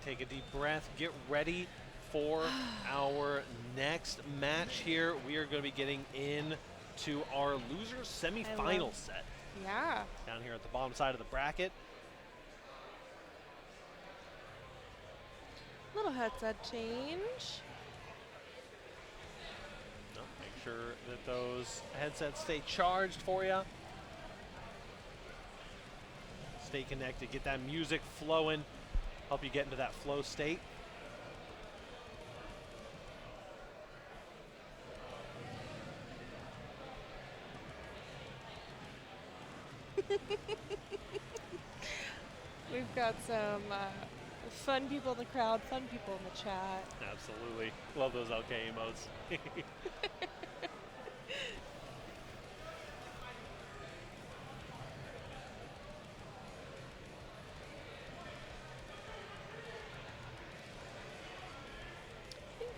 Speaker 1: Take a deep breath, get ready for our next match here. We are going to be getting into our loser semifinal set.
Speaker 2: Yeah.
Speaker 1: Down here at the bottom side of the bracket.
Speaker 2: Little headset change.
Speaker 1: Make sure that those headsets stay charged for you. Stay connected, get that music flowing. Help you get into that flow state.
Speaker 2: We've got some fun people in the crowd, fun people in the chat.
Speaker 1: Absolutely. Love those LK emotes.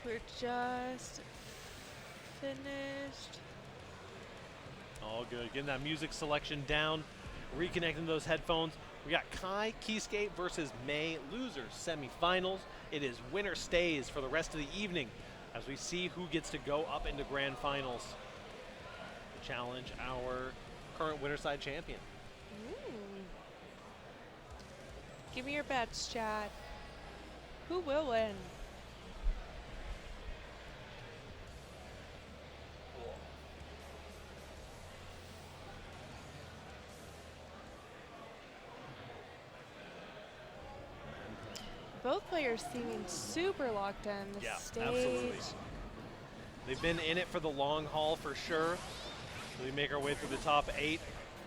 Speaker 2: We're just finished.
Speaker 1: All good. Getting that music selection down, reconnecting those headphones. We got Kai Keyscape versus Mei losers semifinals. It is winner stays for the rest of the evening as we see who gets to go up into grand finals to challenge our current winner side champion.
Speaker 2: Give me your bets, chat. Who will win? Both players seeming super locked in the stage.
Speaker 1: Absolutely. They've been in it for the long haul for sure. So we make our way through the top 8.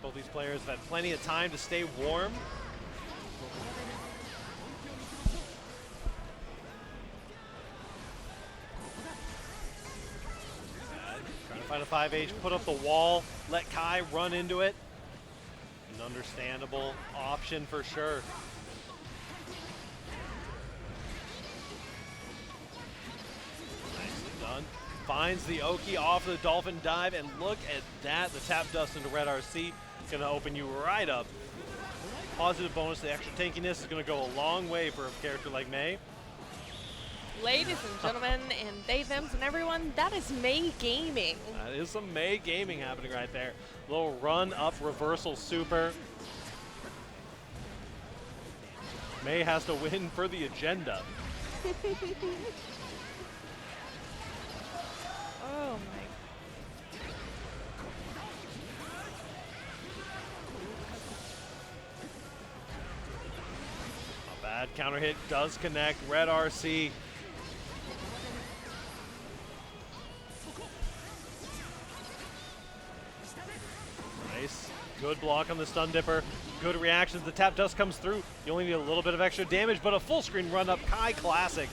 Speaker 1: Both these players have had plenty of time to stay warm. Trying to find a 5H, put up the wall, let Kai run into it. An understandable option for sure. Done. Finds the Oki off the Dolphin Dive, and look at that. The tap dust into Red RC is going to open you right up. Positive bonus, the extra tankiness is going to go a long way for a character like Mei.
Speaker 2: Ladies and gentlemen, and they, thems, and everyone, that is Mei Gaming.
Speaker 1: That is some Mei Gaming happening right there. Little run up reversal super. Mei has to win for the agenda.
Speaker 2: Oh my.
Speaker 1: Not bad. Counter hit does connect. Red RC. Nice. Good block on the stun dipper. Good reactions. The tap dust comes through. You only need a little bit of extra damage, but a full screen run up. Kai classic.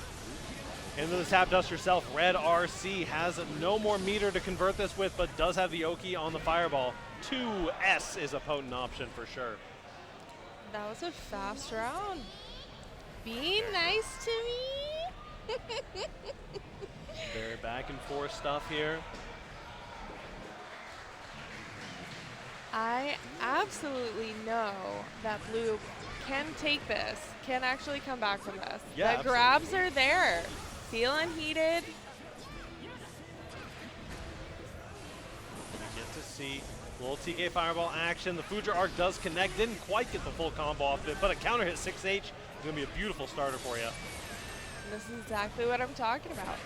Speaker 1: Into the tap dust herself. Red RC has no more meter to convert this with, but does have the Oki on the fireball. 2S is a potent option for sure.
Speaker 2: That was a fast round. Be nice to me.
Speaker 1: Very back and forth stuff here.
Speaker 2: I absolutely know that Blue can take this, can actually come back from this.
Speaker 1: Yeah,
Speaker 2: the grabs are there. Feeling heated.
Speaker 1: Get to see a little TK Fireball action. The Fuja Arc does connect. Didn't quite get the full combo off it, but a counter hit 6H is going to be a beautiful starter for you.
Speaker 2: This is exactly what I'm talking about.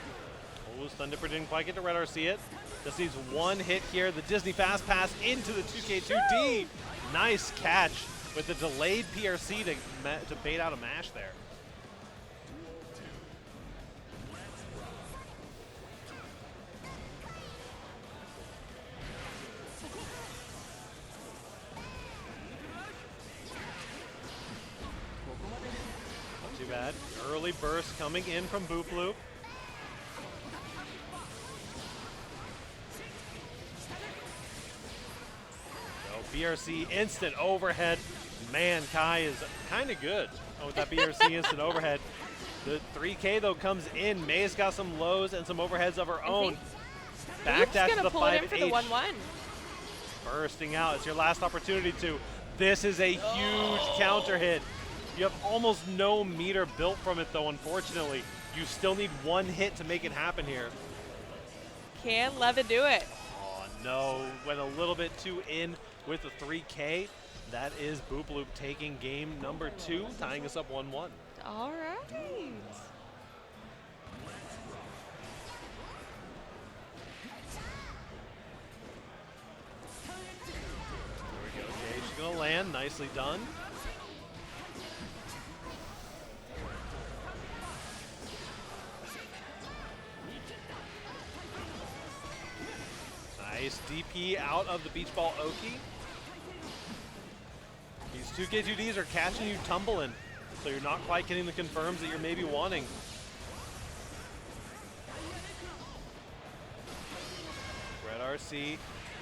Speaker 1: Oh, Thundipper didn't quite get to Red RC it. Just needs one hit here. The Disney Fast Pass into the 2K2D. Nice catch with the delayed PRC to bait out a mash there. Not too bad. Early burst coming in from BoopBloop. BRC instant overhead. Man, Kai is kind of good with that BRC instant overhead. The 3K though comes in. May's got some lows and some overheads of her own. Back dash to the 5H. Bursting out. It's your last opportunity to. This is a huge counter hit. You have almost no meter built from it though, unfortunately. You still need one hit to make it happen here.
Speaker 2: Can Levin do it?
Speaker 1: Oh no, went a little bit too in with the 3K. That is BoopBloop taking game number 2, tying us up 1-1.
Speaker 2: All right.
Speaker 1: There we go. Okay, she's going to land. Nicely done. Nice DP out of the beach ball Oki. These 2K2Ds are catching you tumbling, so you're not quite getting the confirms that you're maybe wanting. Red RC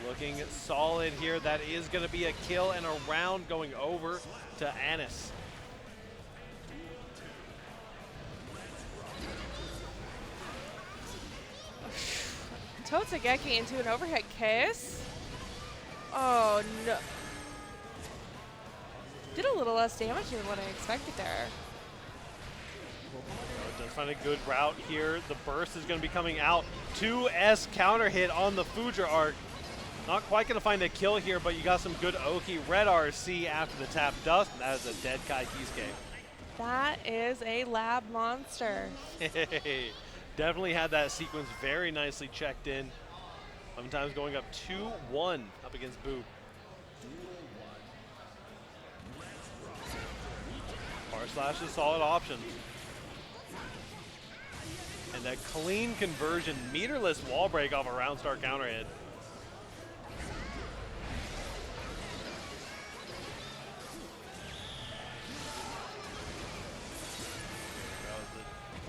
Speaker 1: looking solid here. That is going to be a kill and a round going over to Anis.
Speaker 2: Totsugeki into an overhead kiss. Oh no. Did a little less damage than what I expected there.
Speaker 1: Does find a good route here. The burst is going to be coming out. 2S counter hit on the Fuja Arc. Not quite going to find a kill here, but you got some good Oki. Red RC after the tap dust. That is a dead Kai Kisuke.
Speaker 2: That is a lab monster.
Speaker 1: Definitely had that sequence very nicely checked in. Sometimes going up 2-1 up against Boop. Bar slash is a solid option. And that clean conversion, meterless wall break off a round star counter hit.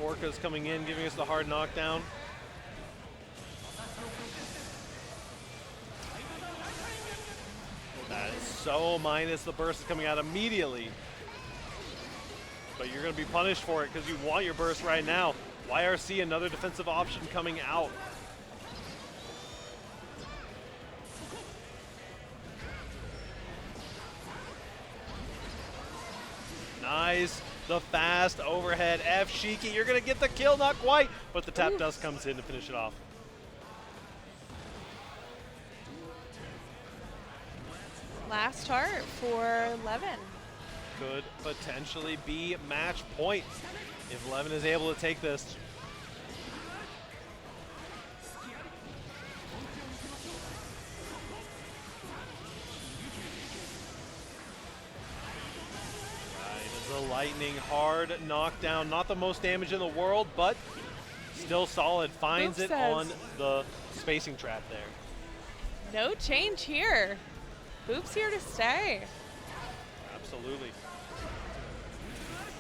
Speaker 1: Orca's coming in, giving us the hard knockdown. That is so minus. The burst is coming out immediately. But you're going to be punished for it because you want your burst right now. YRC, another defensive option coming out. Nice. The fast overhead F Shiki. You're going to get the kill, not quite, but the tap dust comes in to finish it off.
Speaker 2: Last heart for Levin.
Speaker 1: Could potentially be match point if Levin is able to take this. The lightning hard knockdown, not the most damage in the world, but still solid. Finds it on the spacing trap there.
Speaker 2: No change here. Boop's here to stay.
Speaker 1: Absolutely.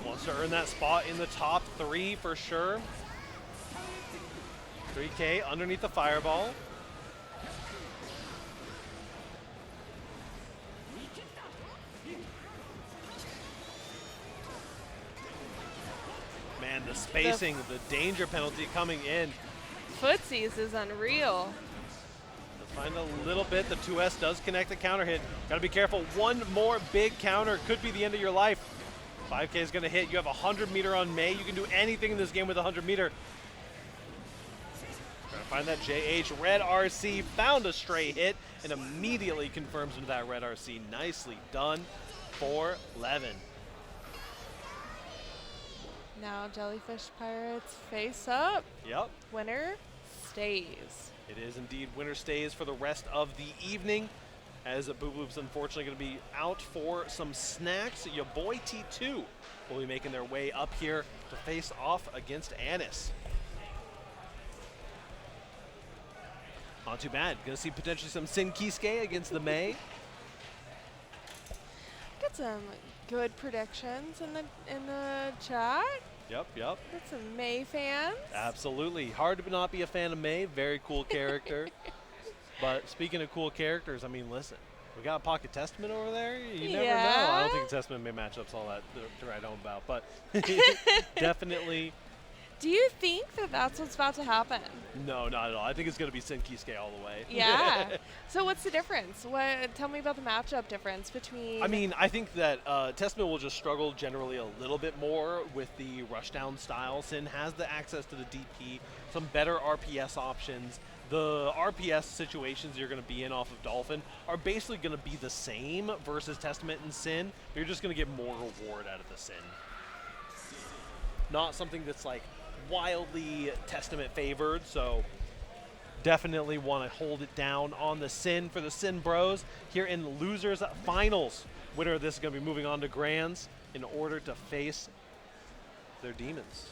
Speaker 1: Wants to earn that spot in the top 3 for sure. 3K underneath the fireball. Man, the spacing, the danger penalty coming in.
Speaker 2: Footsies is unreal.
Speaker 1: Find a little bit. The 2S does connect the counter hit. Got to be careful. One more big counter could be the end of your life. 5K is going to hit. You have 100 meter on May. You can do anything in this game with 100 meter. Trying to Find that JH. Red RC found a stray hit and immediately confirms into that red RC. Nicely done for Levin.
Speaker 2: Now Jellyfish Pirates face up.
Speaker 1: Yep.
Speaker 2: Winner stays.
Speaker 1: It is indeed winner stays for the rest of the evening, as BoopBloop's unfortunately going to be out for some snacks. Your boy T2 will be making their way up here to face off against Anis. Not too bad. Going to see potentially some Sin Kisuke against the Mei.
Speaker 2: Got some good predictions in the chat.
Speaker 1: Yep.
Speaker 2: Got some Mei fans.
Speaker 1: Absolutely. Hard to not be a fan of Mei. Very cool character. But speaking of cool characters, I mean, listen. We got a Pocket Testament over there. You never know. I don't think Testament Mei matchups all that to write home about. But definitely.
Speaker 2: Do you think that that's what's about to happen?
Speaker 1: No, not at all. I think it's going to be Sin Kisuke all the way.
Speaker 2: Yeah. So what's the difference? Tell me about the matchup difference between...
Speaker 1: I mean, I think that Testament will just struggle generally a little bit more with the rushdown style. Sin has the access to the DP, some better RPS options. The RPS situations you're going to be in off of Dolphin are basically going to be the same versus Testament and Sin, but you're just going to get more reward out of the Sin. Not something that's like wildly Testament favored, so definitely want to hold it down on the Sin for the Sin Bros here in Losers Finals. Winner of this is going to be moving on to Grands in order to face their demons.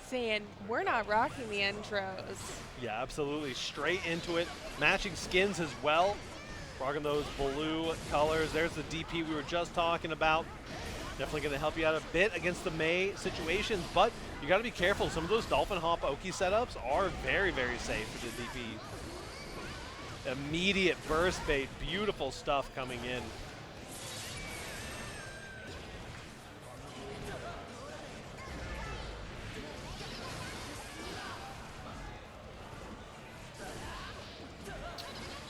Speaker 2: Saying we're not rocking the intros.
Speaker 1: Yeah, absolutely. Straight into it. Matching skins as well. Rocking those blue colors. There's the DP we were just talking about. Definitely going to help you out a bit against the Mei situations, but you got to be careful. Some of those Dolphin Hop Oki setups are very, very safe for the DP. Immediate burst bait. Beautiful stuff coming in.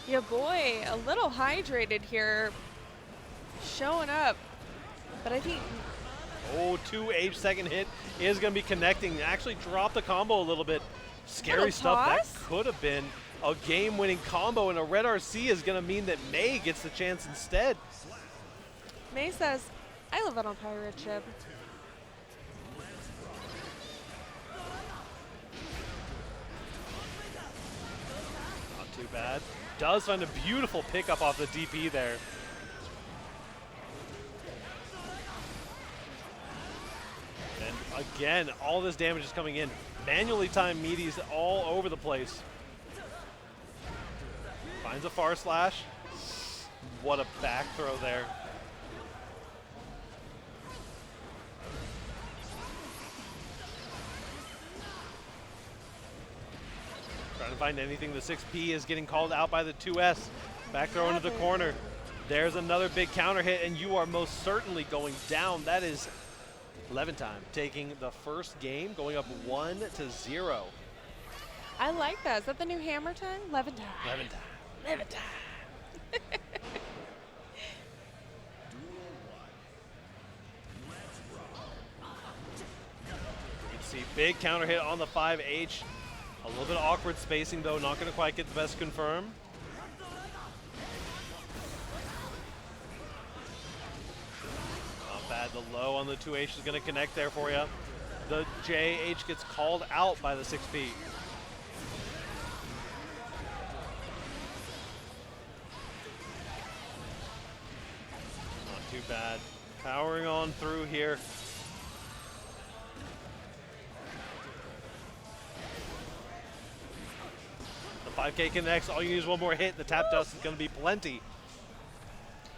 Speaker 2: Your boy, a little hydrated here, showing up, but I think...
Speaker 1: Oh, 2H second hit is going to be connecting. Actually dropped the combo a little bit. Scary stuff. That could have been a game-winning combo, and a red RC is going to mean that Mei gets the chance instead.
Speaker 2: Mei says, I live on a pirate ship.
Speaker 1: Not too bad. Does find a beautiful pickup off the DP there. And again, all this damage is coming in. Manually timed meaties all over the place. Finds a far slash. What a back throw there. Trying to find anything. The 6P is getting called out by the 2S. Back throw into the corner. There's another big counter hit, and you are most certainly going down. That is Levantime taking the first game, going up 1-0.
Speaker 2: I like that. Is that the new hammer time? Levantime.
Speaker 1: Levantime.
Speaker 2: Levantime.
Speaker 1: You can see big counter hit on the 5H. A little bit of awkward spacing, though. Not going to quite get the best confirm. Not bad. The low on the 2H is going to connect there for you. The JH gets called out by the 6P. Not too bad. Powering on through here. The 5K connects. All you need is one more hit. The tap dust is going to be plenty.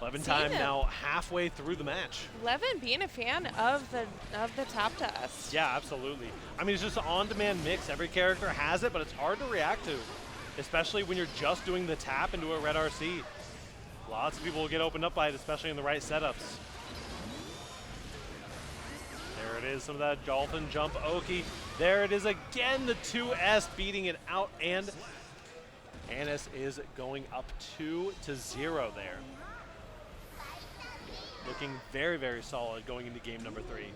Speaker 1: Levantime now halfway through the match.
Speaker 2: Levin being a fan of the tap dust.
Speaker 1: Yeah, absolutely. I mean, it's just an on-demand mix. Every character has it, but it's hard to react to, especially when you're just doing the tap into a red RC. Lots of people will get opened up by it, especially in the right setups. There it is, some of that dolphin jump Oki. There it is again, the 2S beating it out, and Anis is going up 2-0 there. Looking very, very solid going into game number 3.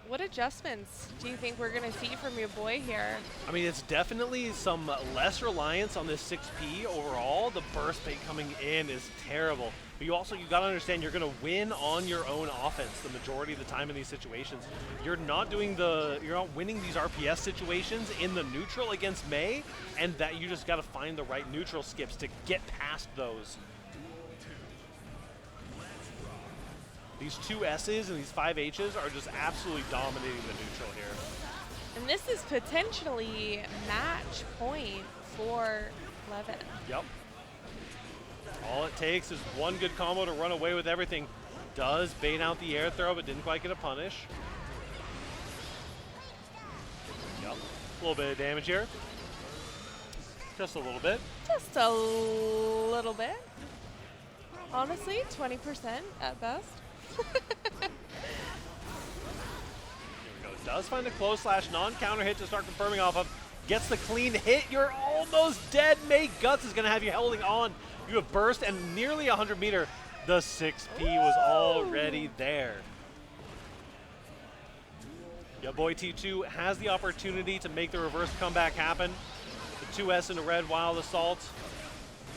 Speaker 2: What adjustments do you think we're going to see from your boy here?
Speaker 1: I mean, it's definitely some less reliance on this 6P overall. The burst bait coming in is terrible. But you got to understand you're going to win on your own offense the majority of the time in these situations. You're not winning these RPS situations in the neutral against Mei, and that you just got to find the right neutral skips to get past those. These 2 S's and these 5 H's are just absolutely dominating the neutral here.
Speaker 2: And this is potentially match point for Levin.
Speaker 1: Yep. All it takes is one good combo to run away with everything. Does bait out the air throw, but didn't quite get a punish. Yep. A little bit of damage here. Just a little bit.
Speaker 2: Just a little bit. Honestly, 20% at best.
Speaker 1: Here we go. Does find a close slash non-counter hit to start confirming off of. Gets the clean hit. You're almost dead. May Guts is going to have you holding on. You have burst and nearly 100 meter. The 6P was already there. Your boy T2 has the opportunity to make the reverse comeback happen. The 2S into red wild assault.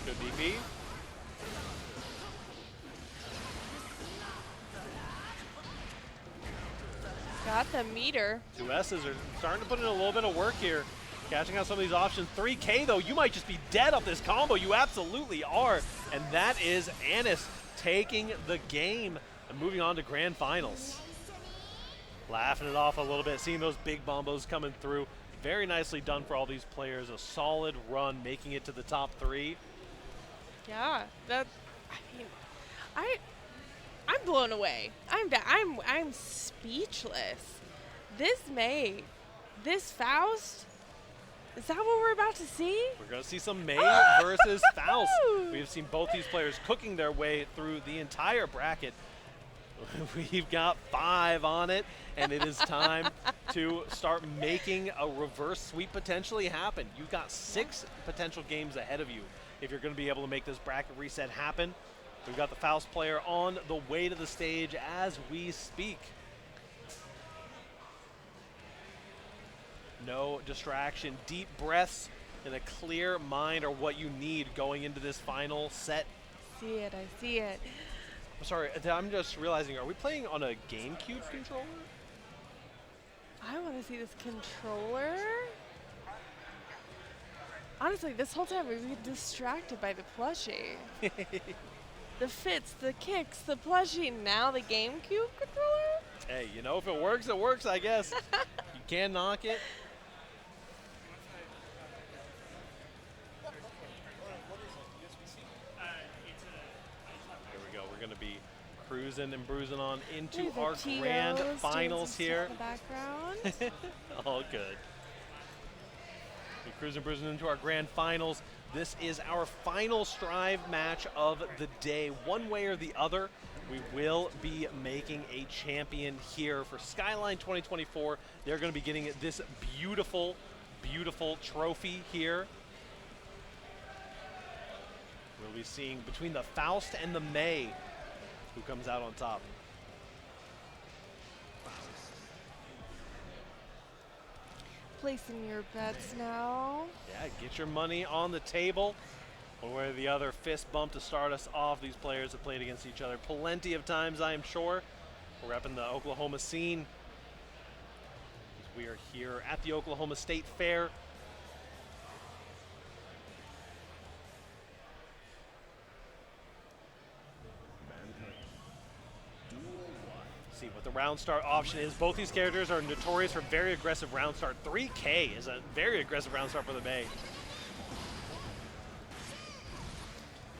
Speaker 1: Good DP.
Speaker 2: Got the meter.
Speaker 1: 2S's are starting to put in a little bit of work here. Catching out some of these options. 3K though, you might just be dead off this combo. You absolutely are. And that is Anis taking the game and moving on to grand finals. Laughing it off a little bit, seeing those big bombos coming through. Very nicely done for all these players. A solid run, making it to the top 3.
Speaker 2: Yeah, I'm blown away. I'm speechless. This Mei, this Faust, is that what we're about to see?
Speaker 1: We're going to see some Mei versus Faust. We have seen both these players cooking their way through the entire bracket. We've got 5 on it, and it is time to start making a reverse sweep potentially happen. You've got 6 potential games ahead of you if you're going to be able to make this bracket reset happen. We've got the Faust player on the way to the stage as we speak. No distraction, deep breaths, and a clear mind are what you need going into this final set.
Speaker 2: I see it.
Speaker 1: I'm sorry, I'm just realizing, are we playing on a GameCube controller?
Speaker 2: I want to see this controller. Honestly, this whole time we've been distracted by the plushie. The fits, the kicks, the plushie, now the GameCube controller?
Speaker 1: Hey, you know, if it works, I guess. You can't knock it. There we go. We're going to be cruising and bruising on into our grand finals here.
Speaker 2: In the background.
Speaker 1: All good. We're cruising and bruising into our grand finals. This is our final Strive match of the day. One way or the other, we will be making a champion here for Skyline 2024. They're going to be getting this beautiful, beautiful trophy here. We'll be seeing between the Faust and the Mei who comes out on top.
Speaker 2: Placing your bets now.
Speaker 1: Yeah, get your money on the table. One way or the other, fist bump to start us off. These players have played against each other plenty of times, I am sure. We're up in the Oklahoma scene. We are here at the Oklahoma State Fair. See what the round start option is. Both these characters are notorious for very aggressive round start. 3K is a very aggressive round start for the Mei.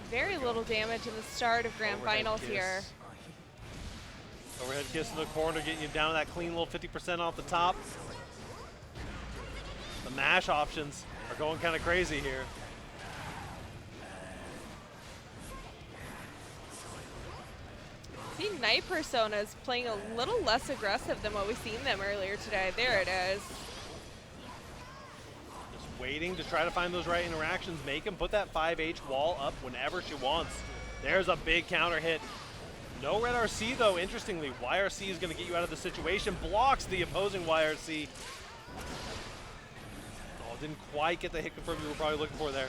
Speaker 2: Very little damage in the start of grand finals here.
Speaker 1: Overhead kiss in the corner, getting you down to that clean little 50% off the top. The mash options are going kind of crazy here.
Speaker 2: See, Night Persona is playing a little less aggressive than what we've seen them earlier today. There it is.
Speaker 1: Just waiting to try to find those right interactions, make him put that 5H wall up whenever she wants. There's a big counter hit. No red RC though, interestingly. YRC is going to get you out of the situation. Blocks the opposing YRC. Oh, didn't quite get the hit confirm you were probably looking for there.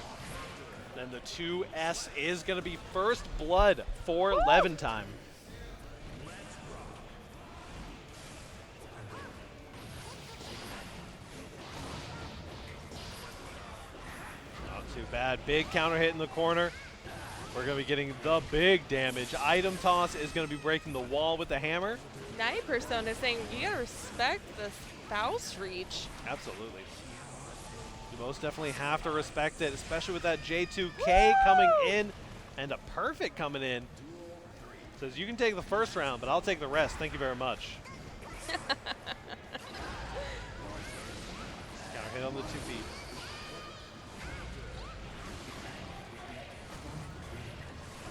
Speaker 1: Then the 2S is going to be first blood for Levantime. Not too bad. Big counter hit in the corner. We're going to be getting the big damage. Item toss is going to be breaking the wall with the hammer.
Speaker 2: Night Persona is saying you got to respect the spouse reach.
Speaker 1: Absolutely. You most definitely have to respect it, especially with that J2K coming in and a perfect coming in. Says you can take the first round, but I'll take the rest. Thank you very much. Counter hit on the 2B.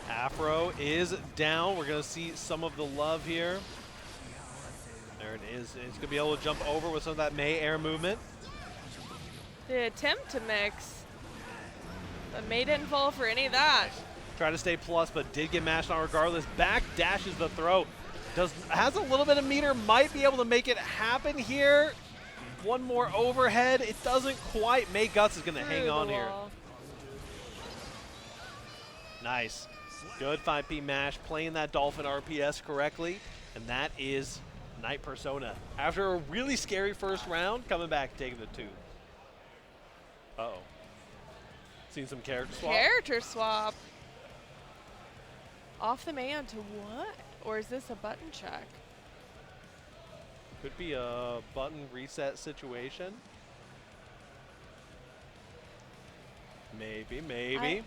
Speaker 1: Afro is down. We're going to see some of the love here. There it is. It's going to be able to jump over with some of that May air movement.
Speaker 2: The attempt to mix, but May didn't fall for any of that.
Speaker 1: Try to stay plus, but did get mashed on regardless. Back dashes the throw. Has a little bit of meter, might be able to make it happen here. One more overhead. It doesn't quite. May Guts is going to hang on here. Nice. Good 5P mash, playing that Dolphin RPS correctly, and that is Night Persona. After a really scary first round, coming back, taking the 2. Uh-oh. Seen some character swap?
Speaker 2: Character swap. Off the man to what? Or is this a button check?
Speaker 1: Could be a button reset situation. Maybe, maybe.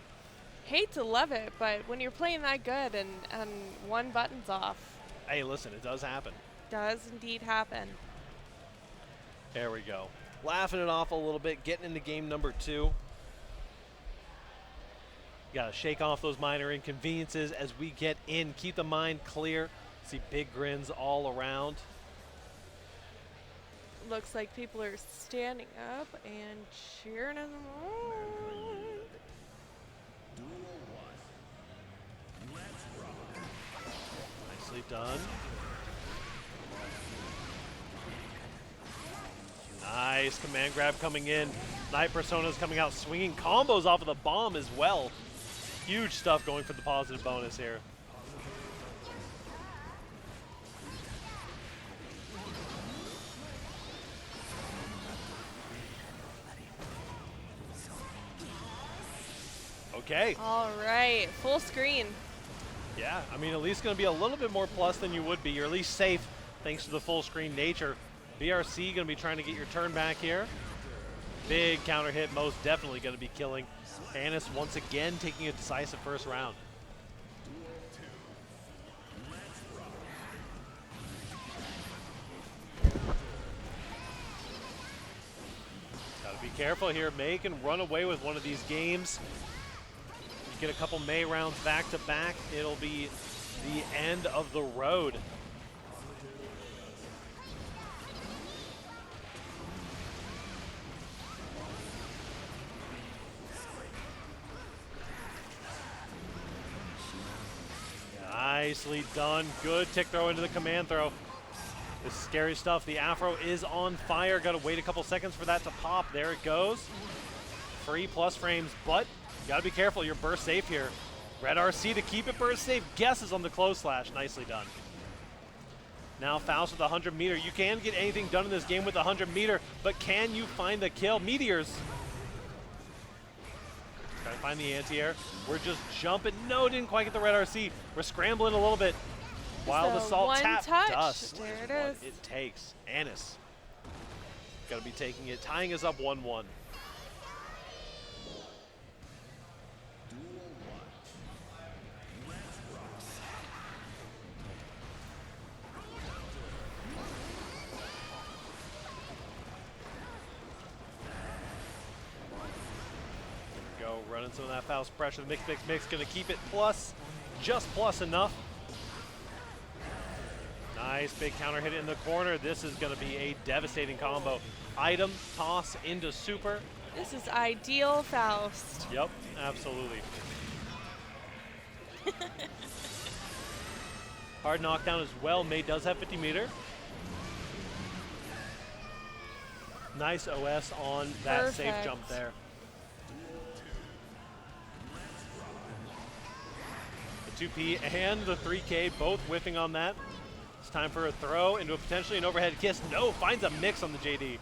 Speaker 2: Hate to love it, but when you're playing that good and one button's off.
Speaker 1: Hey, listen, it does happen.
Speaker 2: Does indeed happen.
Speaker 1: There we go. Laughing it off a little bit, getting into game number 2. Got to shake off those minor inconveniences as we get in. Keep the mind clear. See big grins all around.
Speaker 2: Looks like people are standing up and cheering us on.
Speaker 1: Nicely done. Nice command grab coming in. Night Persona's coming out swinging combos off of the bomb as well. Huge stuff going for the positive bonus here. Okay.
Speaker 2: All right, full screen.
Speaker 1: Yeah, I mean, at least going to be a little bit more plus than you would be. You're at least safe thanks to the full screen nature. BRC going to be trying to get your turn back here. Big counter hit, most definitely going to be killing. Anis once again taking a decisive first round. Gotta be careful here. May can run away with one of these games. You get a couple May rounds back to back, it'll be the end of the road. Nicely done. Good tick throw into the command throw. This is scary stuff. The Afro is on fire. Got to wait a couple seconds for that to pop. There it goes. Free plus frames, but you got to be careful. You're burst safe here. Red RC to keep it burst safe. Guesses on the close slash. Nicely done. Now Faust with the 100 meter. You can get anything done in this game with the 100 meter, but can you find the kill? Meteors. Trying to find the anti-air. We're just jumping. No, didn't quite get the red RC. We're scrambling a little bit. Wild Assault tap dust.
Speaker 2: There it
Speaker 1: what
Speaker 2: is.
Speaker 1: it takes. Anis. Got to be taking it, tying us up 1-1. Running some of that Faust pressure. Mix. Going to keep it plus, just plus enough. Nice big counter hit in the corner. This is going to be a devastating combo. Item, toss into super.
Speaker 2: This is ideal, Faust.
Speaker 1: Yep, absolutely. Hard knockdown as well. May does have 50 meter. Nice OS on that safe jump there. The 2P and the 3K both whiffing on that. It's time for a throw into a potentially an overhead kiss. No, finds a mix on the JD.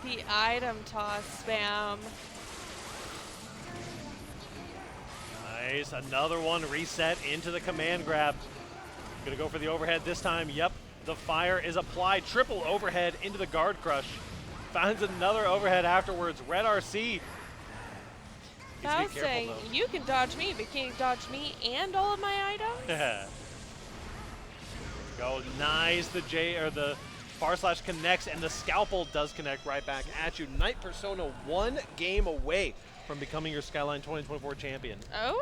Speaker 2: The item toss spam.
Speaker 1: Nice, another one reset into the command grab. Gonna go for the overhead this time. Yep, the fire is applied. Triple overhead into the guard crush. Finds another overhead afterwards. Red RC.
Speaker 2: Faust saying, you can dodge me, but can you dodge me and all of my items?
Speaker 1: Go, nice. The far slash connects, and the scalpel does connect right back at you. Knight Persona 1 game away from becoming your Skyline 2024 champion.
Speaker 2: Oh.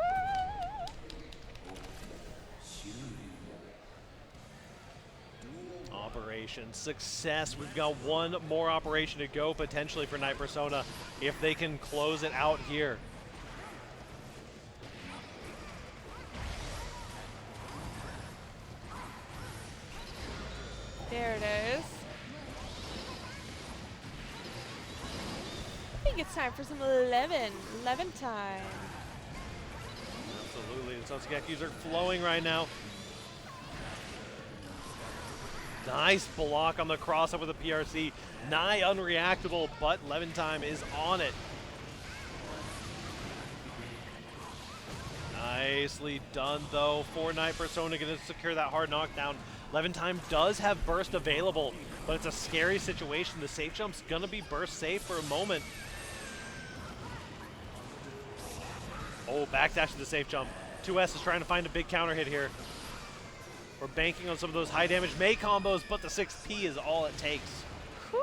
Speaker 1: Operation success. We've got one more operation to go potentially for Knight Persona if they can close it out here.
Speaker 2: There it is. I think it's time for some 11 time.
Speaker 1: Absolutely, the Totsugekis are flowing right now. Nice block on the crossover with the PRC. Nigh unreactable, but 11 time is on it. Nicely done though for Knight Persona, gonna secure that hard knockdown. 11 time does have burst available, but it's a scary situation. The safe jump's gonna be burst safe for a moment. Oh, backdash to the safe jump. 2S is trying to find a big counter hit here. We're banking on some of those high damage May combos, but the 6P is all it takes.
Speaker 2: Whew,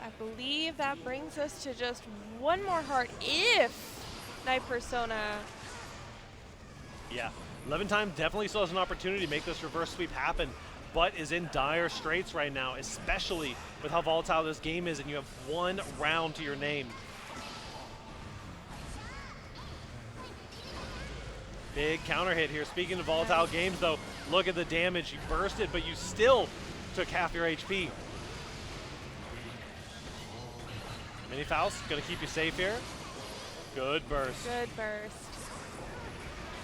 Speaker 2: I believe that brings us to just one more heart if Knight Persona.
Speaker 1: Yeah, 11 time definitely still has an opportunity to make this reverse sweep happen, but is in dire straits right now, especially with how volatile this game is and you have one round to your name. Big counter hit here. Speaking of volatile games though, look at the damage. You bursted, but you still took half your HP. Mini Faust, gonna keep you safe here. Good burst.
Speaker 2: Good burst.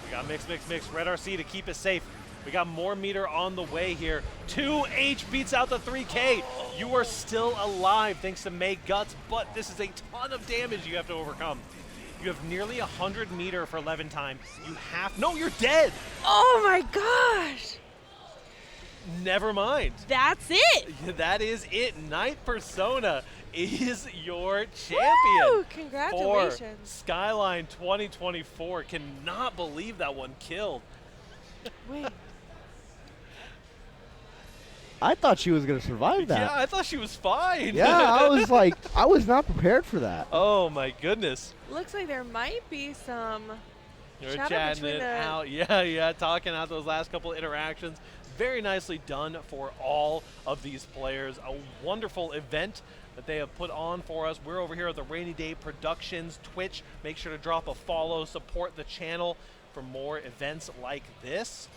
Speaker 1: We got mix. Red RC to keep it safe. We got more meter on the way here. 2H beats out the 3K. You are still alive thanks to May Guts, but this is a ton of damage you have to overcome. You have nearly 100 meter for 11 time. You have, no, you're dead.
Speaker 2: Oh my gosh.
Speaker 1: Never mind.
Speaker 2: That's it.
Speaker 1: That is it. Knight Persona is your champion.
Speaker 2: Woo! Congratulations.
Speaker 1: For Skyline 2024. Cannot believe that one killed.
Speaker 2: Wait.
Speaker 3: I thought she was going to survive that.
Speaker 1: Yeah, I thought she was fine.
Speaker 3: Yeah, I was like, I was not prepared for that.
Speaker 1: Oh my goodness.
Speaker 2: Looks like there might be some
Speaker 1: You're
Speaker 2: chatter
Speaker 1: chatting
Speaker 2: between
Speaker 1: it out. Yeah, talking out those last couple interactions. Very nicely done for all of these players. A wonderful event that they have put on for us. We're over here at the Rainy Day Productions Twitch. Make sure to drop a follow, support the channel for more events like this.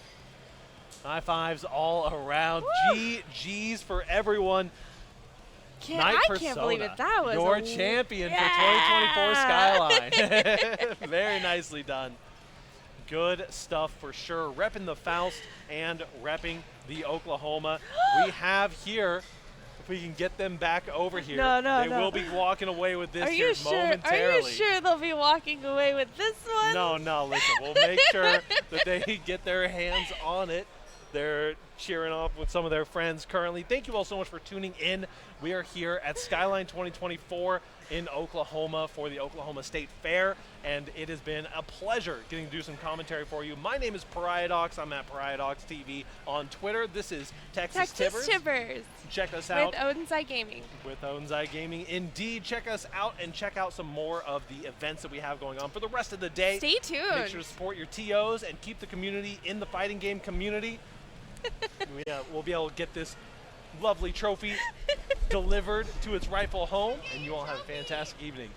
Speaker 1: High fives all around. GG's for everyone.
Speaker 2: I can't believe it. That was
Speaker 1: your champion for 2024 Skyline. Very nicely done. Good stuff for sure. Repping the Faust and repping the Oklahoma. We have here, if we can get them back over here, they will be walking away with this here momentarily.
Speaker 2: Are you sure they'll be walking away with this one?
Speaker 1: No, listen. We'll make sure that they get their hands on it. They're cheering off with some of their friends currently. Thank you all so much for tuning in. We are here at Skyline 2024. in Oklahoma for the Oklahoma State Fair, and it has been a pleasure getting to do some commentary for you. My name is Pariadox. I'm at Pariadox TV on Twitter. This is Texas Tibbers. Check us out.
Speaker 2: With Owenside Gaming.
Speaker 1: With Owenside Gaming. Indeed, check us out and check out some more of the events that we have going on for the rest of the day.
Speaker 2: Stay tuned.
Speaker 1: Make sure to support your TOs and keep the community in the fighting game community. We'll be able to get this lovely trophy delivered to its rightful home, and you all have a fantastic evening.